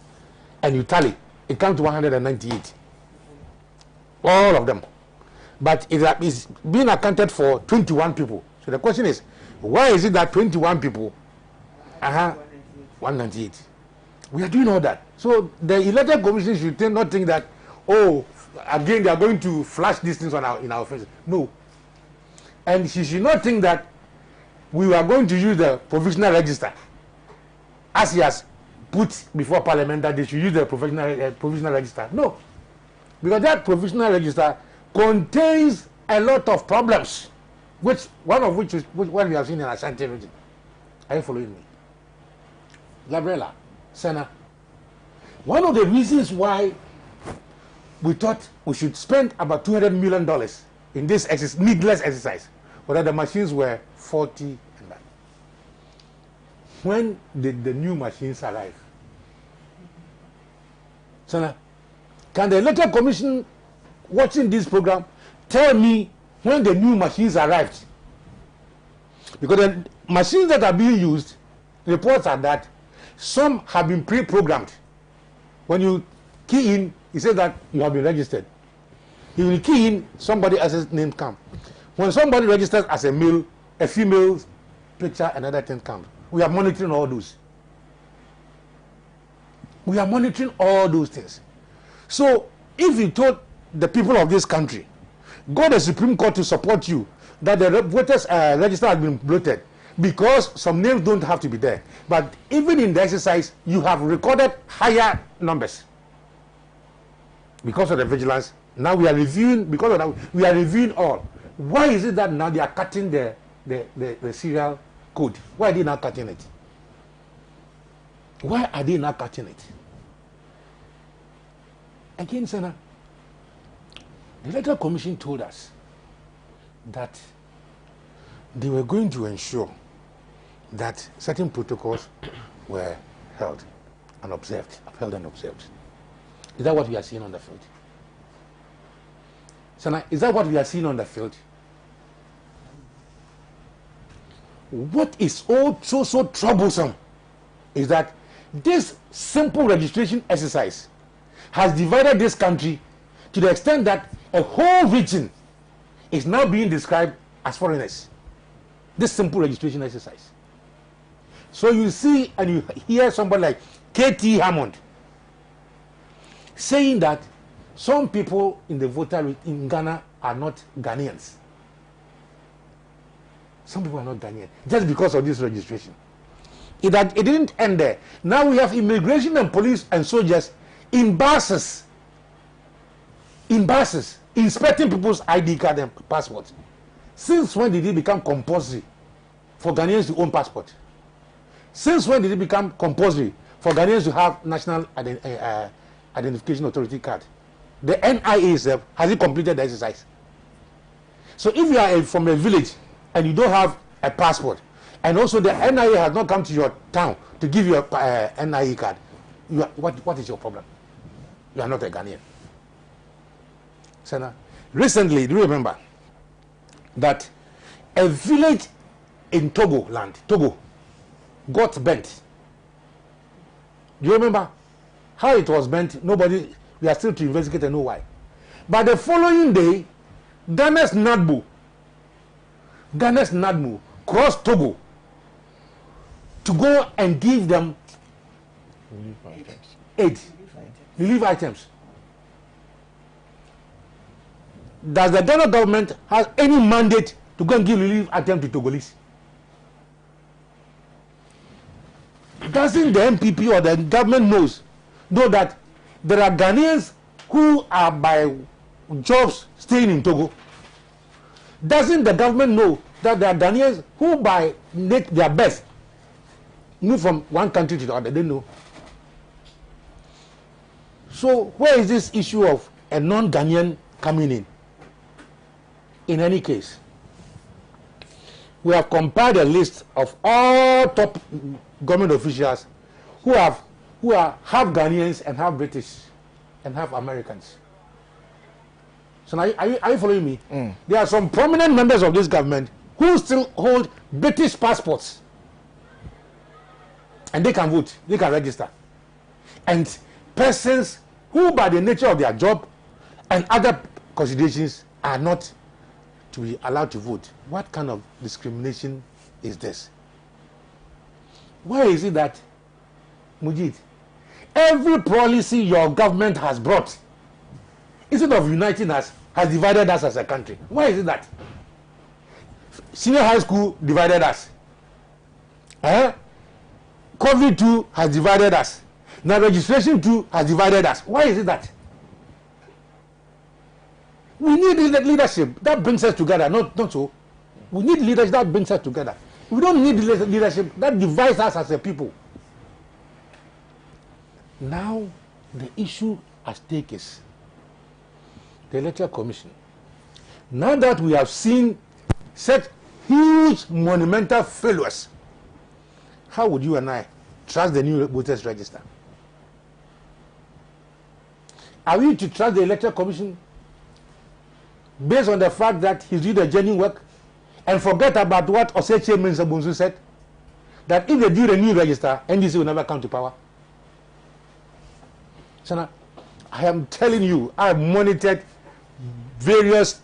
and you tally, it comes to 198. All of them. But it is being accounted for 21 people. So the question is, why is it that 21 people 198? We are doing all that. So the electoral commission should not think that, oh, again they are going to flash these things in our faces. No. And she should not think that we are going to use the provisional register as he has put before Parliament that they should use the provisional register. No. Because that provisional register contains a lot of problems, one of which is what we have seen in Ashanti region. Are you following me? Gabriela, Sena, one of the reasons why we thought we should spend about $200 million in this needless exercise was that the machines were 40 and that. When did the new machines arrive? Sena, can the Electoral Commission watching this program tell me when the new machines arrived? Because the machines that are being used, reports are that some have been pre-programmed. When you key in, it says that you have been registered. You will key in, somebody else's name comes. When somebody registers as a male, a female picture, another thing comes. We are monitoring all those. We are monitoring all those things. So if you told the people of this country, go to the Supreme Court to support you, that the voters register has been bloated because some names don't have to be there. But even in the exercise, you have recorded higher numbers. Because of the vigilance, now we are reviewing, because of that, we are reviewing all. Why is it that now they are cutting the serial code? Why are they not cutting it? Why are they not cutting it? Again, Sena, the Electoral Commission told us that they were going to ensure that certain protocols were held and observed, upheld and observed. Is that what we are seeing on the field? Sena, is that what we are seeing on the field? What is so troublesome is that this simple registration exercise has divided this country to the extent that a whole region is now being described as foreigners. This simple registration exercise. So you see and you hear somebody like K.T. Hammond saying that some people in the voter in Ghana are not Ghanaians. Some people are not Ghanaian just because of this registration. It didn't end there. Now we have immigration and police and soldiers in buses, inspecting people's ID card and passports. Since when did it become compulsory for Ghanaians to own passport? Since when did it become compulsory for Ghanaians to have national identification authority card? The NIA itself, has it completed the exercise? So if you are from a village and you don't have a passport, and also the NIA has not come to your town to give you a NIA card, what is your problem? You are not a Ghanaian. Sena, recently, do you remember that a village in Togo got burnt? Do you remember how it was burnt? Nobody, we are still to investigate and know why. But the following day, Ghana's NADMO crossed Togo to go and give them relief items. Does the Ghana government have any mandate to go and give relief items to Togolese? Doesn't the MPP or the government know that there are Ghanaians who are by jobs staying in Togo? Doesn't the government know that there are Ghanaians who by their best move from one country to the other? They know. So where is this issue of a non-Ghanaian coming in? In any case, we have compiled a list of all top government officials who are half Ghanaians and half British and half Americans. So now, are you following me? There are some prominent members of this government who still hold British passports. And they can vote, they can register. And persons who by the nature of their job and other considerations are not to be allowed to vote. What kind of discrimination is this? Why is it that, Mujid, every policy your government has brought, instead of uniting us, has divided us as a country? Why is it that? Senior high school divided us. COVID too has divided us. Now registration too has divided us. Why is it that? We need leadership that brings us together, not so. We need leadership that brings us together. We don't need leadership that divides us as a people. Now, the issue at stake is the Electoral Commission. Now that we have seen such huge monumental failures, how would you and I trust the new voters register? Are we to trust the Electoral Commission based on the fact that he's doing the genuine work and forget about what Oseche Mensah-Bonsu said, that if they do the new register, NDC will never come to power? So now, I am telling you, I have monitored various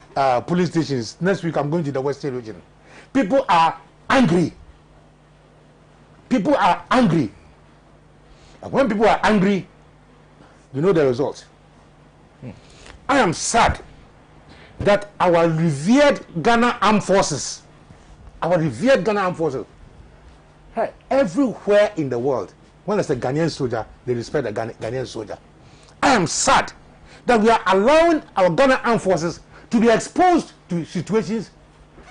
police stations. Next week, I'm going to the Western region. People are angry. People are angry. And when people are angry, you know the result. I am sad that our revered Ghana Armed Forces, everywhere in the world, when there's a Ghanaian soldier, they respect the Ghanaian soldier. I am sad that we are allowing our Ghana Armed Forces to be exposed to situations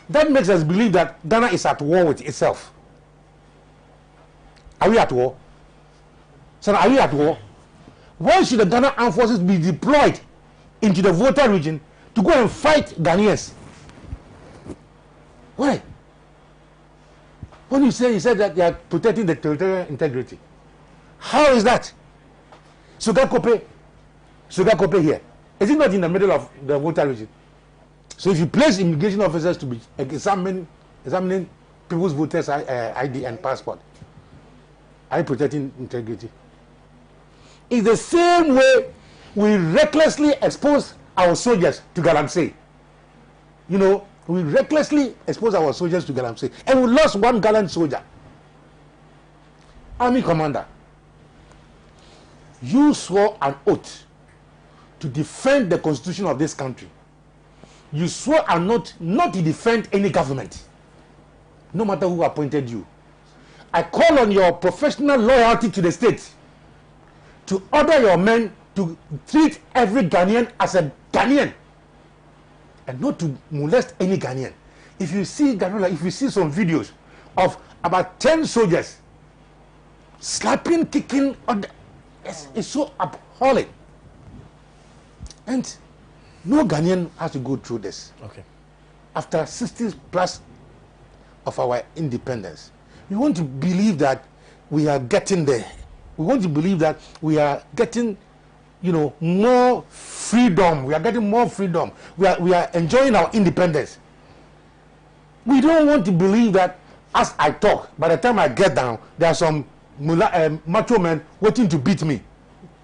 that makes us believe that Ghana is at war with itself. Are we at war? So are we at war? Why should the Ghana Armed Forces be deployed into the voter region to go and fight Ghanaians? Why? When you said that they are protecting the territorial integrity, how is that? Sugakope here, is it not in the middle of the voter region? So if you place immigration officers to be examining people's voters' ID and passport, are you protecting integrity? It's the same way we recklessly expose our soldiers to Galamsey. You know, we recklessly expose our soldiers to Galamsey, and we lost one gallant soldier. Army commander, you swore an oath to defend the constitution of this country. You swore an oath not to defend any government, no matter who appointed you. I call on your professional loyalty to the state to order your men to treat every Ghanaian as a Ghanaian and not to molest any Ghanaian. If you see some videos of about 10 soldiers slapping, kicking, it's so appalling. And no Ghanaian has to go through this. Okay. After 60 plus of our independence, we want to believe that we are getting there. We want to believe that we are getting, more freedom. We are getting more freedom. We are enjoying our independence. We don't want to believe that as I talk, by the time I get down, there are some macho men waiting to beat me.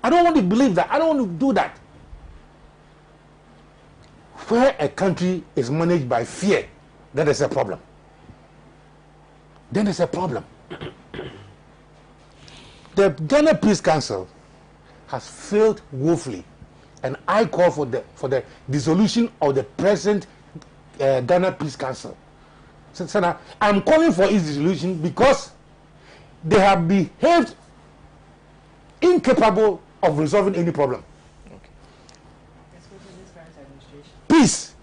I don't want to believe that. I don't want to do that. Where a country is managed by fear, then there's a problem. Then there's a problem. The Ghana Peace Council has failed woefully, and I call for the dissolution of the present Ghana Peace Council. So I'm calling for its dissolution because they have behaved incapable of resolving any problem. Okay. Peace.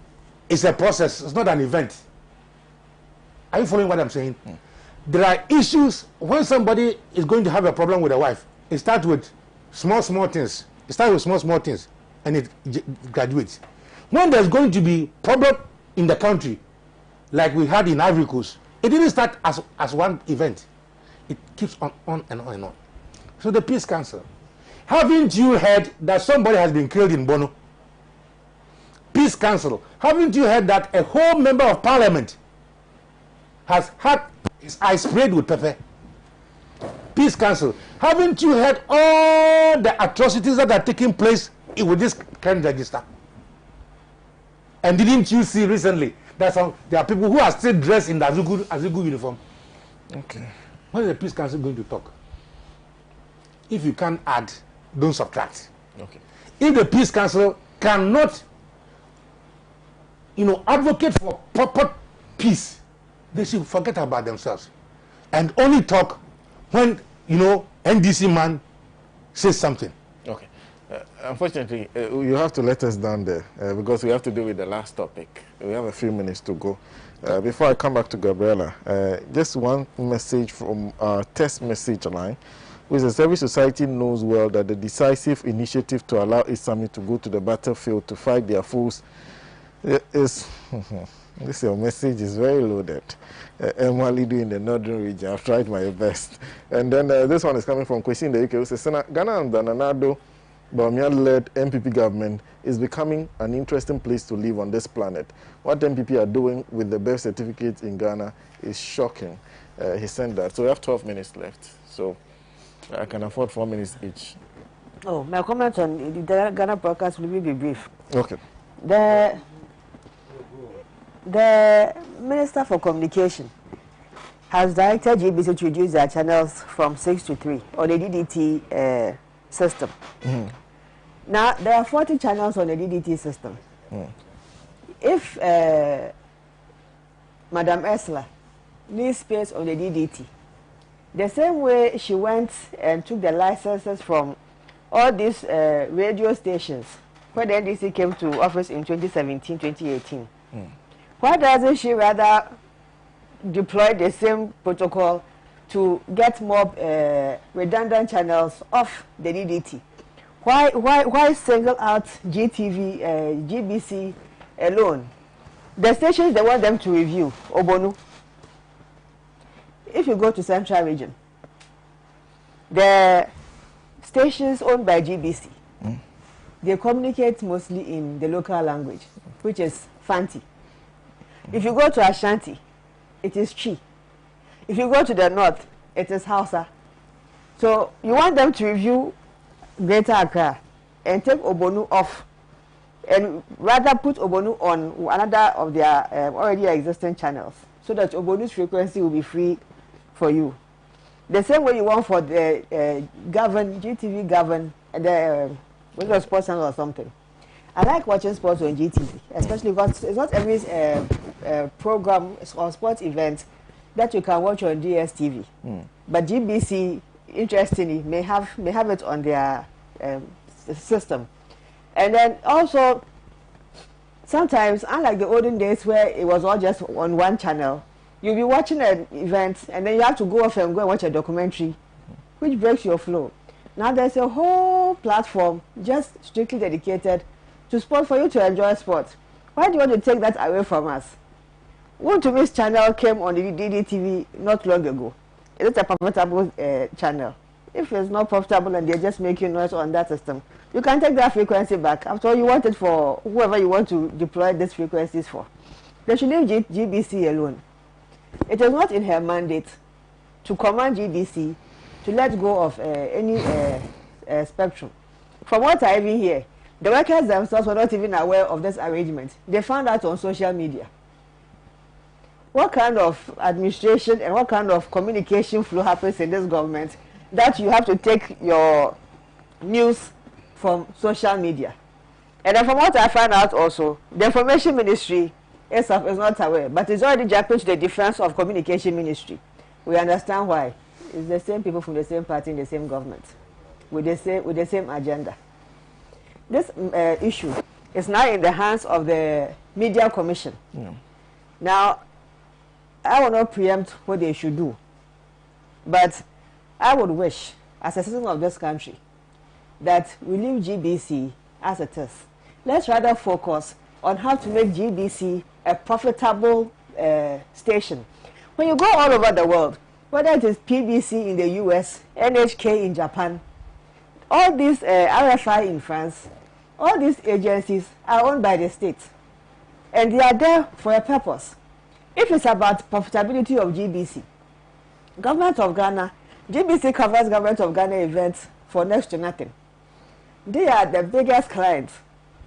It's a process. It's not an event. Are you following what I'm saying? There are issues when somebody is going to have a problem with a wife. It starts with small things. It starts with small things, and it graduates. When there's going to be problem in the country, like we had in Ivory Coast, it didn't start as one event. It keeps on and on and on. So the Peace Council. Haven't you heard that somebody has been killed in Bono? Peace Council. Haven't you heard that a whole member of parliament has had his eyes sprayed with pepper? Peace Council. Haven't you heard all the atrocities that are taking place with this crime register? And didn't you see recently that there are people who are still dressed in the Azugu uniform? Okay. What is the Peace Council going to talk? If you can't add, don't subtract. Okay. If the Peace Council cannot, advocate for proper peace, they should forget about themselves and only talk when, NDC man says something. Okay. Unfortunately, you have to let us down there because we have to deal with the last topic. We have a few minutes to go. Before I come back to Gabriela, just one message from our test message line, which says every society knows well that the decisive initiative to allow Islamic to go to the battlefield to fight their foes is... This your message is very loaded. Emalidu in the northern region. I've tried my best. And then this one is coming from Kwesi in the UK, who says, Ghana and the Nanado Bawumia-led MPP government is becoming an interesting place to live on this planet. What MPP are doing with the birth certificates in Ghana is shocking. He sent that. So we have 12 minutes left. So I can afford 4 minutes each. Oh, my comment on the Ghana broadcast will be brief. Okay. The Minister for Communication has directed GBC to reduce their channels from 6 to 3 on the DDT system. Now, there are 40 channels on the DDT system. If Madam Ursula needs space on the DDT, the same way she went and took the licenses from all these radio stations when the NDC came to office in 2017, 2018, why doesn't she rather deploy the same protocol to get more redundant channels off the DDT? Why single out GTV, GBC alone? The stations they want them to review, Obonu. If you go to Central Region, the stations owned by GBC, they communicate mostly in the local language, which is Fanti. If you go to Ashanti, it is Chi. If you go to the north, it is Hausa. So you want them to review Greater Accra and take Obonu off and rather put Obonu on another of their already existing channels so that Obonu's frequency will be free for you. The same way you want for the GTV govern, the sports channel or something. I like watching sports on GTV, especially because it's not every program or sports event that you can watch on DSTV. But GBC, interestingly, may have it on their system. And then also, sometimes, unlike the olden days where it was all just on one channel, you'll be watching an event and then you have to go off and go and watch a documentary, which breaks your flow. Now there's a whole platform just strictly dedicated to sport for you to enjoy sport. Why do you want to take that away from us? One to Miss channel came on the DDTV not long ago. It's a profitable channel. If it's not profitable and they're just making noise on that system, you can take that frequency back. After all, you want it for whoever you want to deploy these frequencies for. They should leave GBC alone. It is not in her mandate to command GBC to let go of any spectrum. From what I even hear, the workers themselves were not even aware of this arrangement. They found out on social media. What kind of administration and what kind of communication flow happens in this government that you have to take your news from social media? And then from what I found out also, the information ministry is not aware, but it's already jumping to the defense of communication ministry. We understand why. It's the same people from the same party in the same government with the same agenda. This issue It's now in the hands of the Media Commission. Yeah. Now, I will not preempt what they should do, but I would wish, as a citizen of this country, that we leave GBC as it is. Let's rather focus on how to make GBC a profitable station. When you go all over the world, whether it is PBC in the US, NHK in Japan, all these RFI in France, all these agencies are owned by the state. And they are there for a purpose. If it's about profitability of GBC, Government of Ghana, GBC covers Government of Ghana events for next to nothing. They are the biggest clients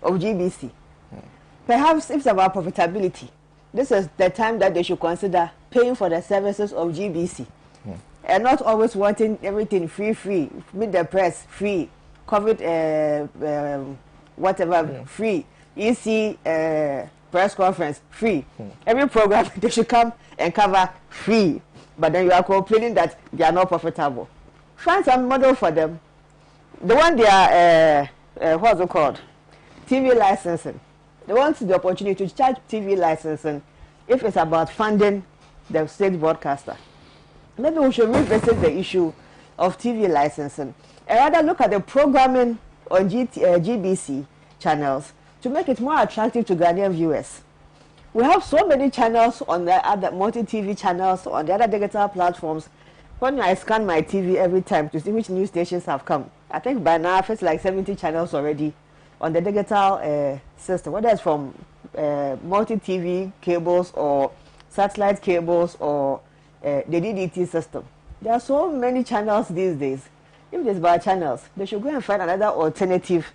of GBC. Perhaps if it's about profitability, this is the time that they should consider paying for the services of GBC. And not always wanting everything free, meet the press free, COVID whatever free, EC press conference free. Every program they should come and cover free. But then you are complaining that they are not profitable. Find some model for them. The one they are, what's it called? TV licensing. They want the opportunity to charge TV licensing if it's about funding the state broadcaster. Maybe we should revisit the issue of TV licensing and rather look at the programming on GBC channels to make it more attractive to Ghanaian viewers. We have so many channels on the other multi-TV channels on the other digital platforms. When I scan my TV every time to see which new stations have come, I think by now it's like 70 channels already on the digital system, whether it's from multi-TV cables or satellite cables or the DDT system. There are so many channels these days. If there's bad channels, they should go and find another alternative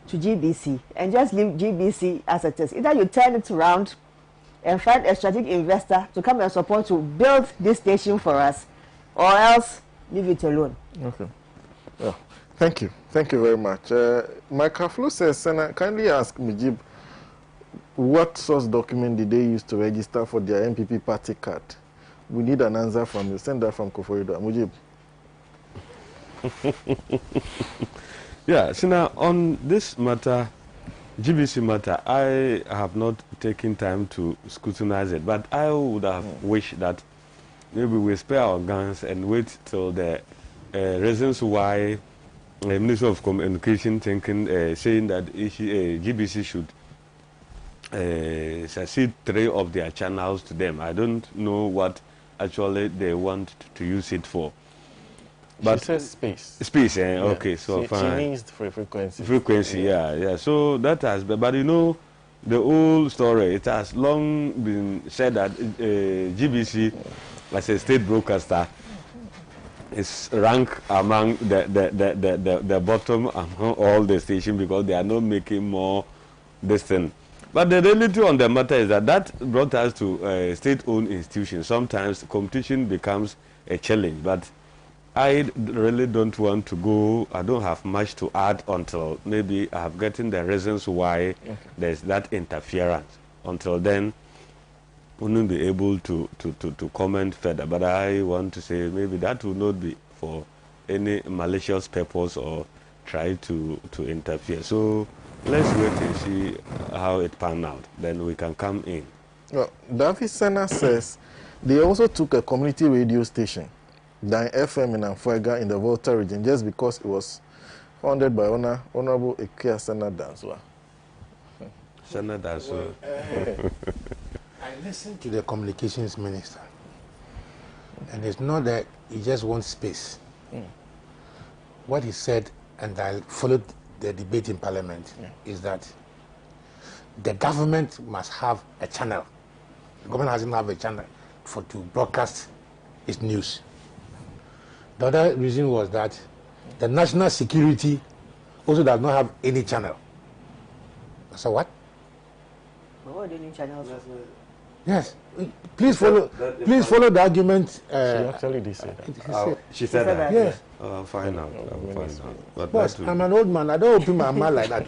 to GBC and just leave GBC as it is. Either you turn it around and find a strategic investor to come and support to build this station for us, or else leave it alone. Okay. Yeah. Thank you. Thank you very much. Michael Flo says, Sena, kindly ask Mujib, what source document did they use to register for their MPP party card? We need an answer from you. Send that from Koforido. Mujib. Yeah, Sena, on this matter, GBC matter, I have not taken time to scrutinize it, but I would have wished that maybe we spare our guns and wait till the reasons why the Minister of Communication thinking, saying that GBC should succeed 3 of their channels to them. I don't know what actually they want to use it for. But she says space. Space, okay, so fine. She needs for frequency. Frequency, yeah. So that has, but you know, the old story, it has long been said that GBC, as a state broadcaster, is ranked among the bottom among all the stations because they are not making more this thing. But the reality on the matter is that brought us to state-owned institutions. Sometimes competition becomes a challenge, but I really don't want to go. I don't have much to add until maybe I have gotten the reasons why there's that interference. Until then, we won't be able to comment further. But I want to say maybe that will not be for any malicious purpose or try to interfere. So let's wait and see how it pans out. Then we can come in. Well, David Sena says they also took a community radio station, Dan FM in Amfuega in the Volta region, just because it was founded by Honorable Ikea Sena Danswa. Sena Danswa. I listened to the communications minister, and it's not that he just wants space. What he said, and I followed the debate in Parliament, is that the government must have a channel. The government doesn't have a channel to broadcast its news. The other reason was that the national security also does not have any channel. So what? But what do you need channels? Yes. Please follow. Please follow the argument. She actually did say that. She said that. Yes. I'll find out. I'll find out. But Boss, I'm an old man. I don't open my mouth like that.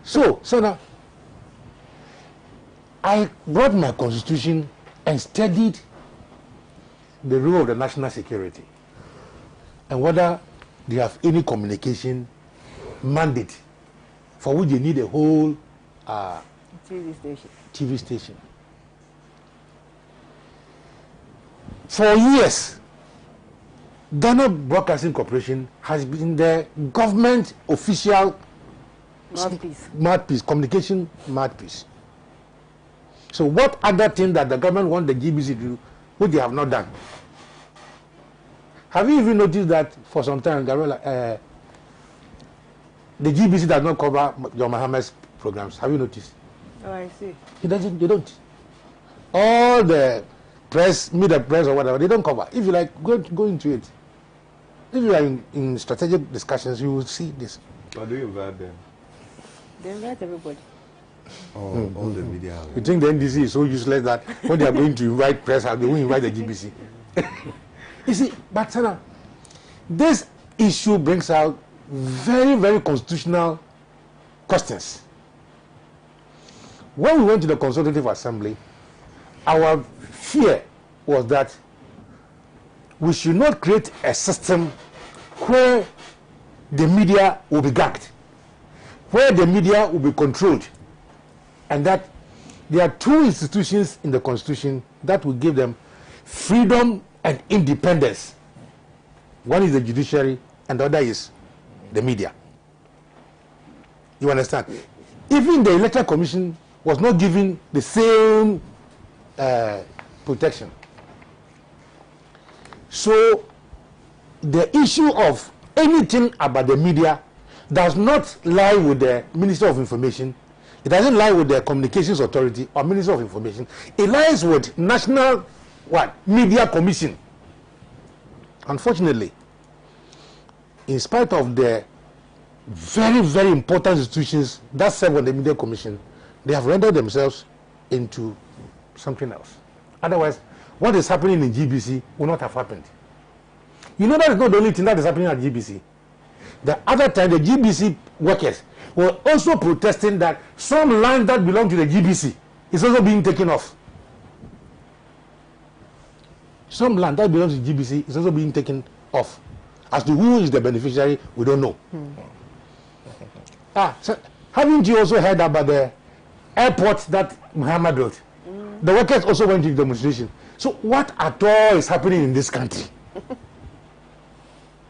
So now, I brought my constitution and studied the role of the national security and whether they have any communication mandate for which they need a whole TV station. For years, Ghana Broadcasting Corporation has been the government official mouthpiece, communication mouthpiece. So what other thing that the government want the GBC to do, which they have not done? Have you even noticed that for some time, Gabriela, the GBC does not cover John Mohammed's programs? Have you noticed? Oh, I see. He doesn't. They don't. All the press, media press or whatever, they don't cover. If you like, go into it. If you are in strategic discussions, you will see this. How do you invite them? They invite everybody. All the media. You think the NDC is so useless that when they are going to invite press, they won't invite the GBC? You see, but Sena, this issue brings out very, very constitutional questions. When we went to the Consultative Assembly, our fear was that we should not create a system where the media will be gagged, where the media will be controlled, and that there are two institutions in the Constitution that will give them freedom and independence. One is the judiciary and the other is the media. You understand? Even the Electoral Commission was not given the same protection. So the issue of anything about the media does not lie with the Minister of Information. It doesn't lie with the Communications Authority or Minister of Information. It lies with National Media Commission. Unfortunately, in spite of the very, very important institutions that serve on the Media Commission, they have rendered themselves into something else. Otherwise, what is happening in GBC will not have happened. You know, that is not the only thing that is happening at GBC. The other time, the GBC workers were also protesting that some land that belong to the GBC is also being taken off. Some land that belongs to GBC is also being taken off. As to who is the beneficiary, we don't know. So haven't you also heard about the airport that Muhammad built? The workers also went to demonstration. So what at all is happening in this country?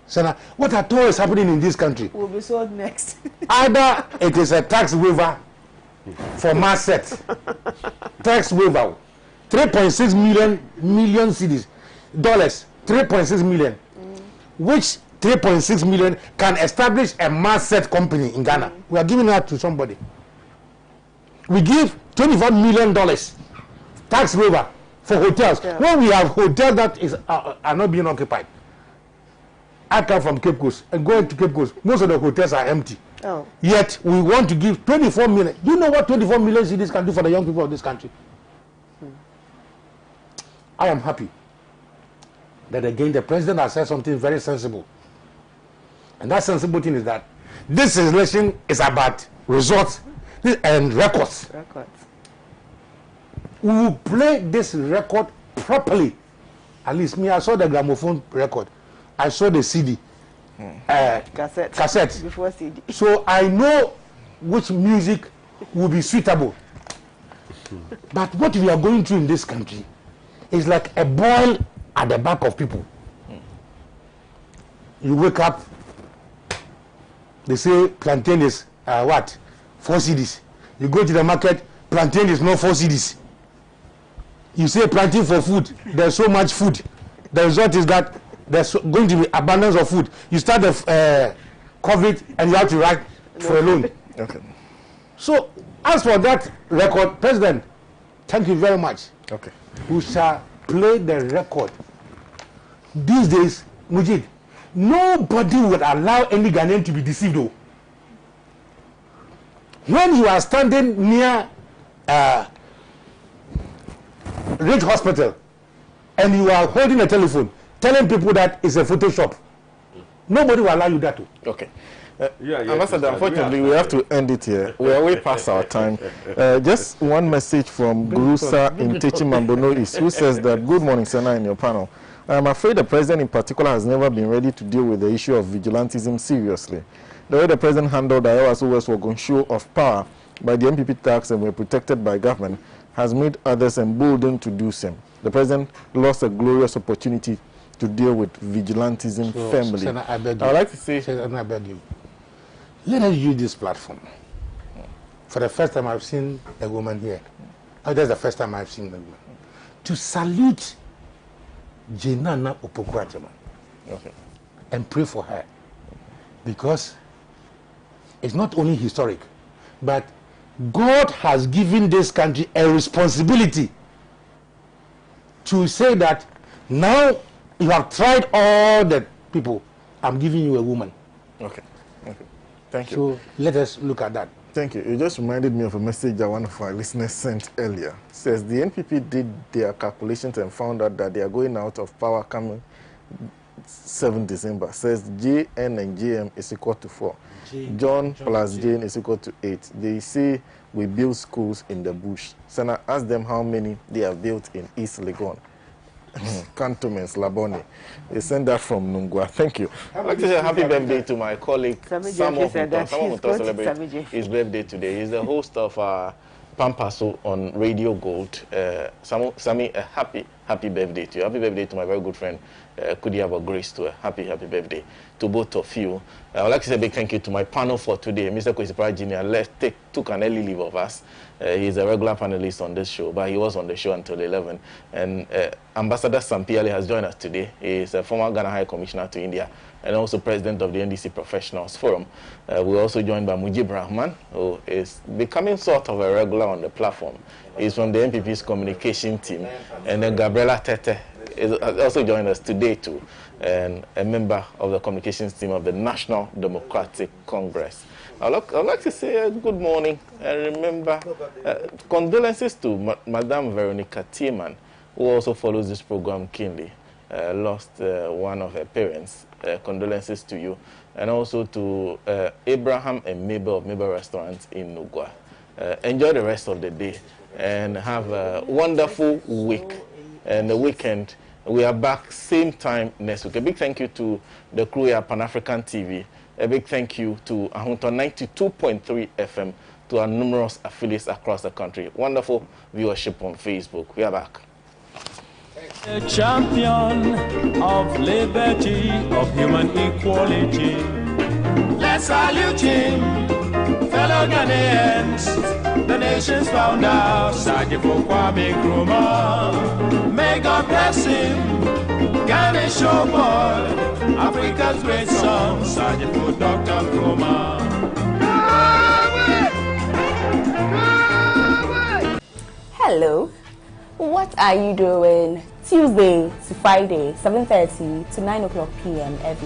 Sena, what at all is happening in this country? Will be sold next. Either it is a tax waiver for mass set. Tax waiver. 3.6 million cedis, dollars, 3.6 million. Which 3.6 million can establish a mass set company in Ghana. We are giving that to somebody. We give $24 million tax waiver for hotels. Yeah. When we have hotels that are not being occupied. I come from Cape Coast and going to Cape Coast, most of the hotels are empty. Oh. Yet we want to give 24 million. Do you know what 24 million cities can do for the young people of this country? I am happy that again the president has said something very sensible. And that sensible thing is that this election is about results and records. We will play this record properly. At least me, I saw the gramophone record. I saw the CD. Cassette. Before CD. So I know which music will be suitable. But what we are going through in this country is like a boil at the back of people. You wake up, they say plantain is 4 cedis. You go to the market, plantain is not 4 cedis. You say plantain for food, there's so much food. The result is that there's going to be abundance of food. You start the COVID and you have to write for a loan. Okay. So as for that record, President, thank you very much. Okay. We shall play the record. These days, Mujid, nobody would allow any Ghanaian to be deceived though. When you are standing near Ridge Hospital and you are holding a telephone, telling people that it's a Photoshop, nobody will allow you that too. Okay. Ambassador, unfortunately, we have to end it here. We are way past our time. Just one message from Gurusa in Techimambono East, who says that, good morning, Sena, and your panel. I am afraid the president in particular has never been ready to deal with the issue of vigilantism seriously. The way the president handled the Ayawaso West Wagon show of power by the MPP tax and were protected by government has made others emboldened to do same. The president lost a glorious opportunity to deal with vigilantism firmly. Sena, I would like to say, Sena, I beg you, let us use this platform. For the first time I've seen a woman here. Oh, that's the first time I've seen a woman. To salute Jenana Opoku-Agyeman. Okay. And pray for her. Because it's not only historic, but God has given this country a responsibility to say that now you have tried all the people, I'm giving you a woman. Okay. Okay. Thank you. So let us look at that. Thank you. You just reminded me of a message that one of our listeners sent earlier. It says the NPP did their calculations and found out that they are going out of power coming 7 December. Says JN and JM is equal to 4. John plus Jane is equal to 8. They say we build schools in the bush. Sena, ask them how many they have built in East Legon. Cantonments, Laboni. They sent that from Nungwa. Thank you. I'd like to say happy birthday to my colleague, Someone who celebrates his birthday today. He's the host of Pampaso on Radio Gold. Sami, a happy birthday to you. Happy birthday to my very good friend, Kudiabo Grace, to a happy birthday to both of you. I would like to say a big thank you to my panel for today. Mr. Kwesipra Jr. took an early leave of us. He's a regular panelist on this show, but he was on the show until 11. And Ambassador Sampiali has joined us today. He is a former Ghana High Commissioner to India and also president of the NDC Professionals Forum. We're also joined by Mujib Rahman, who is becoming sort of a regular on the platform. He's from the NPP's communication team. And then Gabriela Tete is also joined us today too, and a member of the communications team of the National Democratic Congress. I'd like to say good morning and remember condolences to Madame Veronica Tiemann, who also follows this program keenly. Lost one of her parents. Condolences to you. And also to Abraham and Mabel of Mabel Restaurant in Nugwa. Enjoy the rest of the day and have a wonderful week. And the weekend, we are back same time next week. A big thank you to the crew at Pan-African TV. A big thank you to Ahunto 92.3 FM, to our numerous affiliates across the country. Wonderful viewership on Facebook. We are back. A champion of liberty, of human equality. Let's salute him, fellow Ghanaians, the nation's founder, Sajifo Kwame Nkrumah. May God bless him, Ghana showboy, Africa's great song, Sajifo Dr. Nkrumah. Hello, what are you doing Tuesday to Friday, 7:30 to 9 o'clock p.m. every